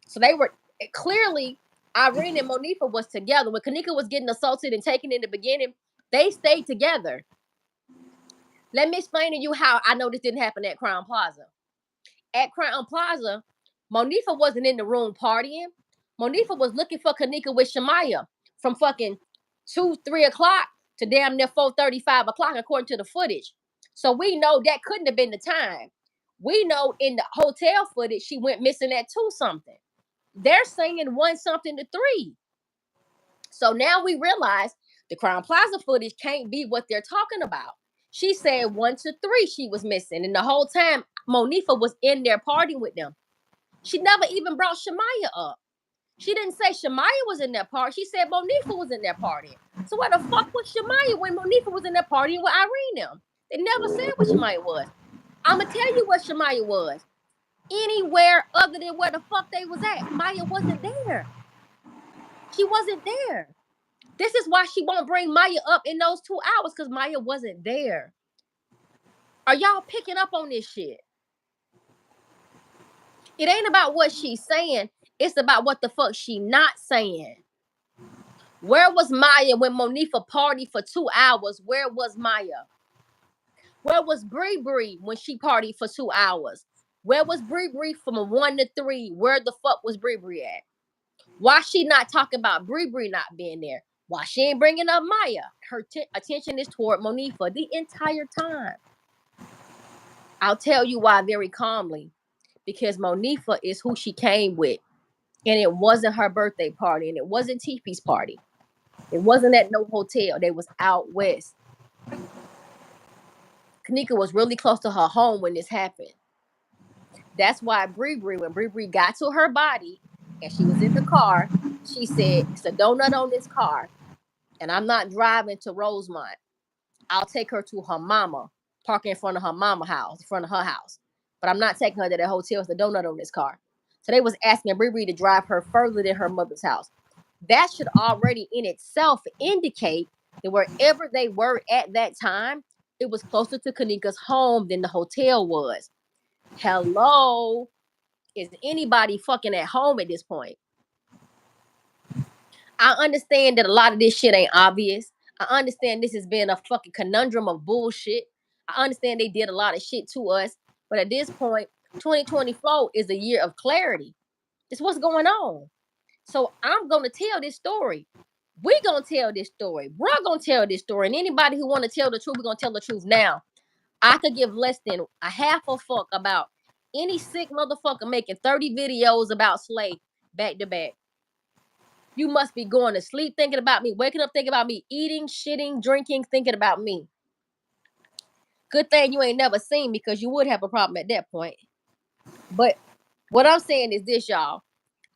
So they were clearly, Irene and Monifa was together. When Kenneka was getting assaulted and taken in the beginning, they stayed together. Let me explain to you how I know this didn't happen at Crown Plaza. At Crown Plaza, Monifa wasn't in the room partying. Monifa was looking for Kenneka with Shamaya from fucking 2, 3 o'clock to damn near 4:30, 5 o'clock, according to the footage. So we know that couldn't have been the time. We know in the hotel footage she went missing at 2 something. They're saying 1 something to 3. So now we realize the Crown Plaza footage can't be what they're talking about. She said 1 to 3 she was missing, and the whole time Monifa was in there partying with them. She never even brought Shamaya up. She didn't say Shamaya was in that party. She said Monifa was in there partying. So why the fuck was Shamaya when Monifa was in there partying with Irene them? They never said what Shamaya was. I'ma tell you what Shamaya was. Anywhere other than where the fuck they was at, Maya wasn't there. She wasn't there. This is why she won't bring Maya up in those 2 hours, because Maya wasn't there. Are y'all picking up on this shit? It ain't about what she's saying. It's about what the fuck she not saying. Where was Maya when Monifa partied for 2 hours? Where was Maya? Where was Bree Bree when she partied for 2 hours? Where was Bree Bree from 1 to 3? Where the fuck was Bree Bree at? Why she not talking about Bree Bree not being there? Why she ain't bringing up Maya? Her attention is toward Monifa the entire time. I'll tell you why very calmly. Because Monifa is who she came with. And it wasn't her birthday party. And it wasn't Tiffy's party. It wasn't at no hotel. They was out west. Kenneka was really close to her home when this happened. That's why when Bree Bree got to her body and she was in the car, she said, it's a donut on this car. And I'm not driving to Rosemont. I'll take her to her mama, park in front of her mama house, in front of her house. But I'm not taking her to the hotel. It's a donut on this car. So they was asking Bree Bree to drive her further than her mother's house. That should already in itself indicate that wherever they were at that time, it was closer to Kenneka's home than the hotel was. Hello? Is anybody fucking at home at this point? I understand that a lot of this shit ain't obvious. I understand this has been a fucking conundrum of bullshit. I understand they did a lot of shit to us. But at this point, 2024 is a year of clarity. It's what's going on. So I'm going to tell this story. We going to tell this story. We're going to tell this story. And anybody who want to tell the truth, we're going to tell the truth now. I could give less than a half a fuck about any sick motherfucker making 30 videos about Slay back to back. You must be going to sleep thinking about me, waking up thinking about me, eating, shitting, drinking, thinking about me. Good thing you ain't never seen me, because you would have a problem at that point. But what I'm saying is this, y'all.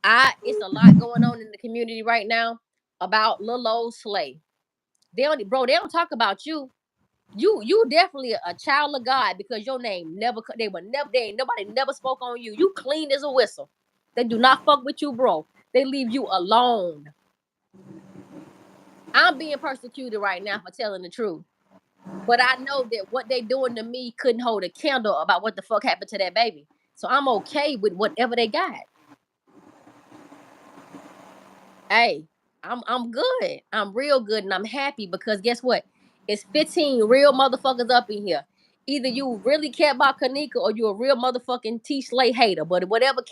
It's a lot going on in the community right now about Lil old Slay. They don't talk about you. You definitely a child of God, because your name nobody never spoke on you. You clean as a whistle. They do not fuck with you, bro. They leave you alone. I'm being persecuted right now for telling the truth. But I know that what they doing to me couldn't hold a candle about what the fuck happened to that baby. So I'm okay with whatever they got. Hey, I'm good. I'm real good, and I'm happy, because guess what? It's 15 real motherfuckers up in here. Either you really care about Kenneka, or you a real motherfucking T Slay hater. But whatever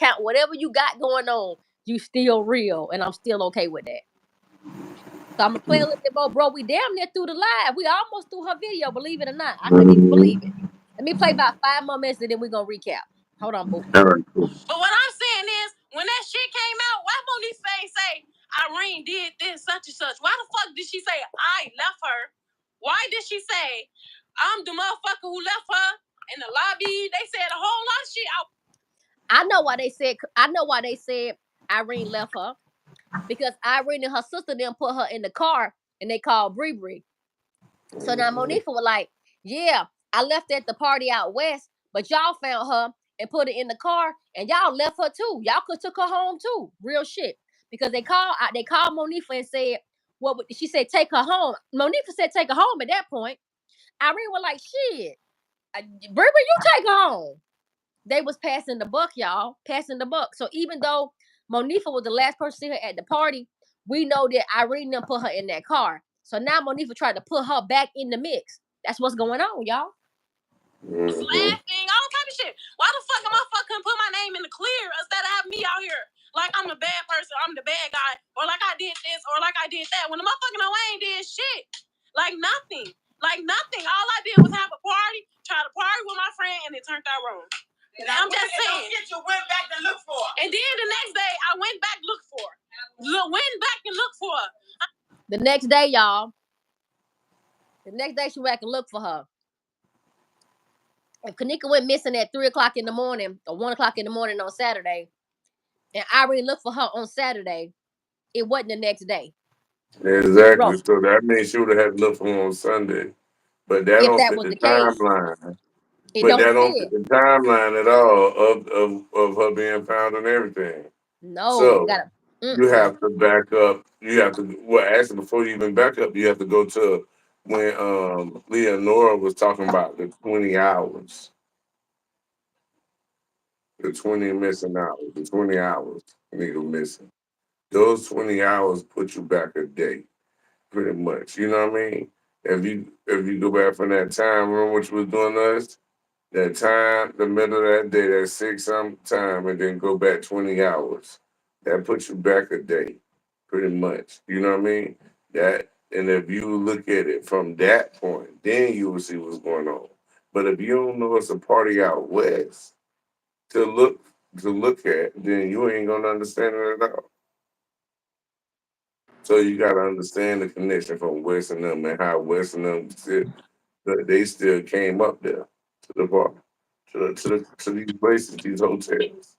you got going on, you still real, and I'm still okay with that. So I'm gonna play a little bit more, bro. We damn near through the live. We almost through her video, believe it or not. I couldn't even believe it. Let me play about 5 more minutes, and then we're gonna recap. Hold on, boo. All right, cool. But what I'm saying is, when that shit came out, why Monifa say Irene did this, such and such? Why the fuck did she say I left her? Why did she say I'm the motherfucker who left her in the lobby? They said a whole lot of shit. I know why they said Irene left her, because Irene and her sister then put her in the car and they called Bree Bree. So now Monifa was like, yeah, I left at the party out west, but y'all found her and put her in the car, and y'all left her too. Y'all could took her home too. Real shit. Because they called Monifa and said, she said, take her home. Monifa said, take her home at that point. Irene was like, shit, Brie, you take her home. They was passing the buck, y'all. Passing the buck. So even though Monifa was the last person to see her at the party, we know that Irene done put her in that car. So now Monifa tried to put her back in the mix. That's what's going on, y'all. Laughing, all type of shit. Why the fuck am I fucking put my name in the clear instead of having me out here like I'm the bad person, I'm the bad guy, or like I did this, or like I did that, when the motherfucking I ain't did shit. Like nothing. Like nothing. All I did was have a party, try to party with my friend, and it turned out wrong. And I'm just saying. You went back to look for her. And then the next day, I went back to look for her. Went back and looked for her. The next day, y'all. The next day, she went back and looked for her. If Kenneka went missing at 3 o'clock in the morning or 1 o'clock in the morning on Saturday, and Irene looked for her on Saturday, it wasn't the next day. Exactly. Wrong. So that means she would have had to look for him on Sunday. But that don't fit the timeline. But that don't fit the timeline at all of her being found and everything. No. So you have to back up. You have to, well, actually, before you even back up, you have to go to when Leonora was talking about the 20 hours. The 20 missing hours. The 20 hours nigga missing. Those 20 hours put you back a day, pretty much. You know what I mean? If you go back from that time, remember what you was doing to us? That time, the middle of that day, that 6-some time, and then go back 20 hours. That puts you back a day, pretty much. You know what I mean? And if you look at it from that point, then you will see what's going on. But if you don't know it's a party out west to look at, then you ain't gonna understand it at all. So you gotta understand the connection from West and them and how West and them they still came up there to the bar, to these places, these hotels.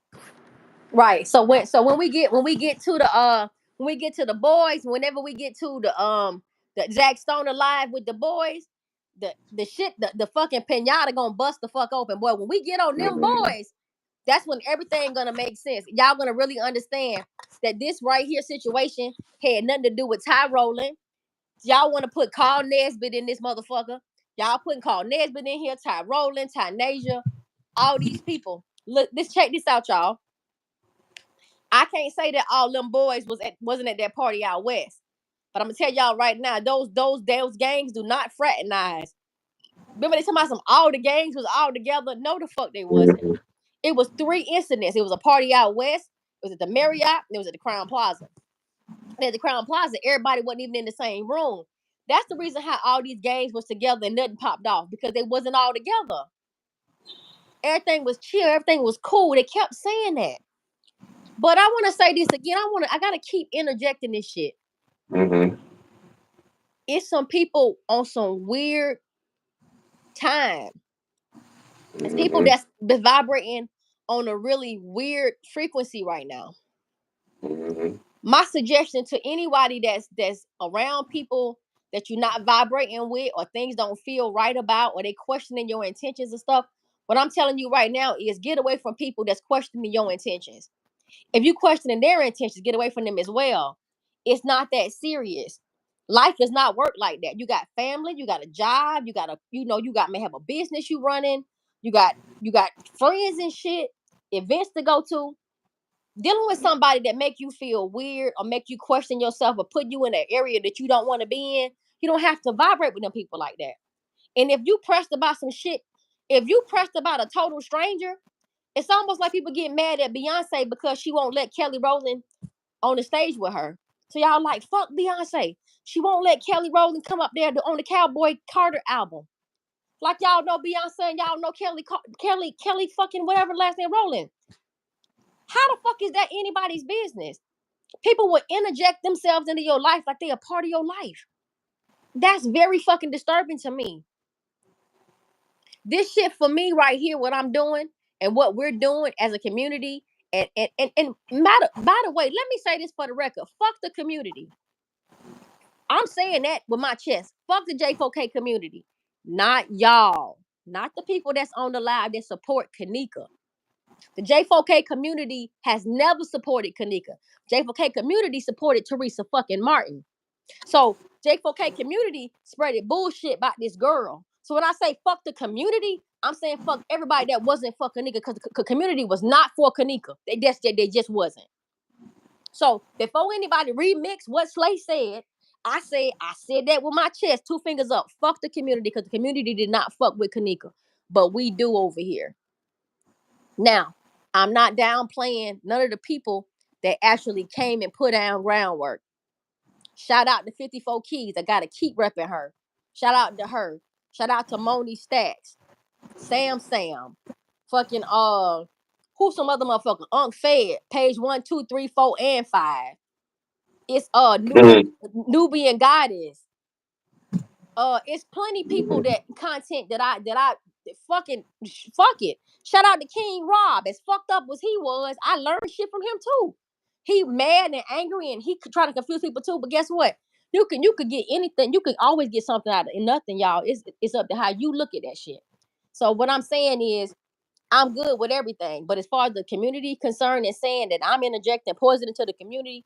Right. So when we get to the boys, whenever we get to the Jack Stoner live with the boys, the fucking pinata gonna bust the fuck open, boy. When we get on them boys, that's when everything gonna make sense. Y'all gonna really understand that this right here situation had nothing to do with Ty Rowland. Y'all want to put Carl Nesbitt in this motherfucker. Y'all putting Carl Nesbitt in here, Ty Rowland, Ty Nasia, all these people. Look, check this out, y'all. I can't say that all them boys wasn't at that party out west. But I'm gonna tell y'all right now, those gangs do not fraternize. Remember they talking about all the gangs was all together? No, the fuck they wasn't. Mm-hmm. It was 3 incidents. It was a party out west, it was at the Marriott, and it was at the Crown Plaza. And at the Crown Plaza, everybody wasn't even in the same room. That's the reason how all these gangs was together and nothing popped off, because they wasn't all together. Everything was chill, everything was cool. They kept saying that. But I want to say this again. I gotta keep interjecting this shit. Mm-hmm. It's some people on some weird time. It's people that's vibrating on a really weird frequency right now. Mm-hmm. My suggestion to anybody that's around people that you're not vibrating with, or things don't feel right about, or they questioning your intentions and stuff, what I'm telling you right now is get away from people that's questioning your intentions. If you questioning their intentions, get away from them as well. It's not that serious. Life does not work like that. You got family, you got a job, may have a business you running, you got friends and shit, events to go to. Dealing with somebody that make you feel weird or make you question yourself or put you in an area that you don't want to be in, you don't have to vibrate with them people like that. And if you pressed about some shit, if you pressed about a total stranger, it's almost like people get mad at Beyonce because she won't let Kelly Rowland on the stage with her. So y'all like, fuck Beyonce. She won't let Kelly Rowland come up there on the Cowboy Carter album. Like y'all know Beyonce and y'all know Kelly fucking whatever last name Rowland. How the fuck is that anybody's business? People will interject themselves into your life like they're a part of your life. That's very fucking disturbing to me. This shit for me right here, what I'm doing and what we're doing as a community. And by the way, let me say this for the record. Fuck the community. I'm saying that with my chest. Fuck the J4K community. Not y'all. Not the people that's on the live that support Kenneka. The J4K community has never supported Kenneka. J4K community supported Teresa fucking Martin. So J4K community spreaded bullshit about this girl. So when I say fuck the community, I'm saying fuck everybody that wasn't for Kenneka, because the community was not for Kenneka. They just wasn't. So before anybody remix what Slay said, I said that with my chest, 2 fingers up. Fuck the community, because the community did not fuck with Kenneka, but we do over here. Now, I'm not downplaying none of the people that actually came and put down groundwork. Shout out to 54 Keys. I gotta keep repping her. Shout out to her. Shout out to Moni Stacks. Sam. Fucking who's some other motherfucker? Unc Fed. Page 1, 2, 3, 4, and 5. It's Nubian Goddess. It's plenty people that content that I fucking fuck it. Shout out to King Rob. As fucked up as he was, I learned shit from him too. He mad and angry, and he could try to confuse people too. But guess what? You could get anything. You can always get something out of nothing, y'all. It's up to how you look at that shit. So what I'm saying is, I'm good with everything. But as far as the community concerned and saying that I'm interjecting poison into the community,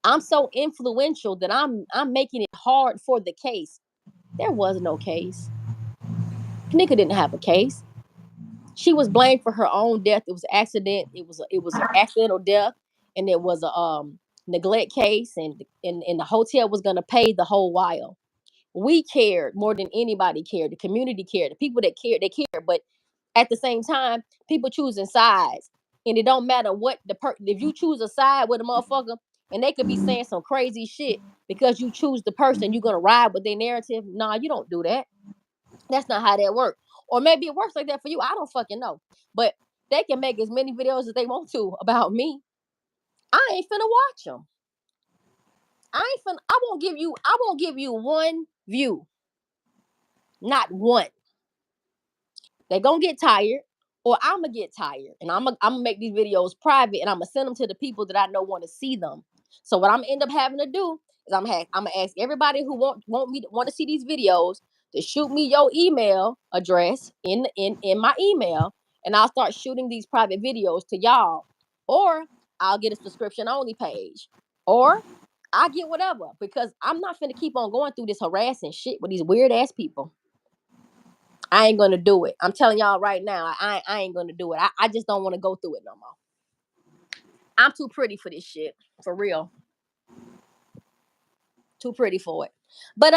I'm so influential that I'm making it hard for the case. There was no case. Kenneka didn't have a case. She was blamed for her own death. It was an accident. It was an accidental death, and it was a neglect case, and the hotel was gonna pay the whole while. We cared more than anybody cared. The community cared. The people that cared, they cared. But at the same time, people choosing sides, and it don't matter what if you choose a side with a motherfucker, and they could be saying some crazy shit because you choose the person, you're gonna ride with their narrative. Nah, you don't do that. That's not how that works. Or maybe it works like that for you. I don't fucking know. But they can make as many videos as they want to about me. I ain't finna watch them. I won't give you one view. Not one. They gonna get tired, or I'm gonna get tired, and I'm gonna make these videos private, and I'm gonna send them to the people that I know want to see them. So what I'm gonna end up having to do is I'm gonna ask everybody who want to see these videos to shoot me your email address in my email, and I'll start shooting these private videos to y'all, or I'll get a subscription only page, or I get whatever, because I'm not finna keep on going through this harassing shit with these weird ass people. I ain't gonna do it. I'm telling y'all right now, I ain't gonna do it. I just don't want to go through it no more. I'm too pretty for this shit. For real. Too pretty for it. But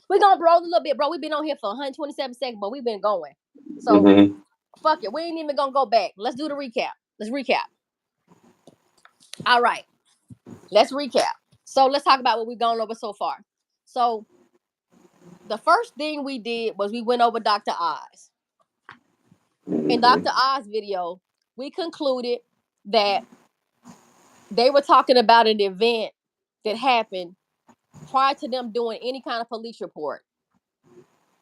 we're gonna roll a little bit, bro. We've been on here for 127 seconds, but we've been going. So fuck it. We ain't even gonna go back. Let's do the recap. Let's recap. All right. Let's recap. So let's talk about what we've gone over so far. So the first thing we did was we went over Dr. Oz. In Dr. Oz video, we concluded that they were talking about an event that happened prior to them doing any kind of police report.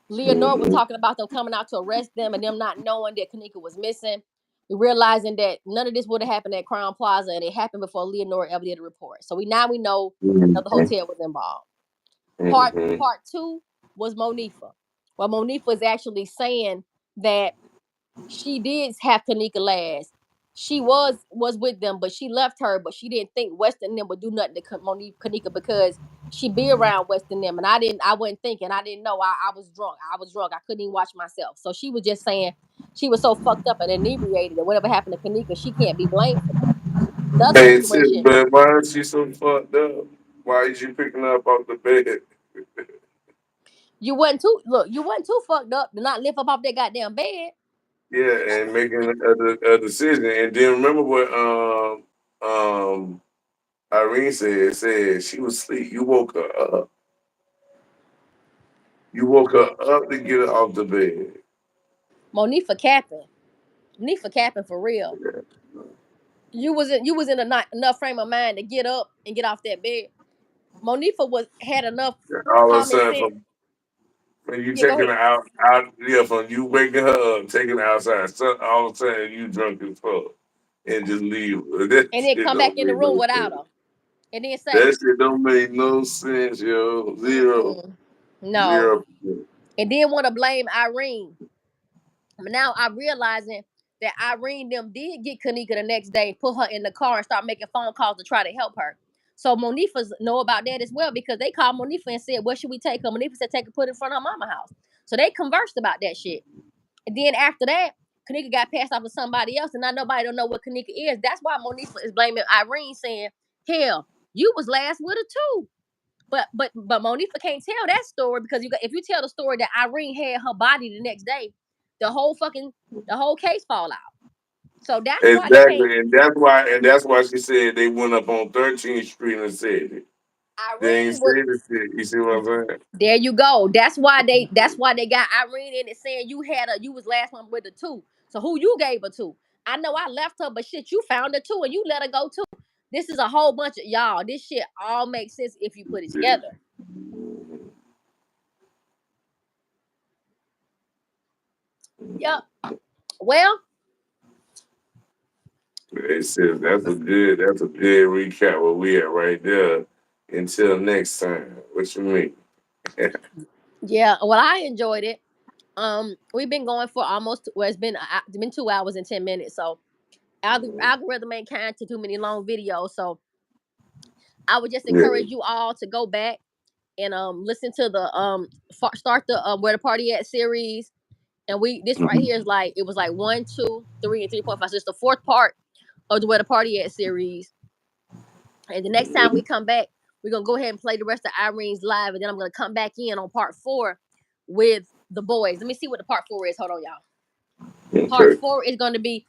Leonore was talking about them coming out to arrest them and them not knowing that Kenneka was missing. We realizing that none of this would have happened at Crown Plaza, and it happened before Leonore ever did a report. So we know that the hotel was involved. Part 2 was Monifa. Well, Monifa is actually saying that she did have Kenneka last. She was with them, but she left her. But she didn't think Weston them would do nothing to Kenneka because she be around Weston them, and I wasn't thinking. I didn't know. I was drunk. I couldn't even watch myself. So she was just saying she was so fucked up and inebriated that whatever happened to Kenneka, she can't be blamed for that. The other Hey, sis, situation, but why is she so fucked up? Why is you picking her up off the bed? you wasn't too fucked up to not lift up off that goddamn bed. Yeah, and making a decision. And then remember what Irene said she was asleep. You woke her up. You woke her up to get her off the bed. Monifa capping. Monifa capping for real. You was in enough frame of mind to get up and get off that bed. Monifa had enough All of a common sudden, sense. when you Yeah, go taking ahead. her out, yeah, from you waking her up, taking her outside, so all of a sudden you drunk as fuck and just leave. That And then shit come back don't in the make room no without sense. her. And then say, That shit don't make no sense, yo. Zero, no. 0%. And then want to blame Irene. But now I'm realizing that Irene them did get Kenneka the next day, put her in the car and start making phone calls to try to help her. So Monifa's know about that as well because they called Monifa and said, "What should we take her?" Monifa said, "Take her, put it in front of her mama house." So they conversed about that shit. And then after that, Kenneka got passed off to somebody else, and now nobody don't know what Kenneka is. That's why Monifa is blaming Irene, saying, "Hell, you was last with her too." But Monifa can't tell that story because if you tell the story that Irene had her body the next day, the whole case fall out. So that's why they can't. Exactly, and that's why she said they went up on 13th Street and said it. They ain't Irene said was. the shit. You see what I'm saying? There you go. That's why they got Irene in it saying you was last one with her too. So who you gave her to? I know I left her, but shit, you found her too and you let her go too. This is a whole bunch of y'all. This shit all makes sense if you put it together. Yep. Well, It says that's a good recap where we at right there. Until next time. What you mean? yeah. Well, I enjoyed it. We've been going for almost. Well, it's been 2 hours and 10 minutes. So algorithm ain't kind to too many long videos. So I would just Yeah. encourage you all to go back and listen to the start the Where the Party At series. And this right here is like it was like 1, 2, 3, and 3.5. So it's the fourth part of the Where the Party At series. And the next time we come back, we're gonna go ahead and play the rest of Irene's live, and then I'm gonna come back in on part 4 with the boys. Let me see what the part 4 is. Hold on, y'all. Part Okay. 4 is gonna be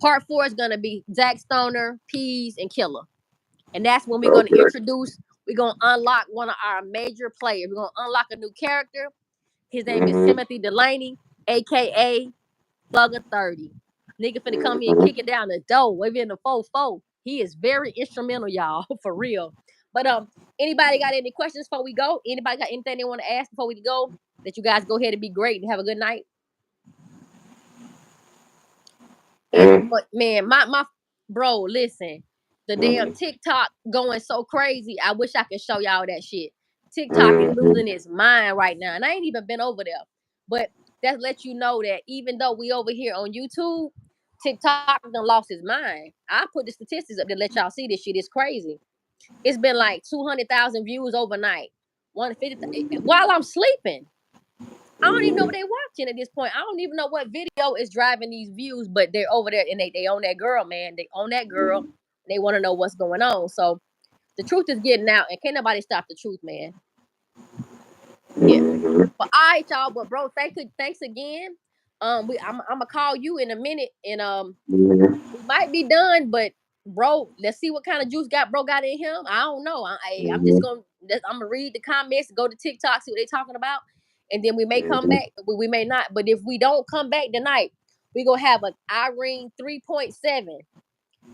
Part 4 is gonna be Zack Stoner, Peas, and Killer. And that's when we're gonna introduce, we're gonna unlock one of our major players. We're gonna unlock a new character. His name is Timothy Delaney, aka Plugger 30. Nigga finna come in kicking down the door, waving in the 4-4. He is very instrumental, y'all, for real. But anybody got any questions before we go? Anybody got anything they want to ask before we go? That you guys go ahead and be great and have a good night. And man, my bro, listen, the damn TikTok going so crazy. I wish I could show y'all that shit. TikTok is losing its mind right now, and I ain't even been over there. But that lets you know that even though we over here on YouTube, TikTok done lost his mind. I put the statistics up to let y'all see this shit. It's crazy. It's been like 200,000 views overnight. 150 while I'm sleeping. I don't even know what they're watching at this point. I don't even know what video is driving these views, but they're over there and they own that girl, man. They own that girl. They want to know what's going on. So the truth is getting out, and can't nobody stop the truth, man. Yeah. But all right, y'all. But bro, thanks again. I'm gonna call you in a minute, and we might be done, but bro, let's see what kind of juice bro got in him. I don't know. I'm just gonna read the comments, go to TikTok, see what they talking about, and then we may come back, but we may not. But if we don't come back tonight, we gonna have an Irene 3.7.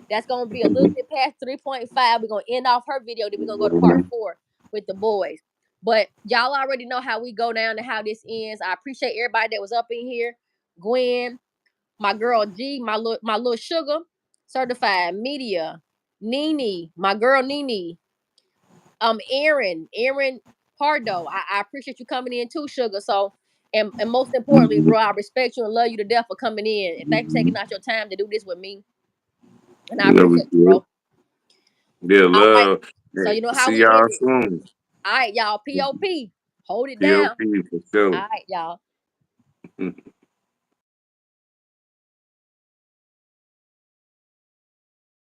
That's gonna be a little bit past 3.5. We're gonna end off her video, then we're gonna go to part 4 with the boys. But y'all already know how we go down and how this ends. I appreciate everybody that was up in here. Gwen, my girl G, my little sugar, certified media, Nene, my girl Nene, Aaron Pardo. I appreciate you coming in too, sugar. So and most importantly, bro, I respect you and love you to death for coming in. And thanks for taking out your time to do this with me. And I appreciate you, bro. Yeah, All right. love. So you know how See we end y'all it. soon. All right, y'all. POP. Hold it down. POP for sure. All right, y'all.